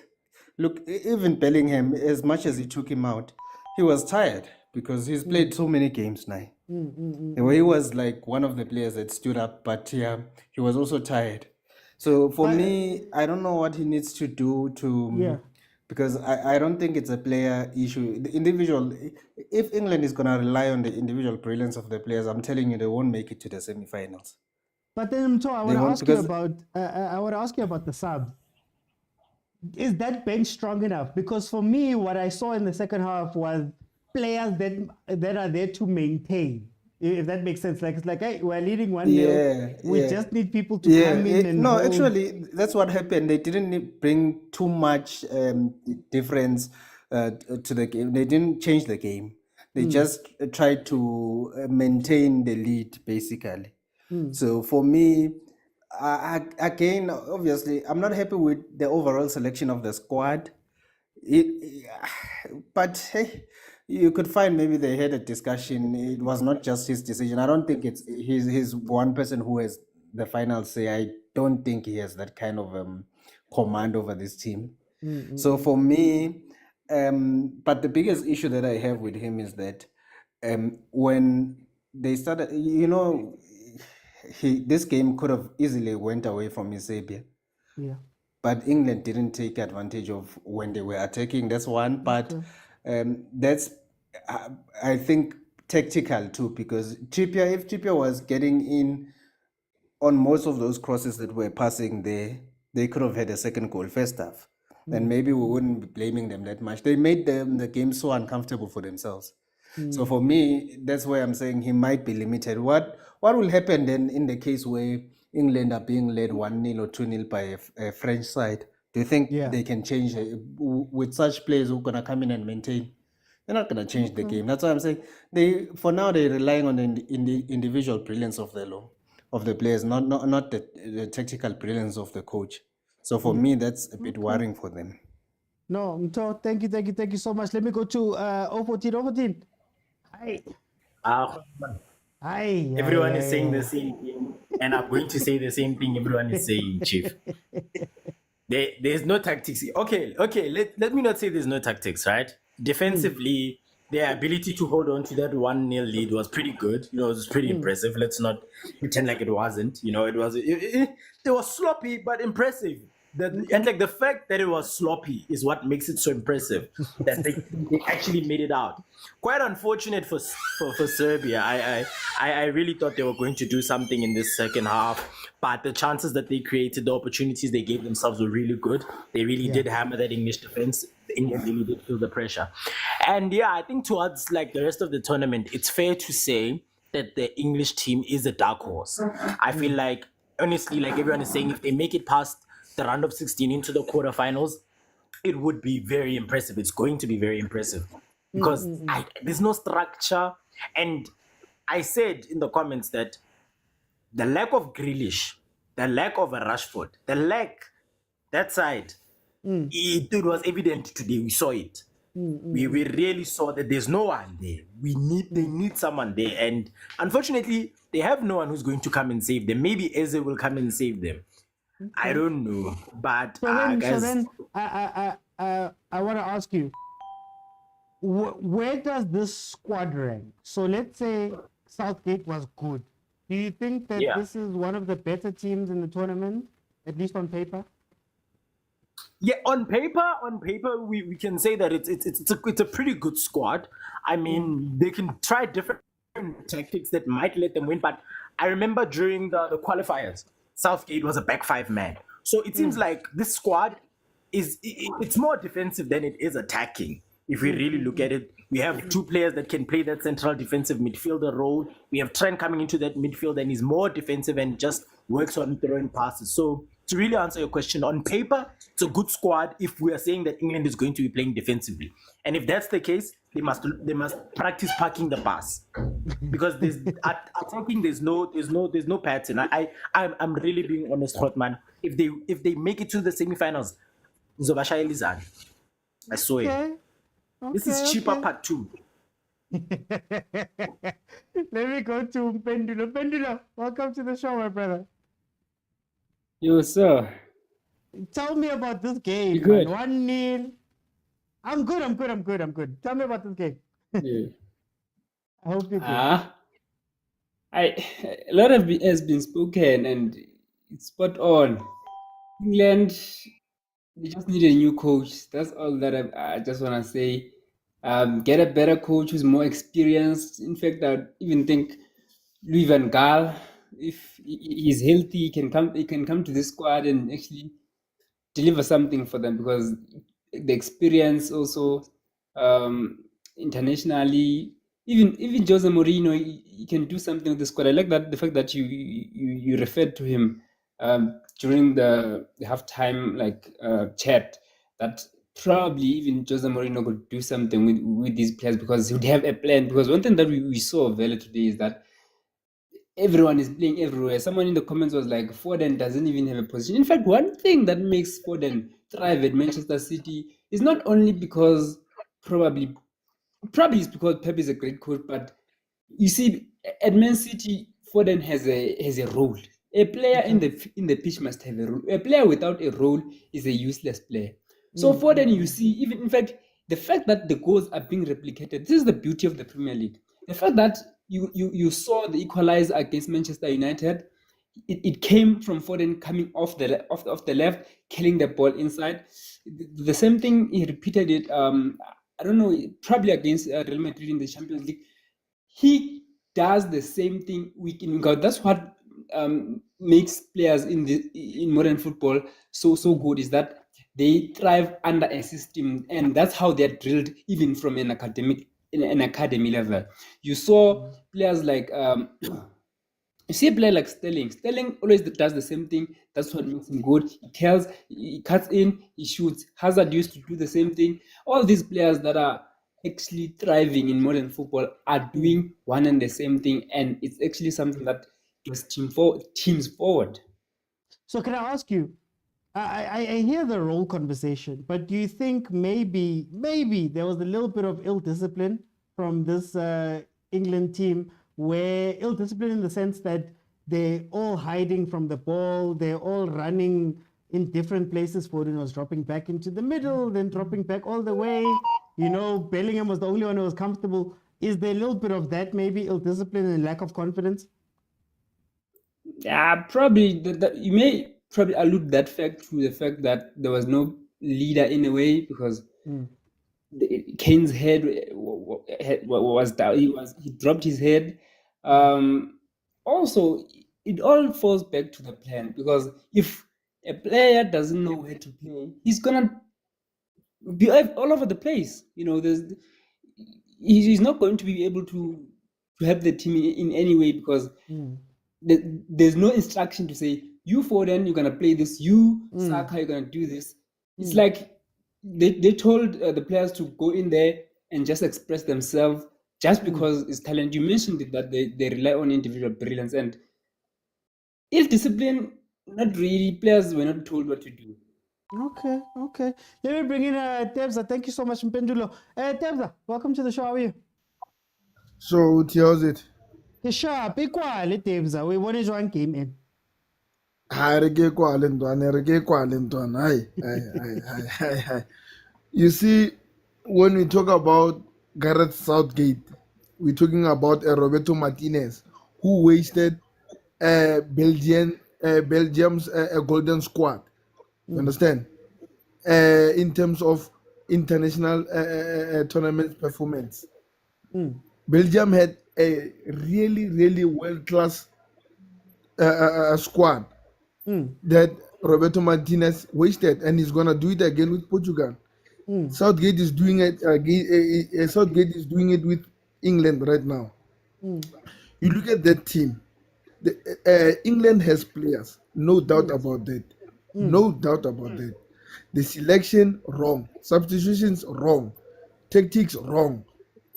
Look, even Bellingham, as much as he took him out, he was tired because he's played so many games now. He was like one of the players that stood up, but yeah, he was also tired. So for me, I don't know what he needs to do to, because I don't think it's a player issue. The individual, if England is going to rely on the individual brilliance of the players, I'm telling you, they won't make it to the semi-finals. But then, I want to ask you about. I want to ask you about the subs. Is that bench strong enough? Because for me, what I saw in the second half was players that are there to maintain. If that makes sense, like it's like, hey, we're leading 1-0. We just need people to come in and hold. Actually, that's what happened. They didn't bring too much difference to the game. They didn't change the game. They just tried to maintain the lead, basically. So for me, again, obviously, I'm not happy with the overall selection of the squad. But hey, you could find maybe they had a discussion. It was not just his decision. I don't think he's one person who has the final say. I don't think he has that kind of command over this team. So for me, but the biggest issue that I have with him is that when they started, this game could have easily went away from Serbia. Yeah. But England didn't take advantage of when they were attacking. That's one. But that's, I think, tactical too, because if Trippier was getting in on most of those crosses that were passing there, they could have had a second goal first half. And maybe we wouldn't be blaming them that much. They made the game so uncomfortable for themselves. So for me, that's why I'm saying he might be limited. What will happen then in the case where England are being led 1-0 or 2-0 by a French side? Do you think they can change with such players who are going to come in and maintain? They're not going to change the game. That's why I'm saying for now they're relying on the individual brilliance of the players, not the tactical brilliance of the coach. So for me, that's a bit worrying for them. No, Mto, thank you so much. Let me go to 014. Hi. Hi. Everyone is saying the same thing, and I'm going to say the same thing everyone is saying, Chief. There's no tactics. Okay. Let me not say there's no tactics, right? Defensively, their ability to hold on to that 1-0 lead was pretty good. It was pretty impressive. Let's not pretend like it wasn't. It was sloppy but impressive. And like the fact that it was sloppy is what makes it so impressive that they actually made it out. Quite unfortunate for Serbia. I really thought they were going to do something in this second half, but the chances that they created, the opportunities they gave themselves were really good. They really did hammer that English defense England really did feel the pressure. And yeah, I think towards like the rest of the tournament, it's fair to say that the English team is a dark horse. I feel like, honestly, like everyone is saying, if they make it past the round of 16 into the quarterfinals, it would be very impressive. It's going to be very impressive because there's no structure. And I said in the comments that the lack of Grealish, the lack of a Rashford, that side, it was evident today. We saw it. We really saw that there's no one there. They need someone there. And unfortunately, they have no one who's going to come and save them. Maybe Eze will come and save them. I don't know, but guys, I want to ask you, where does this squad rank? So let's say Southgate was good. Do you think that this is one of the better teams in the tournament, at least on paper? Yeah, on paper, we can say that it's a pretty good squad. I mean, they can try different tactics that might let them win. But I remember during the qualifiers, Southgate was a back five man. So it seems like this squad it's more defensive than it is attacking. If we really look at it, we have two players that can play that central defensive midfielder role. We have Trent coming into that midfield and he's more defensive and just works on throwing passes. So to really answer your question, on paper, it's a good squad if we are saying that England is going to be playing defensively. And if that's the case, they must practice parking the pass. Because attacking there's no pattern. I'm really being honest, Hotman. If they make it to the semifinals, Zobashaya Lizan. I saw it. This is cheaper part 2. Let me go to Pendula. Pendula, welcome to the show, my brother. Yo, sir. Tell me about this game. You good? 1-0. I'm good. Tell me about this game. Yeah. I hope you're good. A lot has been spoken and it's spot on. England, they just need a new coach. That's all that I just want to say. Get a better coach who's more experienced. In fact, I even think Louis van Gaal, if he's healthy, he can come to this squad and actually deliver something for them because the experience also internationally. Even Jose Mourinho, he can do something with the squad. I like the fact that you referred to him during the halftime chat that probably even Jose Mourinho could do something with these players because he would have a plan. Because one thing that we saw Vela today is that everyone is playing everywhere. Someone in the comments was like, Foden doesn't even have a position. In fact, one thing that makes Foden thrive at Manchester City is not only because probably it's because Pep is a great coach, but you see, at Man City, Foden has a role. A player in the pitch must have a role. A player without a role is a useless player. So Foden, you see, even in fact, the fact that the goals are being replicated, this is the beauty of the Premier League. The fact that you saw the equalizer against Manchester United, it came from Foden coming off the left, killing the ball inside. The same thing, he repeated it, I don't know, probably against Real Madrid in the Champions League. He does the same thing week in, week out. That's what makes players in modern football so good, is that they thrive under a system, and that's how they're drilled even from an academy level. You saw players like you see a player like Sterling. Sterling always does the same thing. That's what makes him good. He cuts in, he shoots. Hazard used to do the same thing. All these players that are actually thriving in modern football are doing one and the same thing, and it's actually something that gives teams forward. So can I ask you, I hear the role conversation, but do you think maybe there was a little bit of ill discipline from this England team, where ill discipline in the sense that they're all hiding from the ball, they're all running in different places. Foden was dropping back into the middle, then dropping back all the way. Bellingham was the only one who was comfortable. Is there a little bit of that, maybe ill discipline and lack of confidence? Yeah, probably. You may probably allude that fact to the fact that there was no leader in a way, because Kane's head was down. He dropped his head. Also, it all falls back to the plan, because if a player doesn't know where to play, he's gonna be all over the place. You know, he's not going to be able to help the team in any way because there's no instruction to say, you Foden, you're gonna play this, you Saka, you're gonna do this. It's like they told the players to go in there and just express themselves just because it's talent. You mentioned it, that they rely on individual brilliance and ill discipline. Not really. Players were not told what to do. Okay. Let me bring in Tebza. Thank you so much, Mpendulo. Tebza, welcome to the show. How are you? So, how's it? You're sharp. Equal, Tebza. We want to join game in. Hi. You see, when we talk about Gareth Southgate, we're talking about Roberto Martinez, who wasted Belgium's golden squad. You understand? In terms of international tournament performance. Belgium had a really world-class squad that Roberto Martinez wasted, and he's gonna do it again with Portugal. Southgate is doing it. Southgate is doing it with England right now. You look at that team. England has players, no doubt about that. No doubt about that. The selection wrong, substitutions wrong, tactics wrong.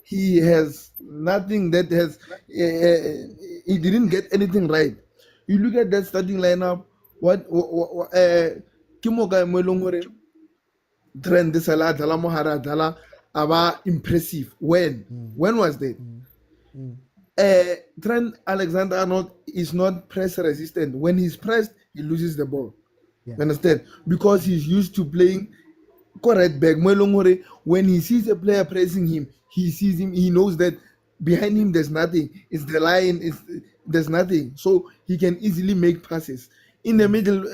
He has nothing that has. He didn't get anything right. You look at that starting lineup. Kimoka Mwelongore, Trent Salah, Dala Mohara, Dala Aba impressive. When was that? Trent Alexander-Arnold is not press resistant. When he's pressed, he loses the ball. You understand? Because he's used to playing correct back. Mwelongore, when he sees a player pressing him, he sees him, he knows that behind him there's nothing. It's the line, there's nothing. So he can easily make passes. In the middle,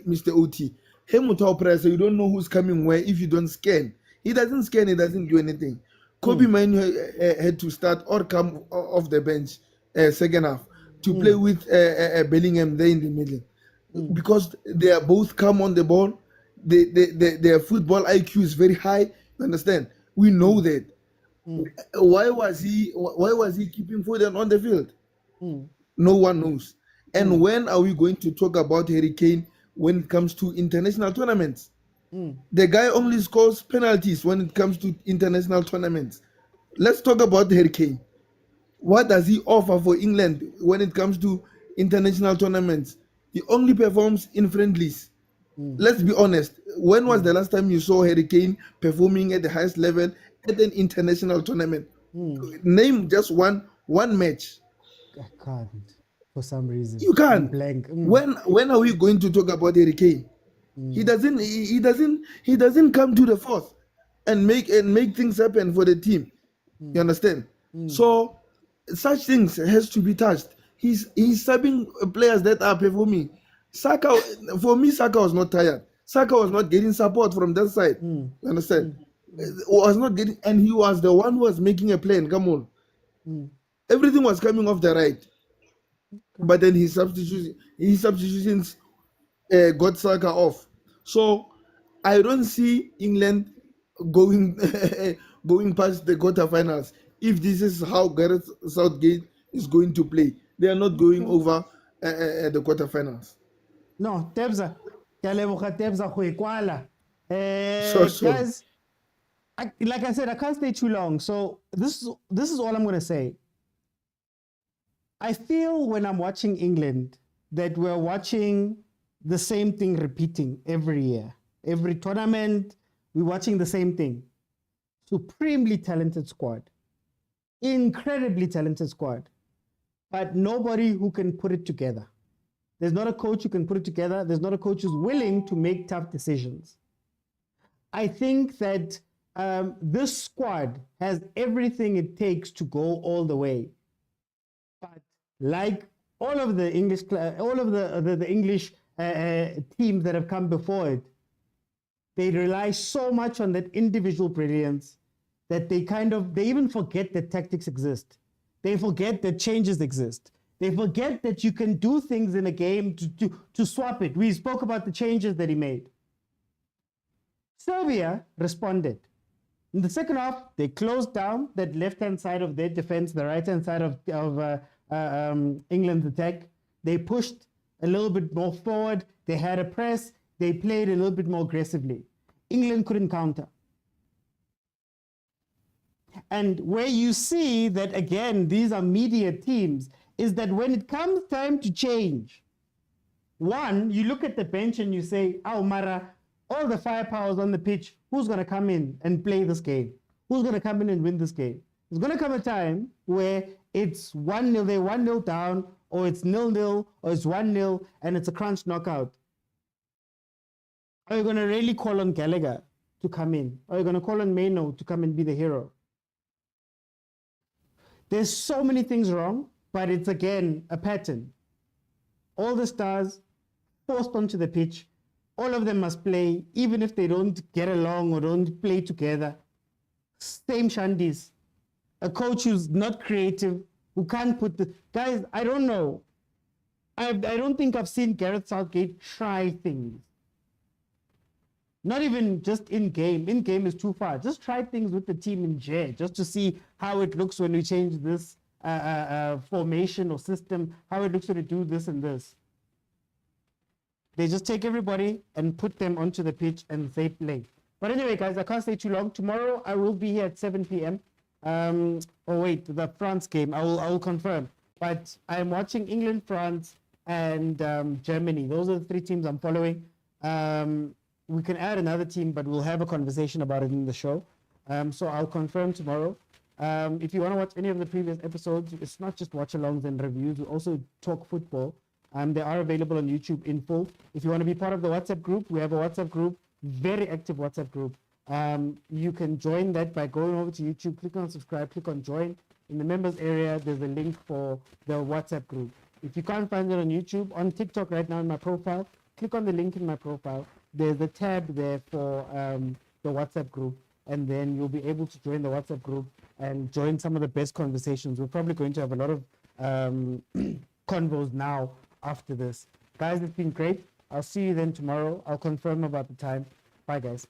Mr. OT, Motaung presser, you don't know who's coming where if you don't scan. He doesn't scan, he doesn't do anything. Kobe Manu had to start or come off the bench second half to play with Bellingham there in the middle. Because they are both come on the ball, their football IQ is very high. You understand? We know that. Why was he keeping Foden on the field? No one knows. And when are we going to talk about Harry Kane when it comes to international tournaments? The guy only scores penalties when it comes to international tournaments. Let's talk about Harry Kane. What does he offer for England when it comes to international tournaments? He only performs in friendlies. Let's be honest. When was the last time you saw Harry Kane performing at the highest level at an international tournament? Name just one match. I can't. For some reason. You can't. Blank. When are we going to talk about Harry Kane? He doesn't come to the fourth and make things happen for the team. You understand? So such things has to be touched. He's subbing players that are performing. Saka, for me, Saka was not tired. Saka was not getting support from that side. You understand? Was not getting, and he was the one who was making a plan. Come on. Everything was coming off the right. But then his substitutions got Saka off. So I don't see England going past the quarterfinals if this is how Gareth Southgate is going to play. They are not going over the quarterfinals. No, Tebza. Tebza. Guys, like I said, I can't stay too long. So this is all I'm going to say. I feel when I'm watching England that we're watching the same thing repeating every year. Every tournament, we're watching the same thing. Supremely talented squad. Incredibly talented squad. But nobody who can put it together. There's not a coach who can put it together. There's not a coach who's willing to make tough decisions. I think that this squad has everything it takes to go all the way. But like all of the English, the English teams that have come before it, they rely so much on that individual brilliance that they even forget that tactics exist. They forget that changes exist. They forget that you can do things in a game to swap it. We spoke about the changes that he made. Serbia responded. In the second half, they closed down that left-hand side of their defense, the right-hand side of England's attack. They pushed a little bit more forward. They had a press. They played a little bit more aggressively. England couldn't counter. And where you see that, again, these are media teams, is that when it comes time to change, one, you look at the bench and you say, oh, Mara, all the firepower is on the pitch. Who's going to come in and play this game? Who's going to come in and win this game? There's going to come a time where it's 1-0, they're 1-0 down, or it's 0-0, or it's 1-0, and it's a crunch knockout. Are you going to really call on Gallagher to come in? Are you going to call on Mano to come and be the hero? There's so many things wrong, but it's, again, a pattern. All the stars forced onto the pitch. All of them must play, even if they don't get along or don't play together. Same shandies. A coach who's not creative, who can't put the... Guys, I don't know. I don't think I've seen Gareth Southgate try things. Not even just in-game. In-game is too far. Just try things with the team in J, just to see how it looks when we change this formation or system, how it looks when we do this and this. They just take everybody and put them onto the pitch and they play. But anyway, guys, I can't stay too long. Tomorrow, I will be here at 7 p.m. Oh, wait, the France game, I will confirm. But I'm watching England, France, and Germany. Those are the three teams I'm following. We can add another team, but we'll have a conversation about it in the show. So I'll confirm tomorrow. If you want to watch any of the previous episodes, it's not just watch-alongs and reviews. We also talk football. They are available on YouTube in full. If you want to be part of the WhatsApp group, we have a WhatsApp group, very active WhatsApp group. You can join that by going over to YouTube, click on subscribe, click on join. In the members area, there's a link for the WhatsApp group. If you can't find it on YouTube, on TikTok right now in my profile, click on the link in my profile. There's a tab there for the WhatsApp group, and then you'll be able to join the WhatsApp group and join some of the best conversations. We're probably going to have a lot of convos now after this. Guys, it's been great. I'll see you then tomorrow. I'll confirm about the time. Bye, guys.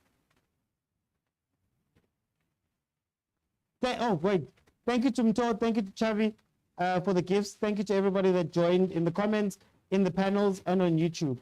Oh, wait. Thank you to Mto. Thank you to Chavi for the gifts. Thank you to everybody that joined in the comments, in the panels, and on YouTube.